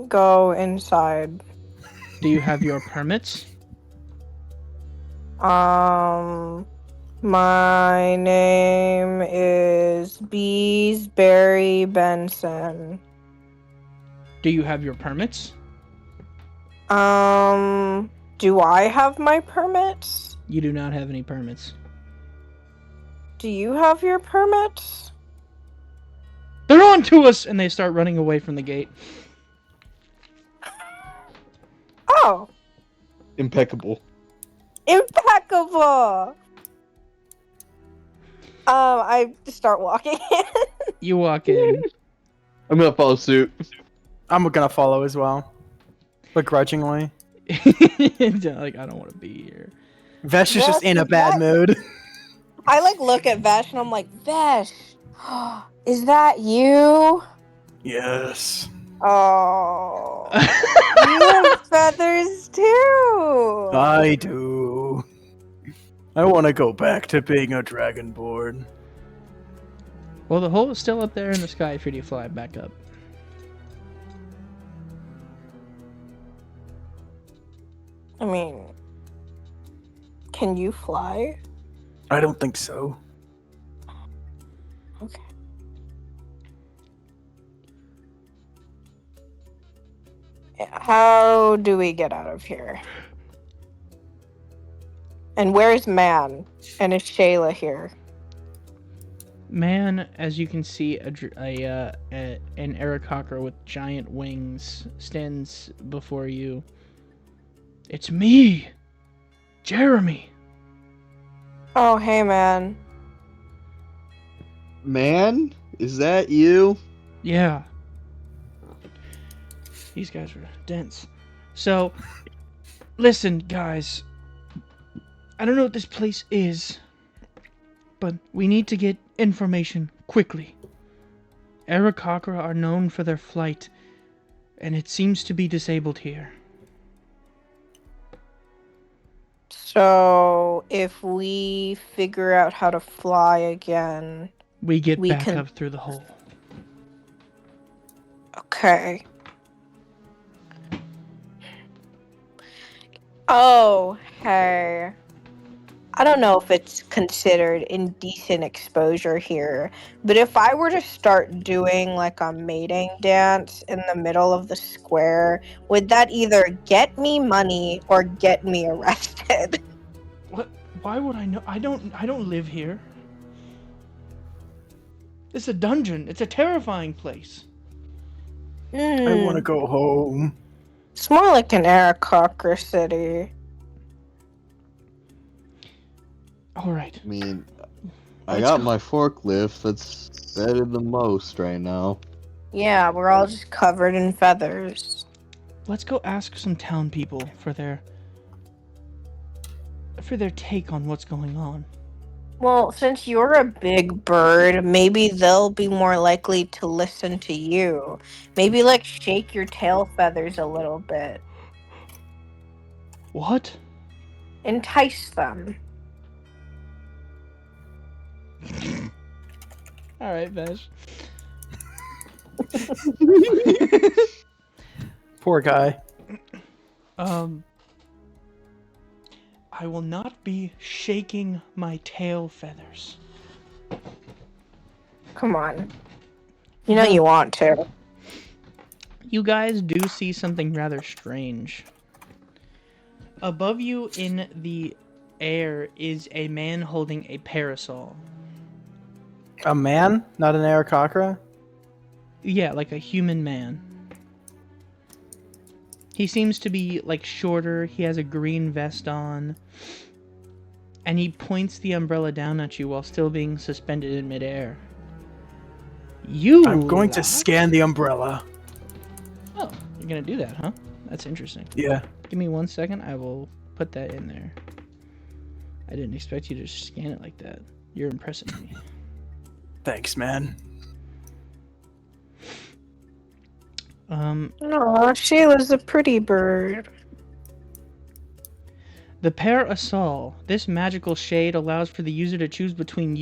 Go inside. Do you have your permits? My name is Beesbury Benson. Do you have your permits? Do I have my permits? You do not have any permits. Do you have your permits? They're on to us! And they start running away from the gate. Oh, Impeccable. impeccable! I start walking in. You walk in. I'm gonna follow suit. I'm gonna follow as well. Begrudgingly. Like, I don't want to be here. Vesh is just in a Vesh, bad what? mood. I look at Vesh and I'm like, Vesh, is that you? Yes. Oh, you have feathers too. I do. I want to go back to being a dragonborn. Well, the hole is still up there in the sky for you to fly back up. I mean, can you fly? I don't think so. Okay. How do we get out of here? And where's Man? And is Shayla here? Man, as you can see, an Aarakocra with giant wings stands before you. It's me, Jeremy. Oh, hey, Man. Man, is that you? Yeah. These guys were dense. So, listen, guys. I don't know what this place is, but we need to get information quickly. Aarakocra are known for their flight, and it seems to be disabled here. So, if we figure out how to fly again, We get we back can... up through the hole. Okay. Oh, hey. I don't know if it's considered indecent exposure here, but if I were to start doing like a mating dance in the middle of the square, would that either get me money or get me arrested? What? Why would I know? I don't live here. It's a dungeon. It's a terrifying place. I want to go home. It's more like an Aarakocra city. All right. I mean, I got my forklift. That's better than most right now. Yeah, we're all just covered in feathers. Let's go ask some town people for their take on what's going on. Well, since you're a big bird, maybe they'll be more likely to listen to you. Maybe, like, shake your tail feathers a little bit. What? Entice them. All right, Vesh. Poor guy. I will not be shaking my tail feathers. Come on. You know you want to. You guys do see something rather strange. Above you in the air is a man holding a parasol. A man, not an Aarakocra? Yeah, like a human man. He seems to be like shorter. He has a green vest on. And he points the umbrella down at you while still being suspended in midair. I'm going to scan the umbrella. Oh, you're gonna do that, huh? That's interesting. Yeah. Give me 1 second. I will put that in there. I didn't expect you to scan it like that. You're impressing me. Thanks, man. No, Shayla's a pretty bird. The parasol. This magical shade allows for the user to choose between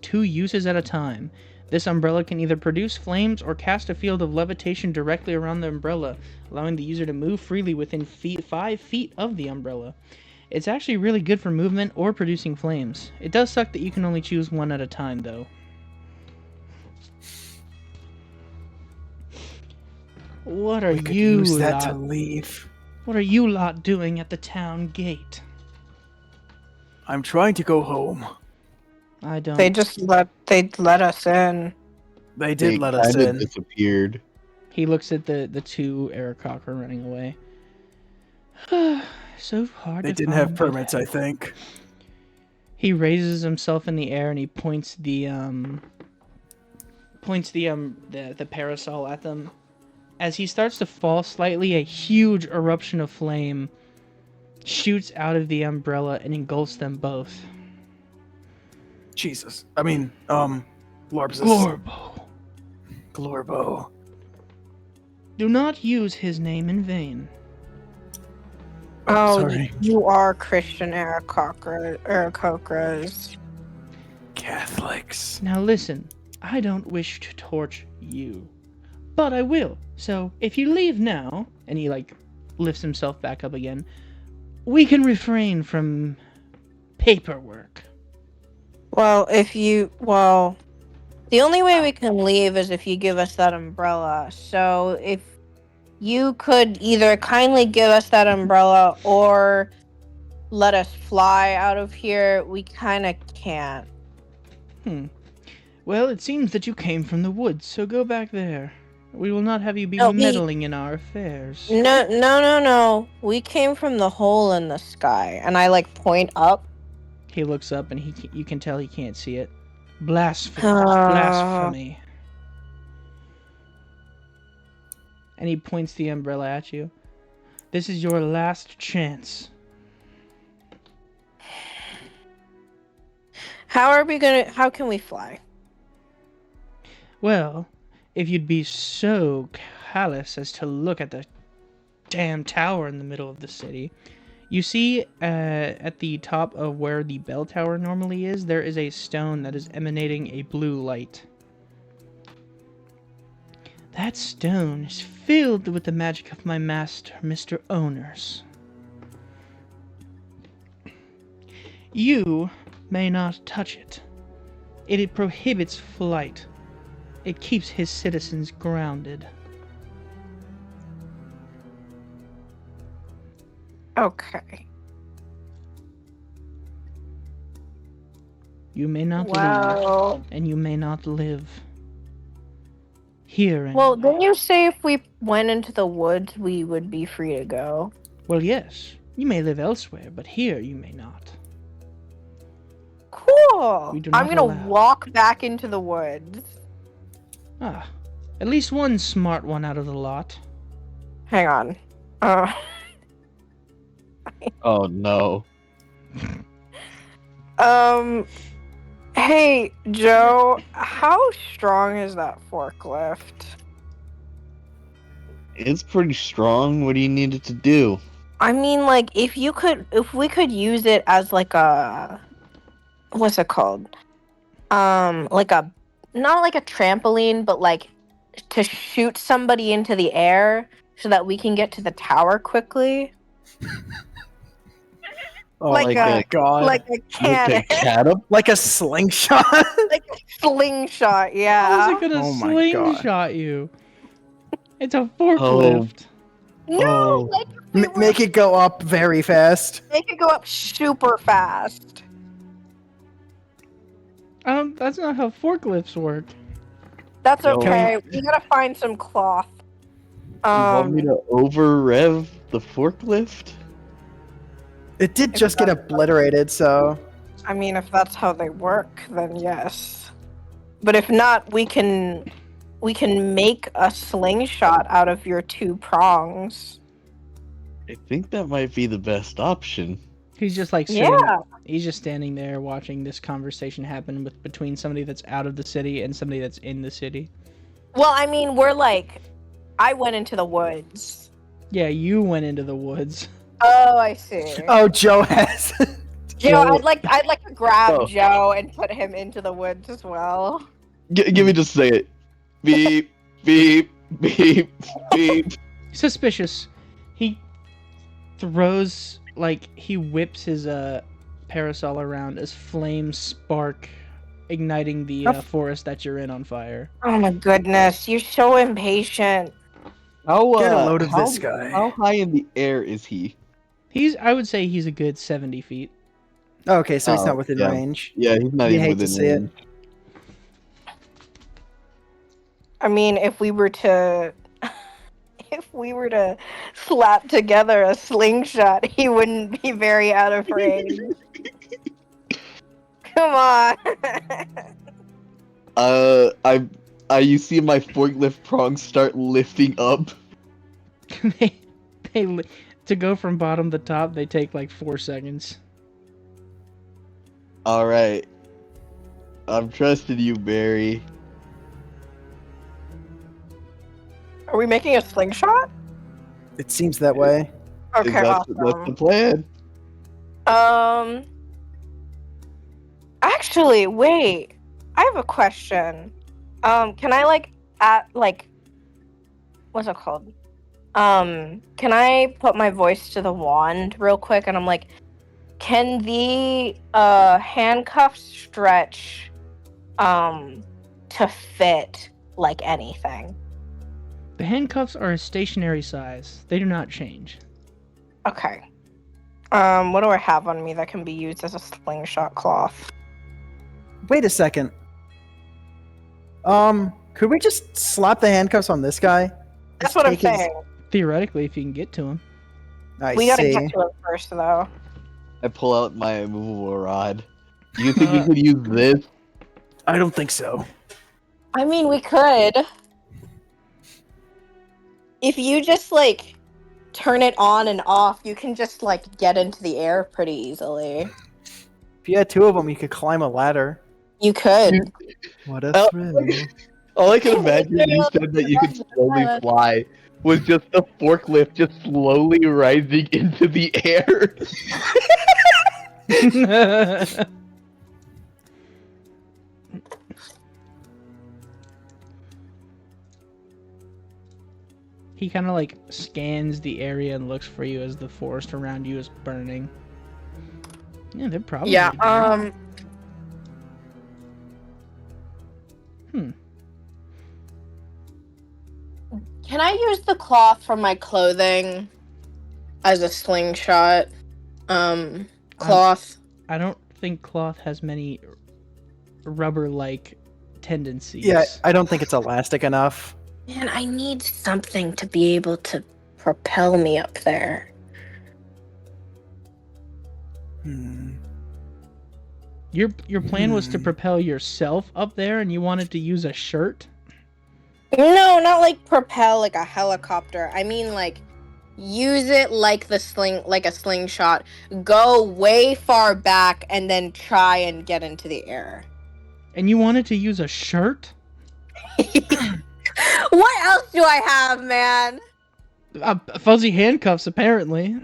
two uses at a time. This umbrella can either produce flames or cast a field of levitation directly around the umbrella, allowing the user to move freely within 5 feet of the umbrella. It's actually really good for movement or producing flames. It does suck that you can only choose one at a time, though. What are We could you use that lot? to leave. What are you lot doing at the town gate? I'm trying to go home. I don't. They let us in. They did let us in. Disappeared. He looks at the two Aarakocra running away. So hard They to didn't find have permits, I think. He raises himself in the air and he points the parasol at them. As he starts to fall slightly, a huge eruption of flame shoots out of the umbrella and engulfs them both. Jesus. I mean, Glorbs. Glorbo. Do not use his name in vain. Oh, Sorry. you are Christian Aarakocras. Catholics. Now listen, I don't wish to torch you, but I will. So if you leave now, and he lifts himself back up again, we can refrain from paperwork. Well, the only way we can leave is if you give us that umbrella. So if you could either kindly give us that umbrella or let us fly out of here, we kind of can't. Well, it seems that you came from the woods, so go back there. We will not have you be No, meddling in our affairs. No. We came from the hole in the sky, and I point up. He looks up and you can tell he can't see it. Blasphemy. And he points the umbrella at you. This is your last chance. How can we fly? Well, if you'd be so callous as to look at the damn tower in the middle of the city, you see at the top of where the bell tower normally is, there is a stone that is emanating a blue light. That stone is filled with the magic of my master, Mr. Owners. You may not touch it. It prohibits flight. It keeps his citizens grounded. Okay. You may not leave, and you may not live. Here. Well, didn't you say if we went into the woods, we would be free to go? Well, yes. You may live elsewhere, but here you may not. Cool. We do not I'm gonna allow. walk back into the woods. Ah, at least one smart one out of the lot. Hang on. Oh no. Hey, Joe, how strong is that forklift? It's pretty strong. What do you need it to do? I mean, if we could use it as a, what's it called? Not like a trampoline, but to shoot somebody into the air so that we can get to the tower quickly. Oh Like my god. Like a cannon. Like a slingshot? Like a slingshot, How yeah. is it gonna Oh my God. slingshot you? It's a forklift. No, like a Make it go up very fast. Make it go up super fast. That's not how forklifts work. That's Yo. okay. We gotta find some cloth. You want me to over rev the forklift? It did just get obliterated, so I mean, if that's how they work, then yes. But if not, we can make a slingshot out of your 2 prongs. I think that might be the best option. He's just like sitting. Yeah. He's just standing there watching this conversation happen between somebody that's out of the city and somebody that's in the city. Well, I mean, we're like, I went into the woods. Yeah, you went into the woods. Oh, I see. oh, Joe has. Joe, I'd like to grab Oh. Joe and put him into the woods as well. Give me just say it. Beep, beep, beep, beep. Suspicious. He throws, like, he whips his parasol around as flames spark, igniting the forest that you're in on fire. Oh my goodness, you're so impatient. How, Get a load of how- this guy. How high in the air is he? I would say he's a good 70 feet. Okay, so he's Oh, not within yeah. range. Yeah, he's not You even hate to within see it. range. I mean, if we were to slap together a slingshot, he wouldn't be very out of range. Come on. You see my forklift prongs start lifting up. To go from bottom to top, they take like 4 seconds. All right, I'm trusting you, Barry. Are we making a slingshot? It seems that way. Okay, That's the awesome. plan. Actually, wait. I have a question. Can I what's it called? Can I put my voice to the wand real quick? And I'm like, can the handcuffs stretch to fit like anything? The handcuffs are a stationary size. They do not change. Okay. What do I have on me that can be used as a slingshot cloth? Wait a second. Could we just slap the handcuffs on this guy? That's Just what I'm take his- saying. Theoretically, if you can get to him. I We gotta see. get to it first, though. I pull out my immovable rod. Do you think we could use this? I don't think so. I mean, we could. If you just, like, turn it on and off, you can just, like, get into the air pretty easily. If you had 2 of them, you could climb a ladder. You could. What a Oh. thrill. All I can imagine you said that you could slowly fly was just the forklift just slowly rising into the air. He kind of like scans the area and looks for you as the forest around you is burning. Yeah, they're probably. Yeah, good. Can I use the cloth from my clothing as a slingshot? Cloth. I don't think cloth has many rubber-like tendencies. Yeah, I don't think it's elastic enough. Man, I need something to be able to propel me up there. Your plan was to propel yourself up there, and you wanted to use a shirt. No, not like propel like a helicopter. I mean like use it like a slingshot. Go way far back and then try and get into the air. And you wanted to use a shirt? What else do I have, man? Fuzzy handcuffs, apparently.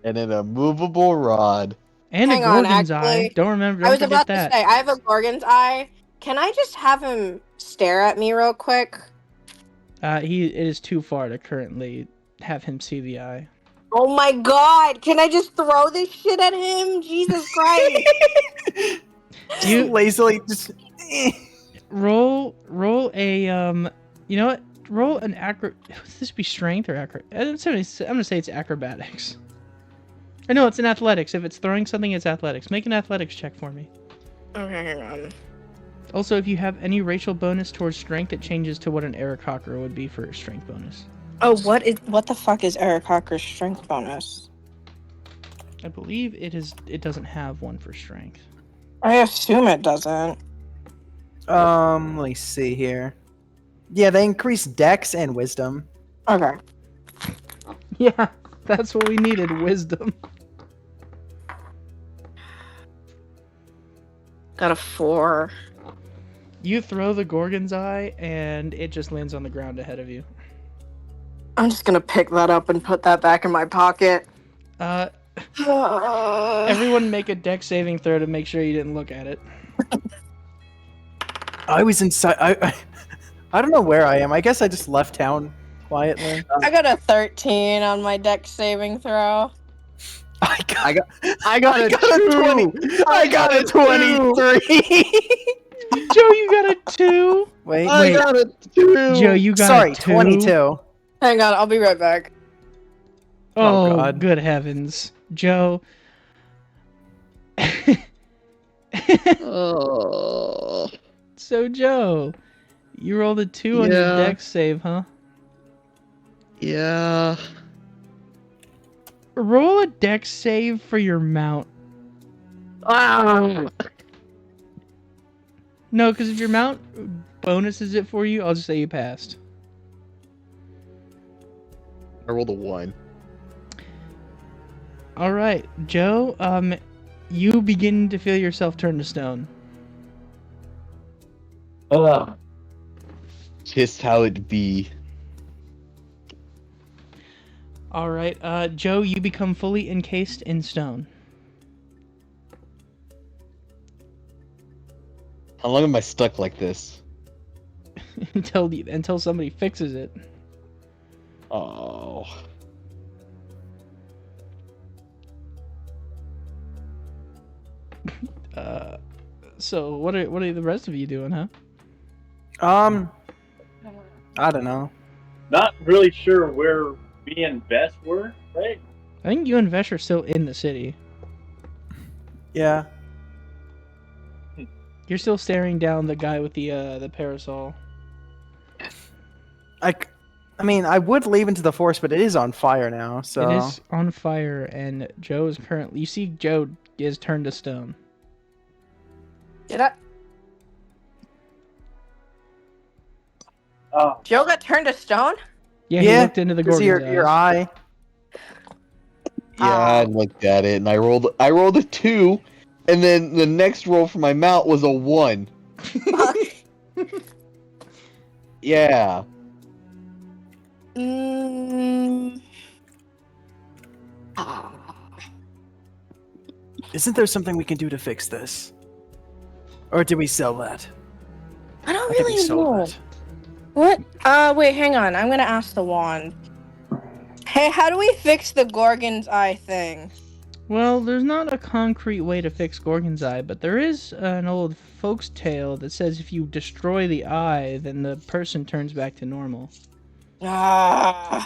And an immovable rod. And Hang a on, Gorgon's actually, eye. Don't remember. I Don't was forget about that. to say, I have a Gorgon's eye. Can I just have him stare at me real quick? It is too far to currently have him see the eye. Oh my god, can I just throw this shit at him? Jesus Christ. You lazily just. Roll a you know what? roll an acro. Would this be strength or acro? I'm gonna say it's acrobatics. Or no, it's an athletics. If it's throwing something, it's athletics. Make an athletics check for me. Okay, hang on. Also, if you have any racial bonus towards strength, it changes to what an Eric Hawker would be for strength bonus. Oh, what the fuck is Eric Hawker's strength bonus? I believe it doesn't have one for strength. I assume it doesn't. Let me see here. Yeah, they increase dex and wisdom. Okay. Yeah, that's what we needed, wisdom. Got a 4. You throw the Gorgon's Eye, and it just lands on the ground ahead of you. I'm just gonna pick that up and put that back in my pocket. Everyone make a dex saving throw to make sure you didn't look at it. I was inside. I don't know where I am. I guess I just left town quietly. I got a 13 on my dex saving throw. I got a 20. I got a 23. Joe, you got a 2. Wait. I got a 2. Joe, you got Sorry, a 2. 22. Hang on, I'll be right back. Oh, God. Good heavens. Joe. Oh. So, Joe, you rolled a 2 on your dex save, huh? Yeah. Roll a dex save for your mount. Ah. No, because if your mount bonuses it for you, I'll just say you passed. I rolled a 1. All right, Joe. You begin to feel yourself turn to stone. Just how it be. All right, Joe. You become fully encased in stone. How long am I stuck like this? until somebody fixes it. Oh. So what are the rest of you doing, huh? I don't know. Not really sure where me and Bess were, right? I think you and Vesh are still in the city. Yeah. You're still staring down the guy with the parasol. I mean, I would leave into the forest, but it is on fire now, so... It is on fire, and Joe is currently... You see Joe is turned to stone. Did I? Oh, Joe got turned to stone? Yeah, he looked into the Gorgon's your eye. Yeah, I looked at it and I rolled a 2, and then the next roll for my mount was a 1. Yeah. Isn't there something we can do to fix this? Or did we sell that? I don't I think we really sold know. that. What? Wait, hang on. I'm gonna ask the wand. Hey, how do we fix the Gorgon's Eye thing? Well, there's not a concrete way to fix Gorgon's Eye, but there is an old folks' tale that says if you destroy the eye, then the person turns back to normal. Can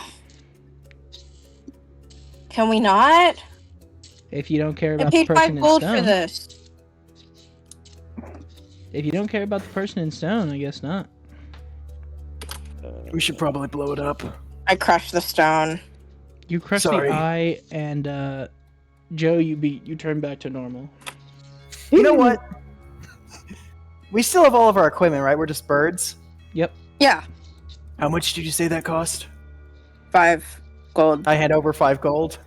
we not? If you don't care I about the paid person 5 in gold stone. for this. If you don't care about the person in stone, I guess not. We should probably blow it up. I crushed the stone. You crush Sorry. the eye, and Joe, you turn back to normal. You know what? We still have all of our equipment, right? We're just birds. Yep. Yeah, How much did you say that cost? 5 gold. I hand over 5 gold.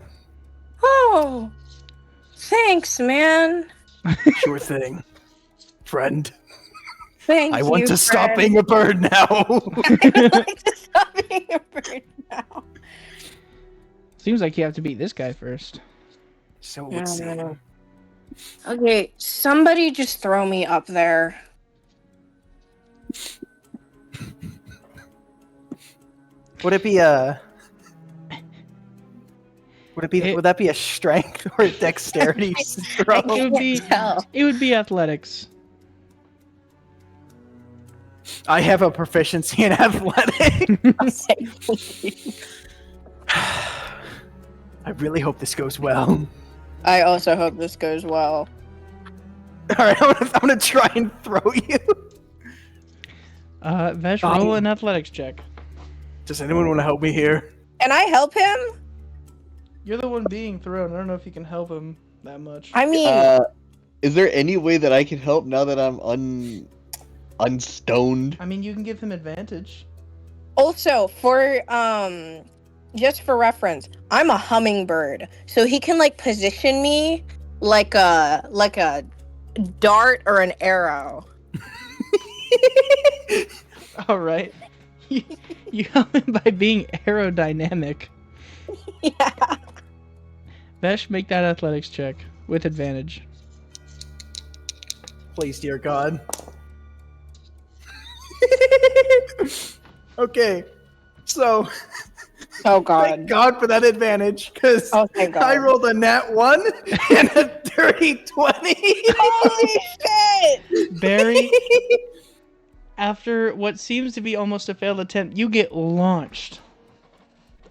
Oh, thanks, man. Sure thing. Friend. Thank I you, want to stop friend. being a bird now. I'd like to stop being a bird now. Seems like you have to beat this guy first. So it would seem. Okay, somebody just throw me up there. Would it be a? Would that be a strength or a dexterity throw? It would be athletics. I have a proficiency in athletics. I really hope this goes well. I also hope this goes well. All right, I'm gonna try and throw you. Vesh, roll an athletics check. Does anyone want to help me here? Can I help him? You're the one being thrown. I don't know if you can help him that much. I mean, Is there any way that I can help now that I'm unstoned? I mean, you can give him advantage. also for just for reference, I'm a hummingbird, so he can like position me like a dart or an arrow. All right. You help him by being aerodynamic. Yeah. Vesh, make that athletics check with advantage. Please, dear God. Okay, so Oh thank God. God for that advantage, because Oh thank God. I rolled a nat 1 and a dirty 20. Holy shit! Barry, after what seems to be almost a failed attempt, you get launched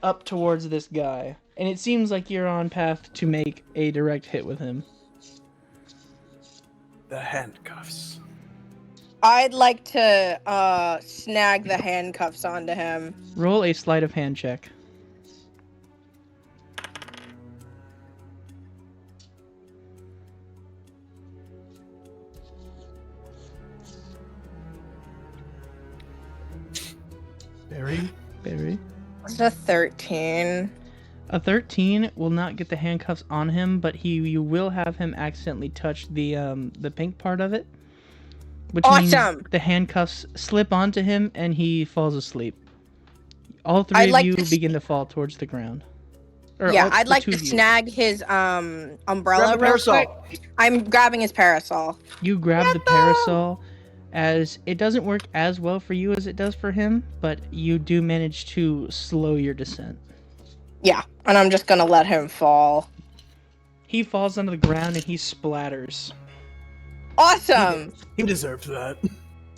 up towards this guy. And it seems like you're on path to make a direct hit with him. The handcuffs. I'd like to snag the handcuffs onto him. Roll a sleight of hand check. Barry? Barry. It's a 13. A 13 will not get the handcuffs on him, but you will have him accidentally touch the pink part of it. Which Awesome! means the handcuffs slip onto him and he falls asleep. All three I'd of like you to begin to fall towards the ground. Or Yeah, all- I'd the like two to of you. snag his umbrella Grab the real parasol. quick. I'm grabbing his parasol. You grab the parasol, as it doesn't work as well for you as it does for him, but you do manage to slow your descent. Yeah, and I'm just gonna let him fall. He falls onto the ground and he splatters. Awesome! He deserved that.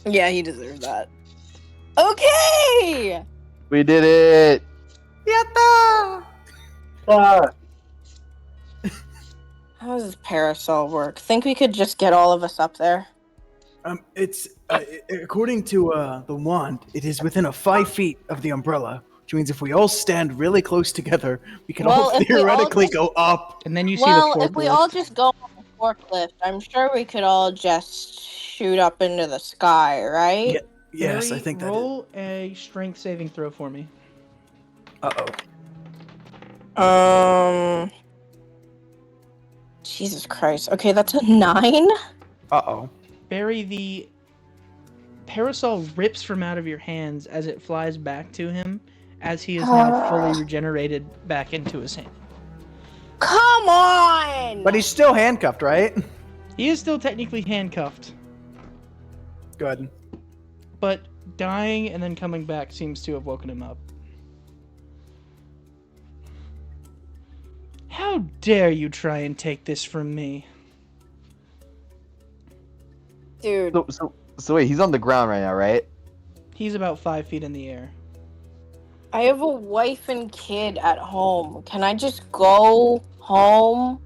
Yeah, he deserves that. Okay! We did it! Yatta! Ah, How does this parasol work? Think we could just get all of us up there? It's according to the wand, it is within 5 feet of the umbrella, which means if we all stand really close together, we can Well, all if we all theoretically just- go up. And then you see Well, the if we forklift. all just go on the forklift, I'm sure we could all just shoot up into the sky, right? Yeah. Yes, Barry, I think that. roll a strength saving throw for me. Uh-oh. Jesus Christ. Okay, that's a 9? Uh-oh. Barry, the parasol rips from out of your hands as it flies back to him, as he is now fully regenerated back into his hand. Come on! But he's still handcuffed, right? He is still technically handcuffed, Good. but dying and then coming back seems to have woken him up. How dare you try and take this from me? Dude, So wait, he's on the ground right now, right? He's about 5 feet in the air. I have a wife and kid at home. Can I just go home?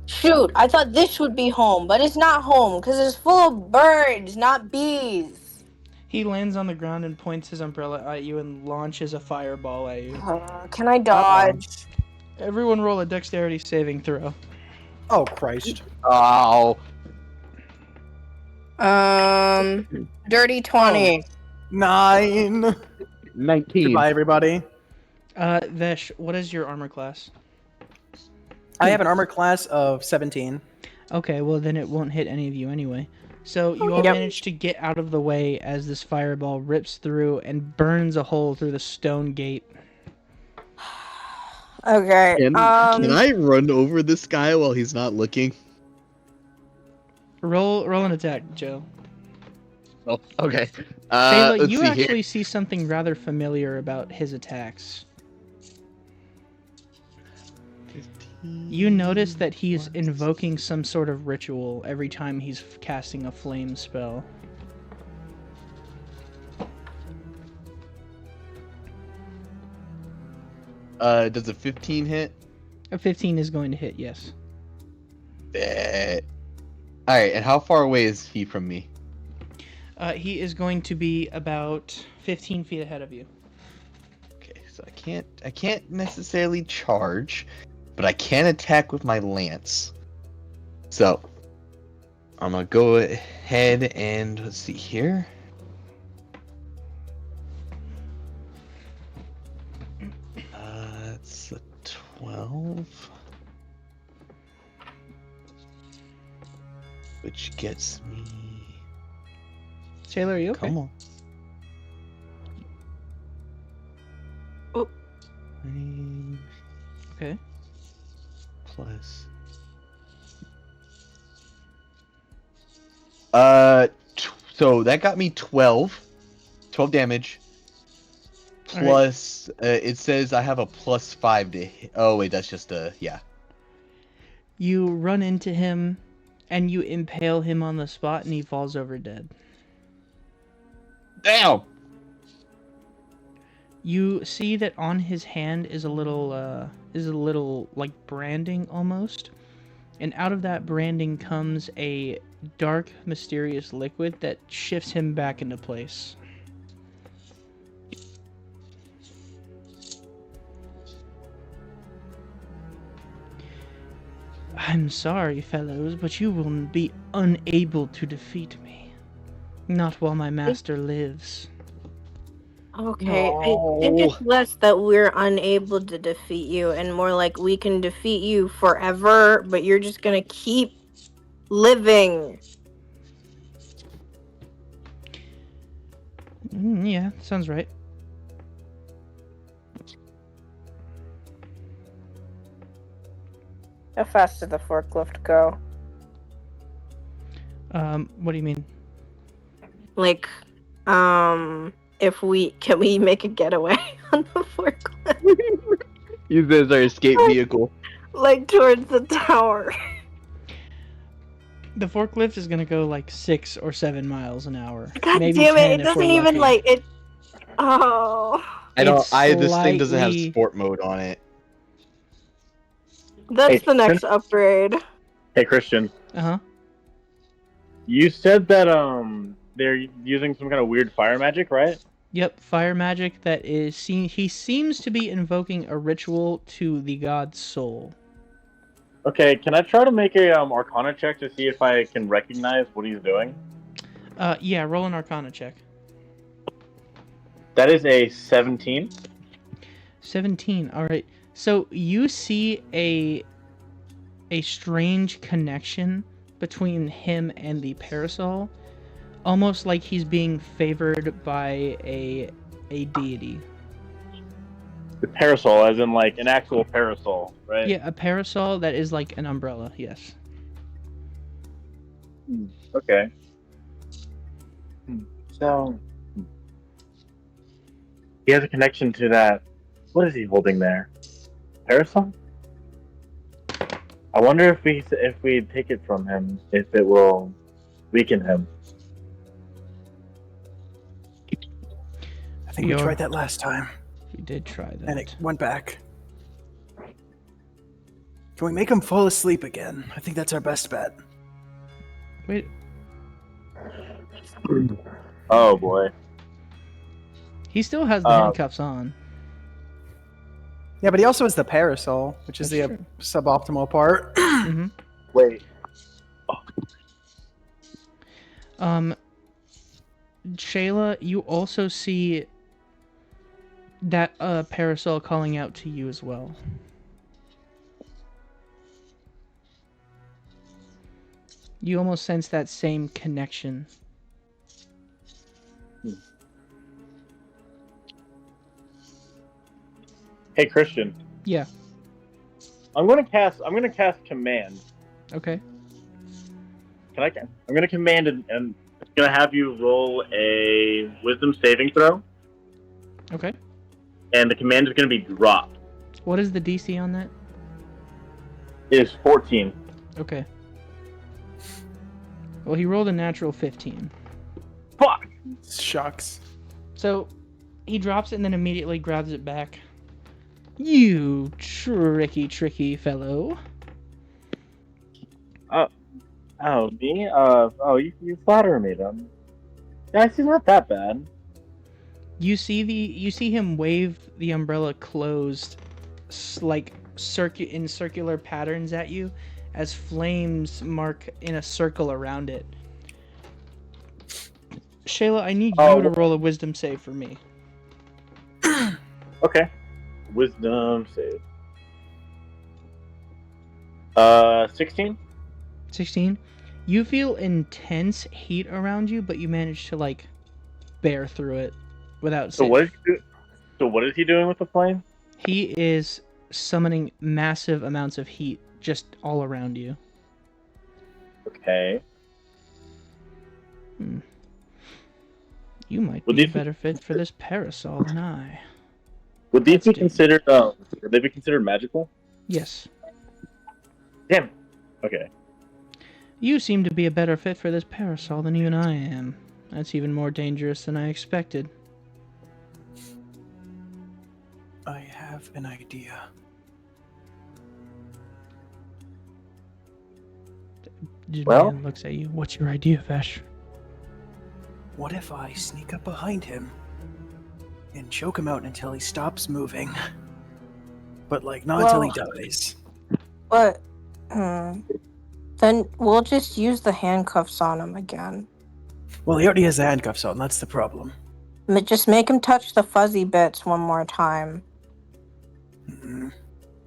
Shoot, I thought this would be home, but it's not home because it's full of birds, not bees. He lands on the ground and points his umbrella at you and launches a fireball at you. Can I dodge? Everyone roll a dexterity saving throw. Oh, Christ. Oh. Dirty 20. 9. 19. Goodbye, everybody. Vesh, what is your armor class? I have an armor class of 17. Okay, well then it won't hit any of you anyway. So you all Yep. manage to get out of the way as this fireball rips through and burns a hole through the stone gate. Okay. Can I run over this guy while he's not looking? Roll an attack, Joe. Oh, okay. Fela, Let's you see actually here. see something rather familiar about his attacks. You notice that he's invoking some sort of ritual every time he's casting a flame spell. Does a 15 hit? A 15 is going to hit, yes. Bet. All right, and how far away is he from me? He is going to be about 15 feet ahead of you. Okay, so I can't necessarily charge, but I can attack with my lance. So I'm gonna go ahead and let's see here. It's a 12, which gets me. Taylor, are you okay? Come on. Oh. Okay. Plus. So that got me 12 damage. Plus, it says I have a +5 to hit. Oh wait, that's just yeah. You run into him, and you impale him on the spot, and he falls over dead. Damn. You see that on his hand is a little like branding almost, and out of that branding comes a dark, mysterious liquid that shifts him back into place. I'm sorry, fellows, but you will be unable to defeat me. Not while my master lives. Okay, No. I think it's less that we're unable to defeat you and more like we can defeat you forever, but you're just gonna keep living. Yeah, sounds right. How fast did the forklift go? What do you mean? Like, can we make a getaway on the forklift? Use this as our escape vehicle. Like towards the tower. The forklift is gonna go like 6 or 7 miles an hour. God Maybe damn 10 it! It if doesn't we're even lucky. like it. Oh, It's This thing doesn't have slightly- sport mode on it. that's Hey, the next upgrade. Hey, Christian. Uh-huh. You said that they're using some kind of weird fire magic, right? Yep, fire magic that is he seems to be invoking a ritual to the god's soul. Okay, can I try to make a Arcana check to see if I can recognize what he's doing? Yeah, roll an Arcana check. That is a 17. 17. All right. So you see a strange connection between him and the parasol, almost like he's being favored by a deity. The parasol, as in like an actual parasol, right? Yeah, a parasol that is like an umbrella. Yes. Okay. So he has a connection to that. What is he holding there? Parasol? I wonder if we take it from him, if it will weaken him. I think we tried that last time, We did try that. and it went back. Can we make him fall asleep again? I think that's our best bet. Wait. Oh boy. He still has the handcuffs on. Yeah, but he also has the parasol, which is That's the true. suboptimal part. Mm-hmm. Wait. Shayla, you also see that parasol calling out to you as well. You almost sense that same connection. Hey Christian. Yeah. I'm gonna cast command. Okay. I'm gonna command and I'm gonna have you roll a wisdom saving throw. Okay. And the command is gonna be dropped. What is the DC on that? It is 14. Okay. Well, he rolled a natural 15. Fuck! Shucks. So he drops it and then immediately grabs it back. You tricky fellow. Oh, me? You flatter me then. Yeah, he's not that bad. You see him wave the umbrella closed, like in circular patterns at you, as flames mark in a circle around it. Shayla, I need you to roll a wisdom save for me. Okay. Wisdom save. 16? 16. You feel intense heat around you, but you manage to like bear through it without So what is he doing with the flame? He is summoning massive amounts of heat just all around you. Okay. You might be a better fit for this parasol than I. Would these be considered would they be considered magical? Yes. Damn. Okay. You seem to be a better fit for this parasol than even I am. That's even more dangerous than I expected. I have an idea. Julian looks at you. What's your idea, Vesh? What if I sneak up behind him and choke him out until he stops moving? But, like, not until he dies. But, then we'll just use the handcuffs on him again. Well, he already has the handcuffs on, that's the problem. Just make him touch the fuzzy bits one more time. Mm-hmm.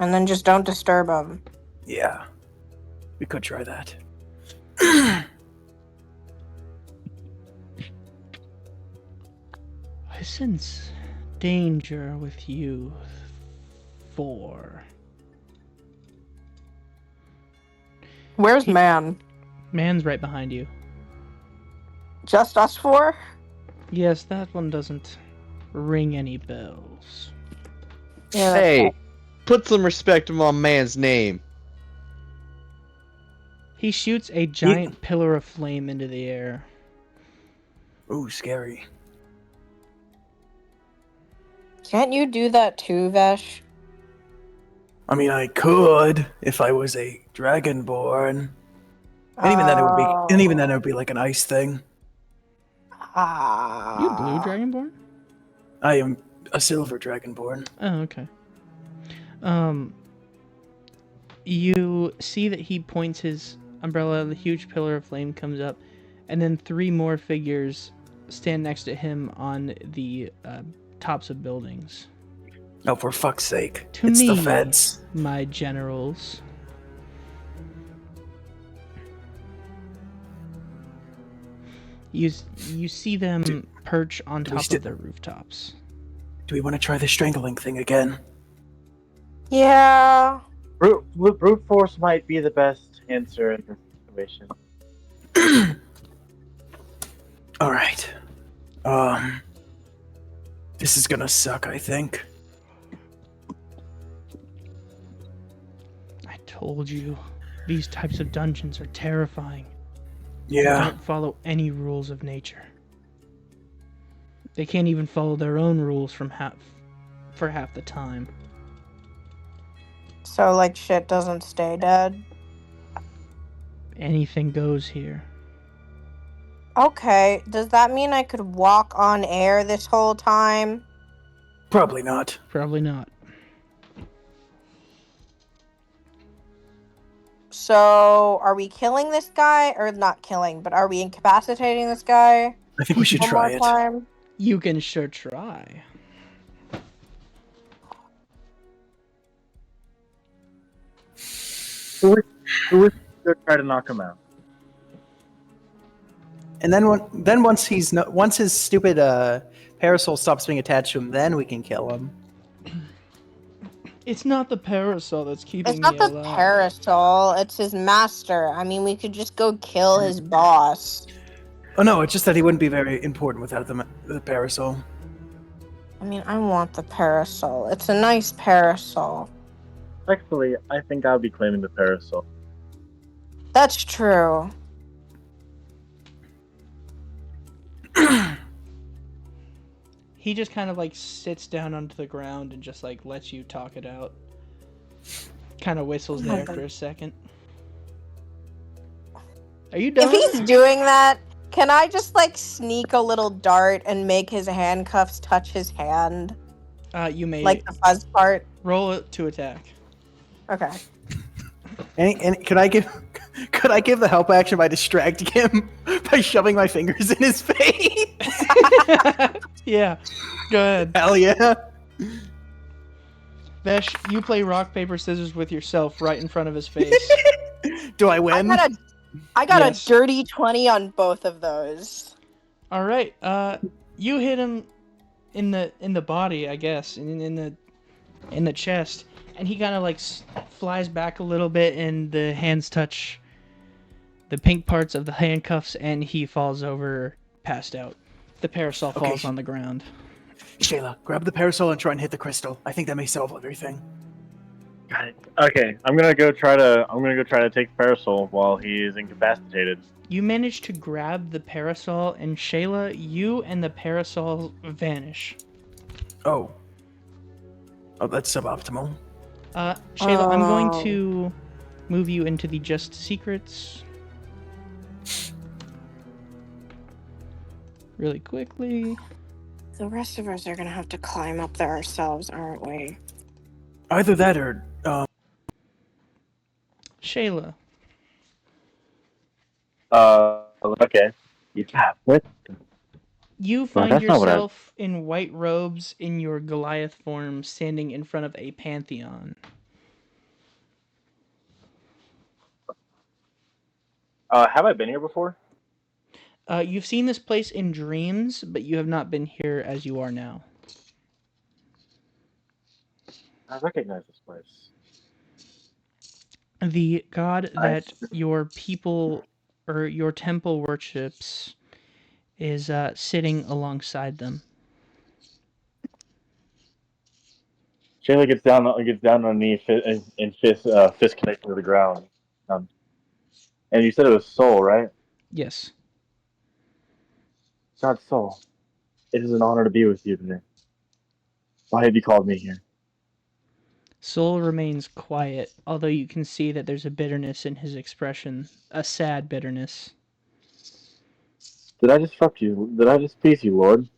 And then just don't disturb him. Yeah. We could try that. I sense danger with you 4. Where's Man? Man's right behind you. Just us 4? Yes, that one doesn't ring any bells. Yeah, hey, put some respect on my man's name. He shoots a giant pillar of flame into the air. Ooh, scary. Can't you do that too, Vesh? I mean, I could if I was a dragonborn. And even then it would be like an ice thing. You blue dragonborn? I am a silver dragonborn. Oh, okay. You see that he points his umbrella, the huge pillar of flame comes up, and then 3 more figures stand next to him on the tops of buildings. Oh, for fuck's sake. To it's me, the feds. My generals. You see them perch on top of their rooftops. Do we want to try the strangling thing again? Yeah. Brute force might be the best answer in this situation. Alright. This is gonna suck, I think. I told you, these types of dungeons are terrifying. Yeah. They don't follow any rules of nature. They can't even follow their own rules for half the time. So, like, shit doesn't stay dead? Anything goes here. Okay, does that mean I could walk on air this whole time? Probably not. Probably not. So, are we killing this guy? Or not killing, but are we incapacitating this guy? I think we should try it. Time? You can sure try. Who would try to knock him out? And then once his stupid parasol stops being attached to him, then we can kill him. It's not the parasol that's keeping It's not me the alive. parasol, it's his master. I mean, we could just go kill his boss. Oh no, it's just that he wouldn't be very important without the parasol. I mean, I want the parasol. It's a nice parasol. Actually, I think I'll be claiming the parasol. That's true. he just kind of like sits down onto the ground and just like lets you talk it out. Kind of whistles there for a second. Are you done? If he's doing that, can I just like sneak a little dart and make his handcuffs touch his hand? You may Like the fuzz part. roll it to attack. Okay. And could I give the help action by distracting him by shoving my fingers in his face? Yeah, go ahead. Hell yeah. Vesh, you play rock, paper, scissors with yourself right in front of his face. Do I win? I got Yes. a dirty 20 on both of those. All right. You hit him in the body, I guess, in the chest, and he kind of like flies back a little bit, and the hands touch the pink parts of the handcuffs, and he falls over, passed out. The parasol falls on the ground. Shayla, grab the parasol and try and hit the crystal. I think that may solve everything. Got it. Okay, I'm gonna go try to take the parasol while he is incapacitated. You manage to grab the parasol, and Shayla, you and the parasol vanish. Oh, that's suboptimal. Shayla, I'm going to move you into the Just Secrets really quickly. The rest of us are gonna have to climb up there ourselves, aren't we? Either that or Shayla, Okay. Yeah. What? you find yourself in white robes in your Goliath form, standing in front of a pantheon. Have I been here before? You've seen this place in dreams, but you have not been here as you are now. I recognize this place. The god that your people or your temple worships is sitting alongside them. Shayla gets down on her knee and fist connecting to the ground. And you said it was Soul, right? Yes. God, Soul, it is an honor to be with you today. Why have you called me here? Soul remains quiet, although you can see that there's a bitterness in his expression, a sad bitterness. Did I disrupt you? Did I displease you, Lord?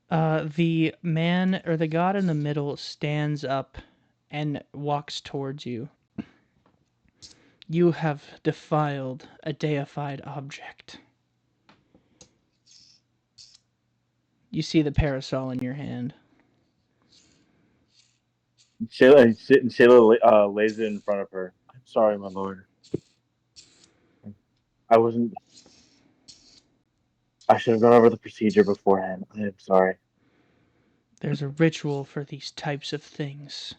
The man or the god in the middle stands up and walks towards you. You have defiled a deified object. You see the parasol in your hand. Shayla lays it in front of her. I'm sorry, my lord. I should have gone over the procedure beforehand. I am sorry. There's a ritual for these types of things.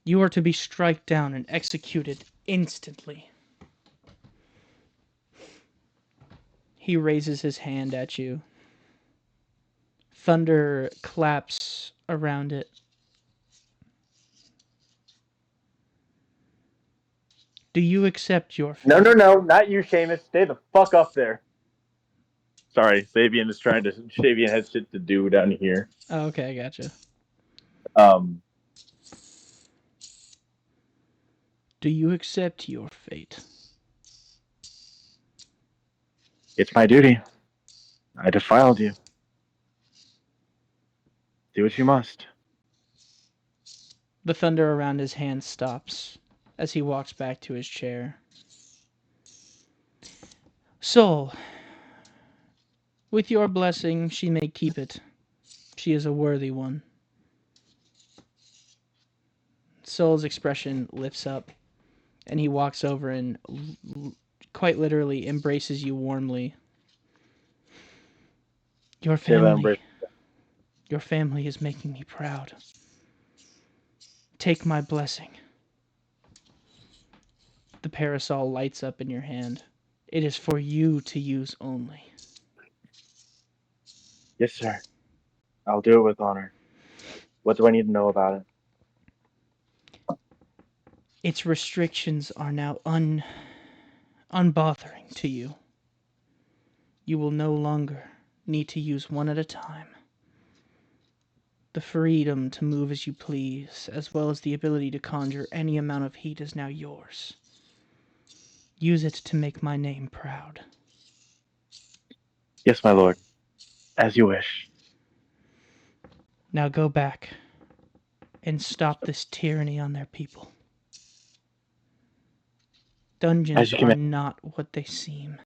You are to be struck down and executed instantly. He raises his hand at you. Thunder claps around it. Do you accept your fate? No, not you, Seamus. Stay the fuck up there. Sorry, Sabian has shit to do down here. Oh, okay, I gotcha. Do you accept your fate? It's my duty. I defiled you. Do what you must. The thunder around his hand stops as he walks back to his chair. Soul, with your blessing, she may keep it. She is a worthy one. Soul's expression lifts up, and he walks over and quite literally embraces you warmly. Your family is making me proud. Take my blessing. The parasol lights up in your hand. It is for you to use only. Yes, sir. I'll do it with honor. What do I need to know about it? Its restrictions are now unbothering to you. You will no longer need to use one at a time. The freedom to move as you please, as well as the ability to conjure any amount of heat, is now yours. Use it to make my name proud. Yes, my lord. As you wish. Now go back and stop this tyranny on their people. Dungeons are not what they seem.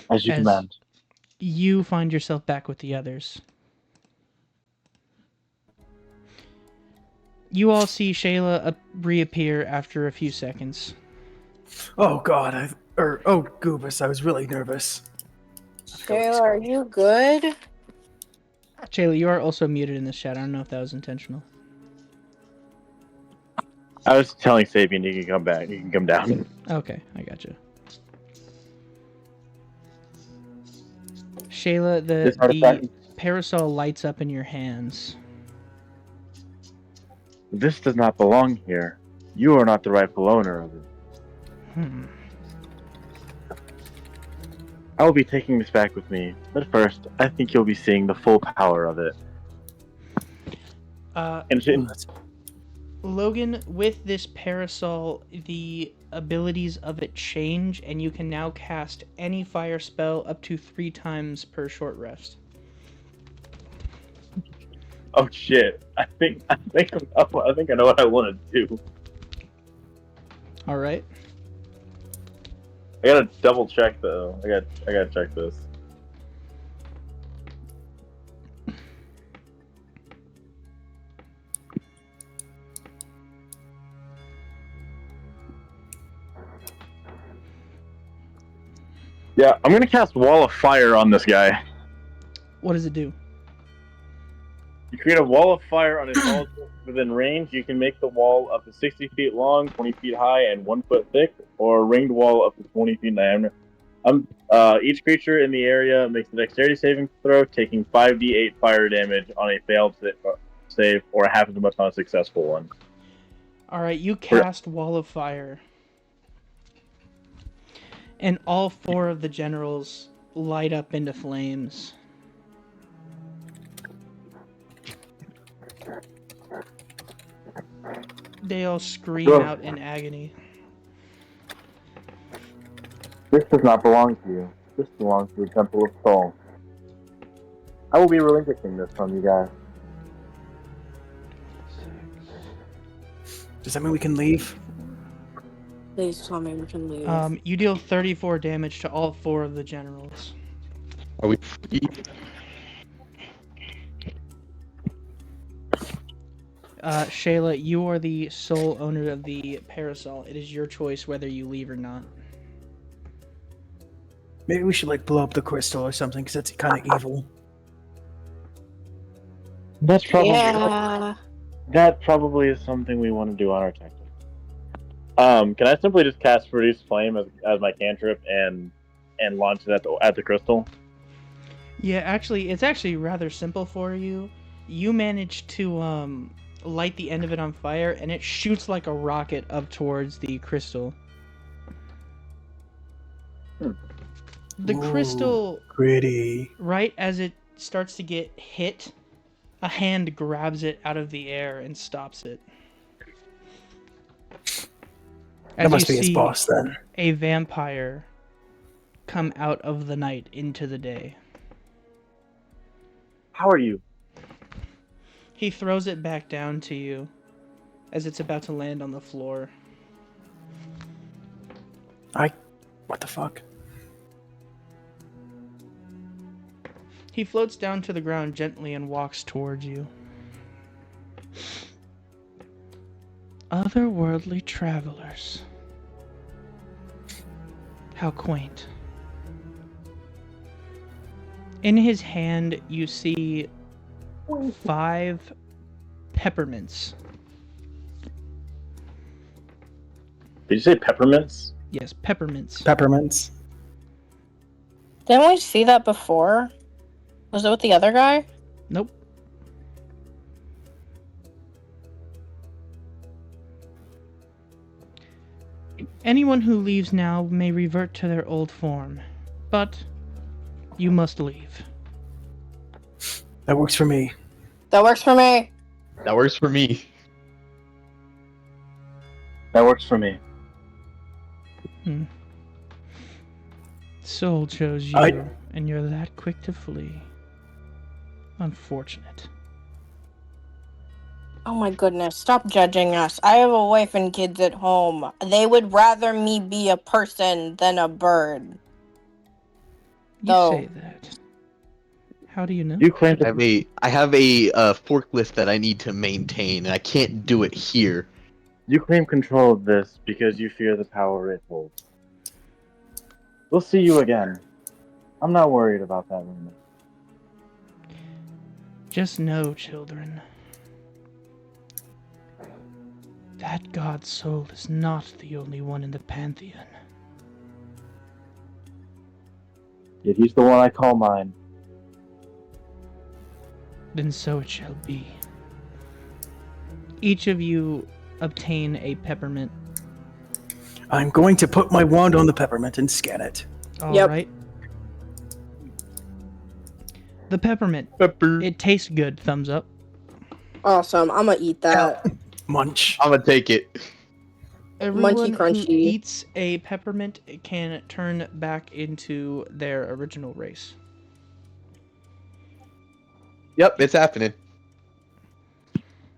As you command. You find yourself back with the others. You all see Shayla reappear after a few seconds. Oh God, Goobus, I was really nervous. Shayla, are you good? Shayla, you are also muted in this chat. I don't know if that was intentional. I was telling Sabian he can come back. He can come down. Okay, I gotcha. Shayla, the parasol lights up in your hands. This does not belong here. You are not the rightful owner of it. I will be taking this back with me, but first, I think you'll be seeing the full power of it. Logan, with this parasol, the abilities of it change, and you can now cast any fire spell up to 3 times per short rest. Oh shit! I think I know what I want to do. All right. I gotta double check though. I gotta check this. Yeah, I'm gonna cast Wall of Fire on this guy. What does it do? You create a wall of fire on a solid within range. You can make the wall up to 60 feet long, 20 feet high, and 1 foot thick, or a ringed wall up to 20 feet in diameter. Each creature in the area makes a dexterity saving throw, taking 5d8 fire damage on a failed save, or half as much on a successful one. All right, you cast Wall of Fire, and all 4 of the generals light up into flames. They all scream out in agony. This does not belong to you. This belongs to the Temple of Soul. I will be relinquishing this from you guys. Does that mean we can leave? Please tell me we can leave. You deal 34 damage to all 4 of the generals. Are we free? Shayla, you are the sole owner of the parasol. It is your choice whether you leave or not. Maybe we should blow up the crystal or something, because that's kind of evil. That's probably Yeah. that probably is something we want to do on our tactic. Can I simply just cast Produce Flame as my cantrip and launch it at the crystal? Yeah, actually, it's actually rather simple for you. You manage to light the end of it on fire, and it shoots like a rocket up towards the crystal. The crystal, pretty. right as it starts to get hit, a hand grabs it out of the air and stops it. That must be his boss then. A vampire come out of the night into the day. How are you? He throws it back down to you as it's about to land on the floor. What the fuck? He floats down to the ground gently and walks towards you. Otherworldly travelers. How quaint. In his hand, you see 5 peppermints. Did you say peppermints? Yes, peppermints. Peppermints. Didn't we see that before? Was it with the other guy? Nope. Anyone who leaves now may revert to their old form, but You must leave. That works for me. That works for me. That works for me. That works for me. Soul chose you, and you're that quick to flee. Unfortunate. Oh my goodness, stop judging us. I have a wife and kids at home. They would rather me be a person than a bird. You So- say that. How do you know? You claim I have a forklift that I need to maintain, and I can't do it here. You claim control of this because you fear the power it holds. We'll see you again. I'm not worried about that rumor. Just know, children, that God's soul is not the only one in the Pantheon. Yet he's the one I call mine. Then so it shall be. Each of you obtain a peppermint. I'm going to put my wand on the peppermint and scan it. All Yep. right. The peppermint. Pepper. It tastes good. Thumbs up. Awesome. I'm gonna eat that. Munch. I'm gonna take it. Everyone who crunchy. eats a peppermint can turn back into their original race. Yep, it's happening.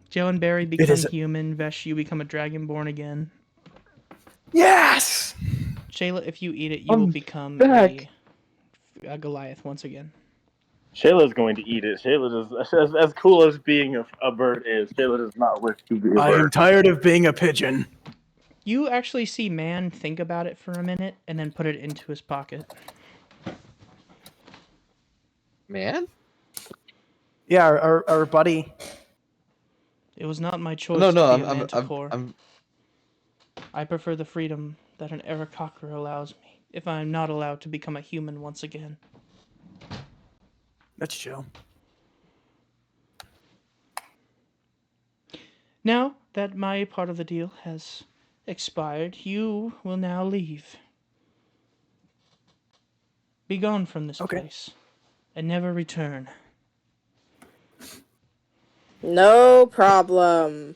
Joe and Barry become is- human. Vesh, you become a dragonborn again. Yes! Shayla, if you eat it, you will become back. a Goliath once again. Shayla's going to eat it. Shayla does, as cool as being a bird is, Shayla does not wish to be a I am bird. tired of being a pigeon. You actually see Man think about it for a minute and then put it into his pocket. Man? Yeah, our buddy. It was not my choice No, to be a I'm manticore. I prefer the freedom that an Aarakocra allows me, if I am not allowed to become a human once again. That's chill. Now that my part of the deal has expired, you will now leave. Be gone from this Okay. place, and never return. No problem.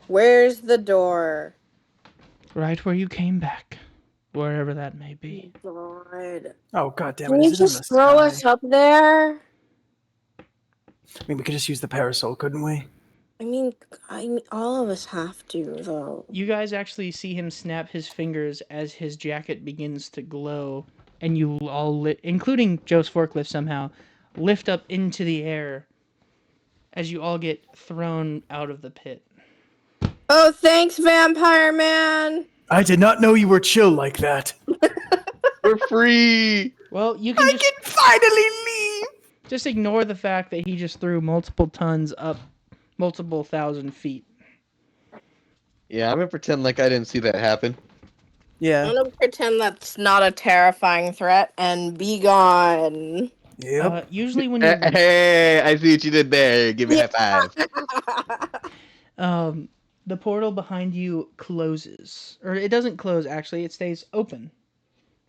Where's the door? Right where you came back, wherever that may be. God. Oh, god damn it. Can you Is it in the just throw sky? us up there? I mean, we could just use the parasol, couldn't we? I mean, all of us have to, though. You guys actually see him snap his fingers as his jacket begins to glow, and you all, including Joe's forklift somehow, lift up into the air as you all get thrown out of the pit. Oh, thanks, Vampire Man! I did not know you were chill like that. We're free! Well, you can just finally leave! just ignore the fact that he just threw multiple tons up multiple thousand feet. Yeah, I'm gonna pretend like I didn't see that happen. Yeah. I'm gonna pretend that's not a terrifying threat and be gone. Yep. Usually when you Hey, I see what you did there. Give me a high five. the portal behind you closes, or it doesn't close actually, it stays open,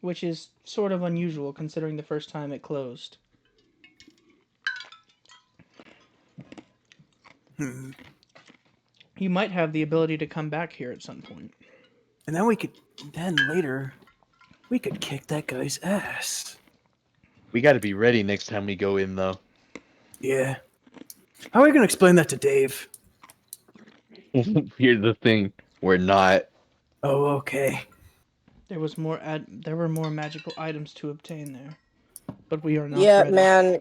which is sort of unusual considering the first time it closed. You might have the ability to come back here at some point. And then later, we could kick that guy's ass. We gotta be ready next time we go in, though. Yeah. How are we gonna explain that to Dave? Here's the thing. We're not. Oh, okay. There were more magical items to obtain there, but we are not Yeah, ready. man.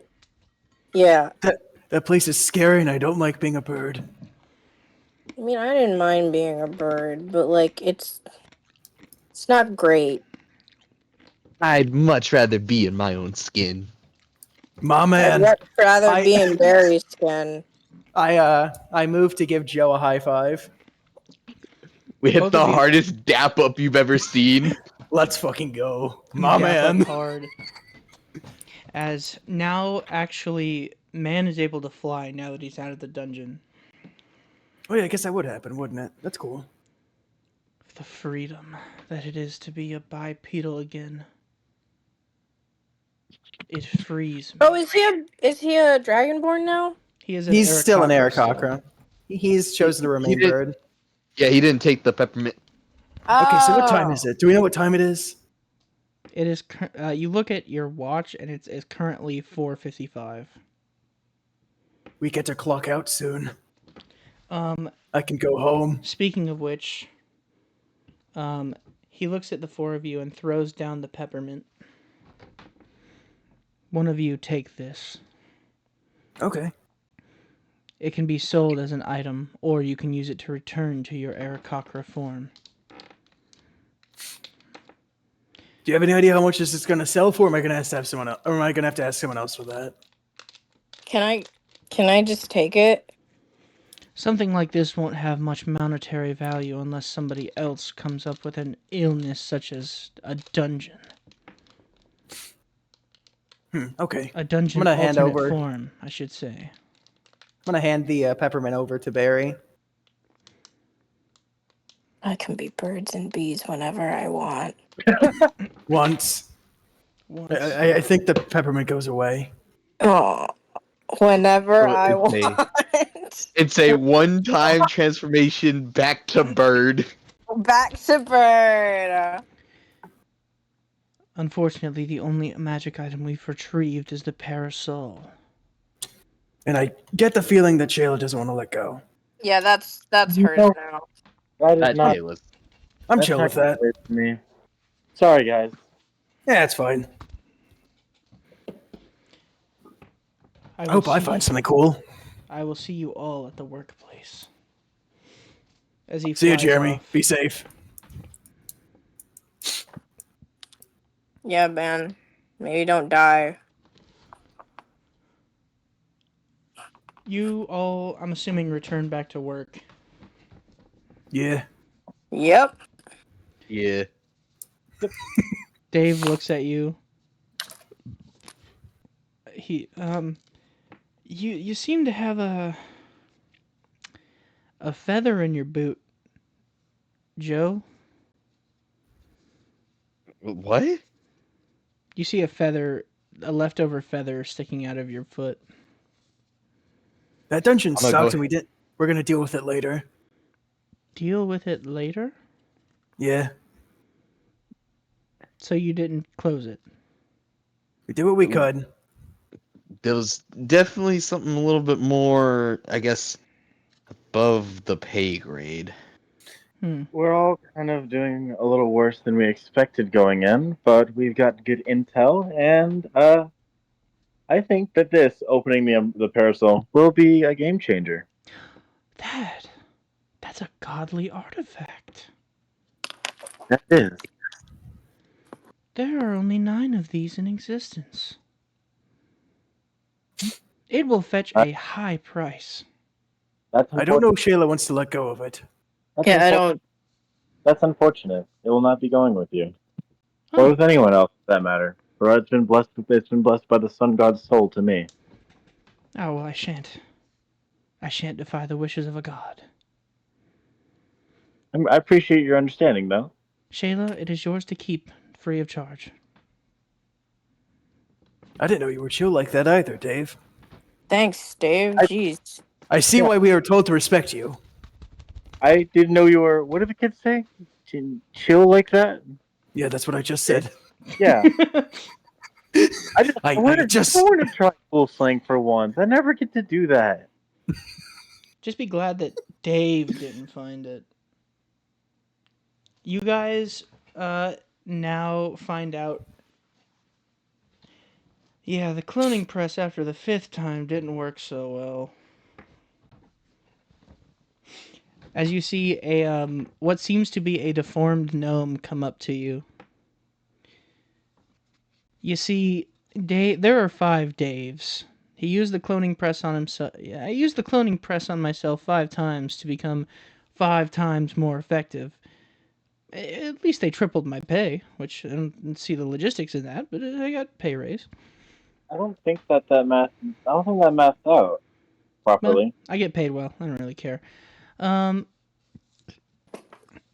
Yeah. That place is scary and I don't like being a bird. I mean, I didn't mind being a bird, but, like, it's not great. I'd much rather be in my own skin. My I'd man. much rather I- be in Barry's skin. I moved to give Joe a high five. We hit Both the of you- hardest dap up you've ever seen. Let's fucking go. You My dap man. up hard. As now actually Man is able to fly now that he's out of the dungeon. Oh yeah, I guess that would happen, wouldn't it? That's cool. The freedom that it is to be a bipedal again. It frees me. Oh, is he a dragonborn now? He is an He's still an Aarakocra. Aarakocra. He's chosen to remain did- bird. Yeah, he didn't take the peppermint. Okay, so what time is it? Do we know what time it is? It is. You look at your watch, and it's currently 4:55. We get to clock out soon. Um, I can go home. Speaking of which, he looks at the four of you and throws down the peppermint. One of you take this. Okay. It can be sold as an item, or you can use it to return to your Aarakocra form. Do you have any idea how much this is going to sell for? Or am I going to have to have someone else? Or am I going to have to ask someone else for that? Can I just take it? Something like this won't have much monetary value unless somebody else comes up with an illness such as a dungeon. Okay. A dungeon I'm gonna hand alternate over- form, I should say. I'm going to hand the peppermint over to Barry. I can be birds and bees whenever I want. Once. I think the peppermint goes away. Oh, whenever So I it's a- want. It's a one-time transformation back to bird. Back to bird. Unfortunately, the only magic item we've retrieved is the parasol. And I get the feeling that Shayla doesn't want to let go. Yeah, that's hers No. now. That is That's not. Kayla's. I'm that's chill not with that. great for me. Sorry, guys. Yeah, it's fine. I hope I find something cool. I will see you all at the workplace. As he See you, flies Jeremy. off. Be safe. Yeah, man. Maybe don't die. You all, I'm assuming, return back to work. Yeah. Yep. Yeah. Dave looks at you. You seem to have a feather in your boot, Joe. What? You see a leftover feather sticking out of your foot. That dungeon I'm gonna sucks, go- and we're gonna deal with it later. Deal with it later? Yeah. So you didn't close it. We did what we could. There was definitely something a little bit more, I guess, above the pay grade. We're all kind of doing a little worse than we expected going in, but we've got good intel, and I think that this opening the parasol will be a game changer. That's a godly artifact. That is. There are only 9 of these in existence. It will fetch a high price. That's I don't know if Shayla wants to let go of it. Yeah, I don't. That's unfortunate. It will not be going with you, Oh. or with anyone else, for that matter. For it's been blessed. It's been blessed by the sun god's soul to me. Oh, well, I shan't defy the wishes of a god. I appreciate your understanding, though. Shayla, it is yours to keep, free of charge. I didn't know you were chill like that either, Dave. Thanks, Dave. Jeez. I see why we are told to respect you. I didn't know you were. What did the kids say? Chill like that? Yeah, that's what I just said. Yeah. I want just- to try cool slang for once. I never get to do that. Just be glad that Dave didn't find it. You guys now find out. Yeah, the cloning press after the 5th time didn't work so well. As you see a what seems to be a deformed gnome come up to you. You see, Dave. There are 5 Daves. He used the cloning press on himself. Yeah, I used the cloning press on myself 5 times to become 5 times more effective. At least they tripled my pay, which I don't see the logistics in that, but I got pay raise. I don't think that math. I don't think that maths out properly. Well, I get paid well. I don't really care.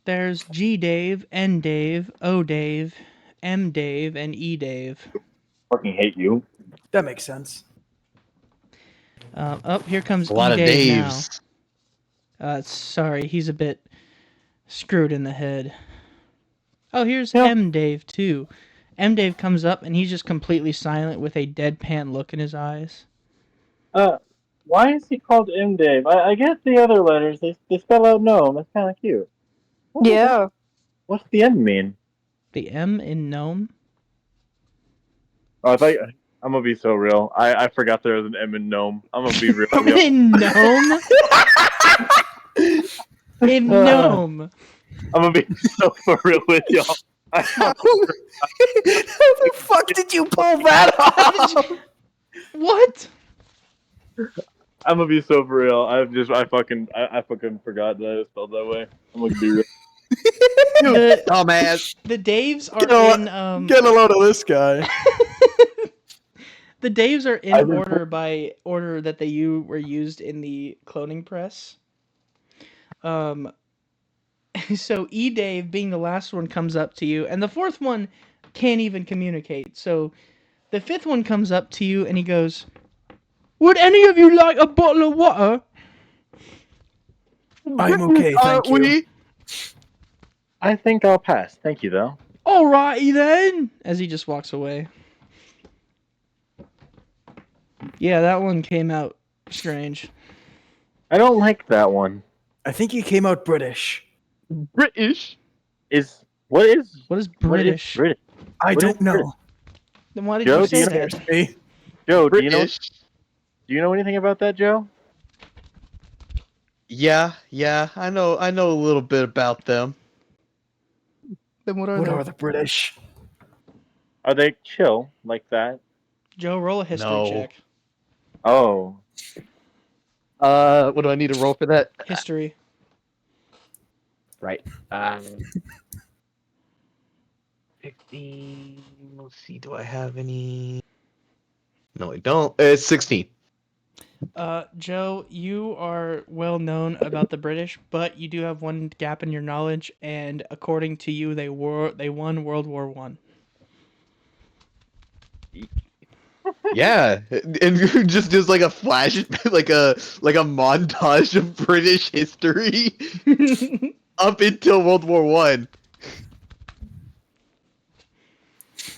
There's G Dave, N Dave, O Dave, M Dave, and E Dave. Fucking hate you. That makes sense. Here comes A lot of E-Dave now. Daves. Sorry, he's a bit screwed in the head. Oh, here's Yeah. M-Dave, too. M-Dave comes up, and he's just completely silent with a deadpan look in his eyes. Why is he called M. Dave? I get the other letters. They spell out gnome. That's kind of cute. Yeah. What's the M mean? The M in Gnome? Oh, I'm gonna be so real. I forgot there was an M in gnome. I'm gonna be real. In Gnome? In Gnome! I'm gonna be so for real with y'all. How the fuck did you pull that off? What? I'm gonna be so for real. I fucking forgot that it spelled that way. I'm gonna be real. Dumbass. The Daves are in Get a load of this guy. the Daves are in order by order that were used in the cloning press. So E-Dave, being the last one, comes up to you, and the fourth one can't even communicate. So the fifth one comes up to you, and he goes, "Would any of you like a bottle of water?" I'm okay, thank you. I think I'll pass. Thank you, though. Alrighty then, as he just walks away. Yeah, that one came out strange. I don't like that one. I think he came out British. British. What is British? British? I What don't is know. British? Then why did Joe, you do you say know- that? Me. Joe, British. do you know anything about that, Joe? Yeah, I know a little bit about them. Then what are What they? are the British? Are they chill like that? Joe, roll a history No. check. Oh, What do I need to roll for that? History. Right. 15. Let's see, do I have any? No, I don't. It's 16. Joe, you are well known about the British, but you do have one gap in your knowledge, and according to you, they won World War One. Yeah, and just does like a flash, like a montage of British history up until World War One.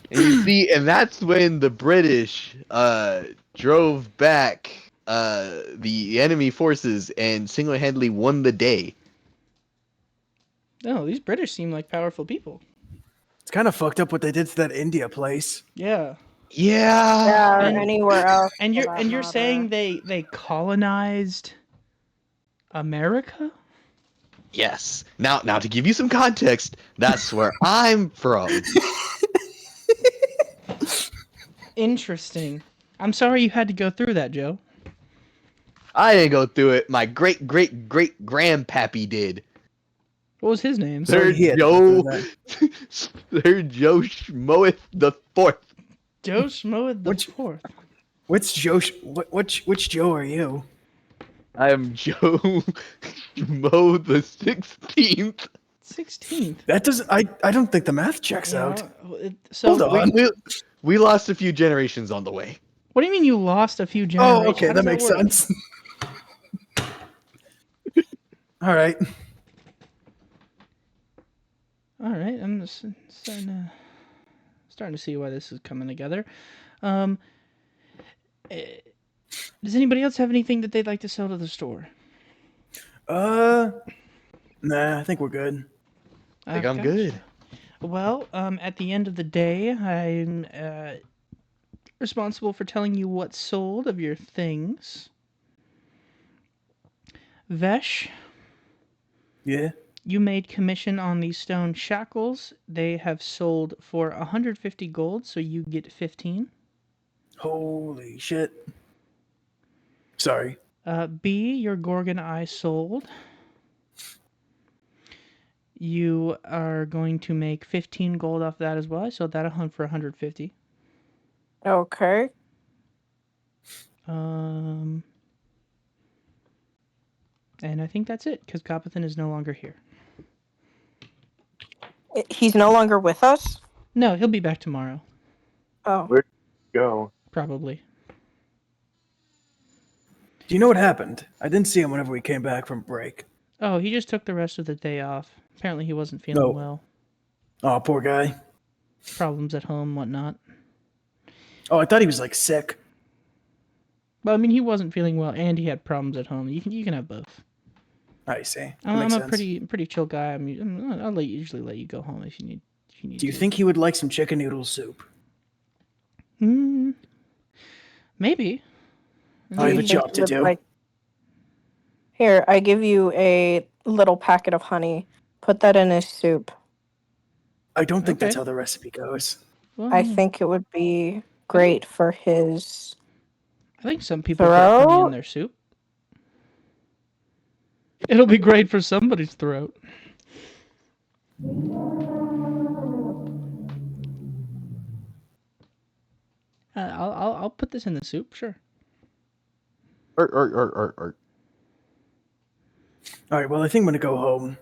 And you see, and that's when the British drove back the enemy forces and single-handedly won the day. No, these British seem like powerful people. It's kind of fucked up what they did to that India place. Yeah. Yeah. Yeah, or And- anywhere else. And for you're that and you're matter. saying they colonized America? Yes. Now to give you some context, that's where I'm from. Interesting. I'm sorry you had to go through that, Joe. I didn't go through it. My great grandpappy did. What was his name? Sorry, Sir he had to go Joe, through Sir Joe Schmoeth the Fourth. Joe Schmoed the Which- Fourth. Which Joe? Which Joe are you? I am Joe Schmo the 16th. 16th. That does. I don't think the math checks out. So Hold on. We lost a few generations on the way. what do you mean you lost a few generations? Oh, okay, How that does makes work? sense. All right. All right, I'm just starting to see why this is coming together. Does anybody else have anything that they'd like to sell to the store? Nah, I think we're good. I think I'm Gotcha. good. Well, at the end of the day, I'm responsible for telling you what's sold of your things. Vesh, Yeah. you made commission on these stone shackles. They have sold for 150 gold, so you get 15. Holy shit. Sorry. B, your Gorgon Eye sold. You are going to make 15 gold off that as well. I sold that for 150. Okay. And I think that's it, because Copathan is no longer here. He's no longer with us? No, he'll be back tomorrow. Oh. Where- go. Probably. Do you know what happened? I didn't see him whenever we came back from break. Oh, he just took the rest of the day off. Apparently he wasn't feeling No. well. Oh, poor guy. Problems at home, whatnot. Oh, I thought he was like sick. Well, I mean, he wasn't feeling well, and he had problems at home. You can have both. I see. That I'm makes a sense. pretty chill guy. I'll usually let you go home if you need. Do you think he would like some chicken noodle soup? Maybe. I have a Do you think job to you would do. like- Here, I give you a little packet of honey. Put that in his soup. I don't think that's Okay. how the recipe goes. Well, I think it would be great for his. I think some people put honey in throat? their soup. It'll be great for somebody's throat. I'll put this in the soup, sure. Art. All right, well, I think I'm going to go home.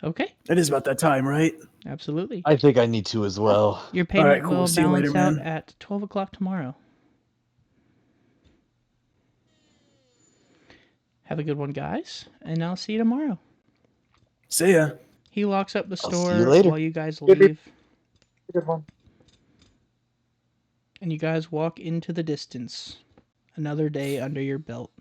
Okay, It is about that time, right? absolutely. I think I need to as well. Your payment cool. will See you later, balance out man. at 12 o'clock tomorrow. Have a good one, guys, and I'll see you tomorrow. See ya. He locks up the I'll see you store later. while you guys leave, and you guys walk into the distance. Another day under your belt.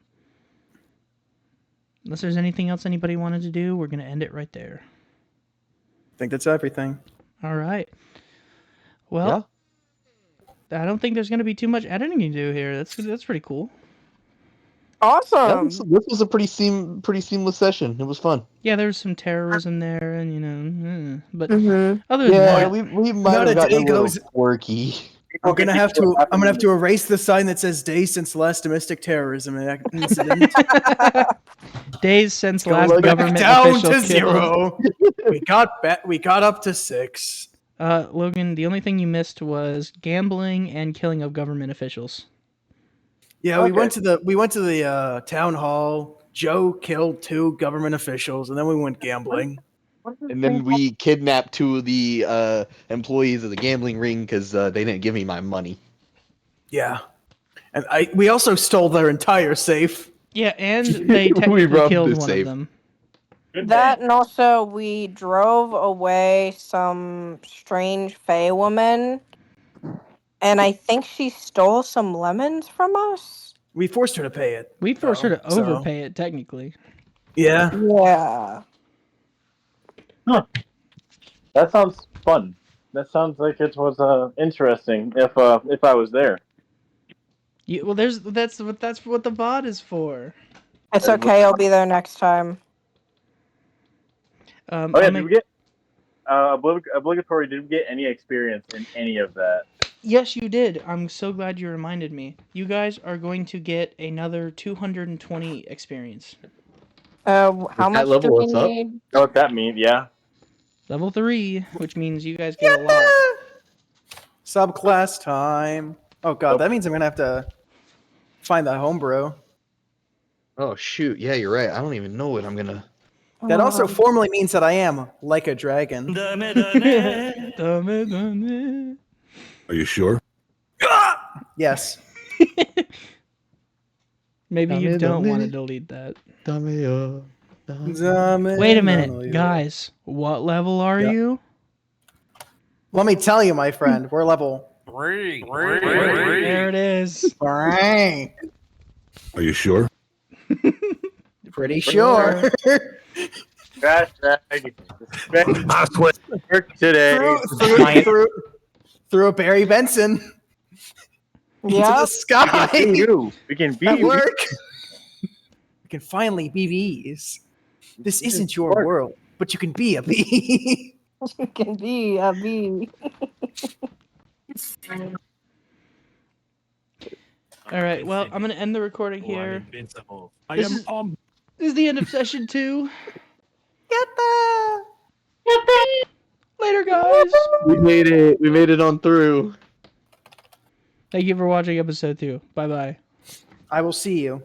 Unless there's anything else anybody wanted to do, we're going to end it right there. I think that's everything. All right. Well, I don't think there's going to be too much editing to do here. That's pretty cool. Awesome. This was a pretty seamless session. It was fun. Yeah, there's some terrorism there, and but Mm-hmm. other than Yeah, that, we might Not have a gotten day a little goes- quirky. I'm gonna have to erase the sign that says "Days since last domestic terrorism incident." days since Go last back government down official to killed. 0. We got up to 6. Logan, the only thing you missed was gambling and killing of government officials. Yeah, we went to the town hall. Joe killed 2 government officials, and then we went gambling. And then we kidnapped 2 of the employees of the gambling ring because they didn't give me my money. Yeah, and we also stole their entire safe. Yeah, and they We technically robbed killed the one safe. of them. That and also we drove away some strange Fey woman, and I think she stole some lemons from us. We forced her to pay it. We forced her to so- overpay it, technically. Yeah, Yeah. That sounds fun. That sounds like it was interesting. If I was there. Well, that's what the bot is for. It's okay, I'll be there next time. Oh yeah, I'll did we get obligatory? Did we get any experience in any of that? Yes, you did. I'm so glad you reminded me. You guys are going to get another 220 experience. How that much do level we us up? need? Know what that means? Yeah. Level 3, which means you guys get a lot. subclass time. Oh god, that means I'm gonna have to find that homebrew. Oh shoot! Yeah, you're right. I don't even know what I'm gonna. That also formally means that I am like a dragon. Are you sure? Yes. Maybe you Dame, don't dame. want to delete that. Wait Wait a minute, guys. What level are Yeah. you? Let me tell you, my friend, we're level. There it is. Bang. Are you sure? Pretty sure. Trash bag. Work today. through a Barry Benson into the Yep. sky. We can be At you. work. We can finally be bees. This isn't your world, but you can be a bee. You can be a bee. All right. Well, I'm gonna end the recording here. Invincible. This is the end of session 2. Yatta! Later, guys. We made it. We made it on through. Thank you for watching episode 2. Bye bye. I will see you.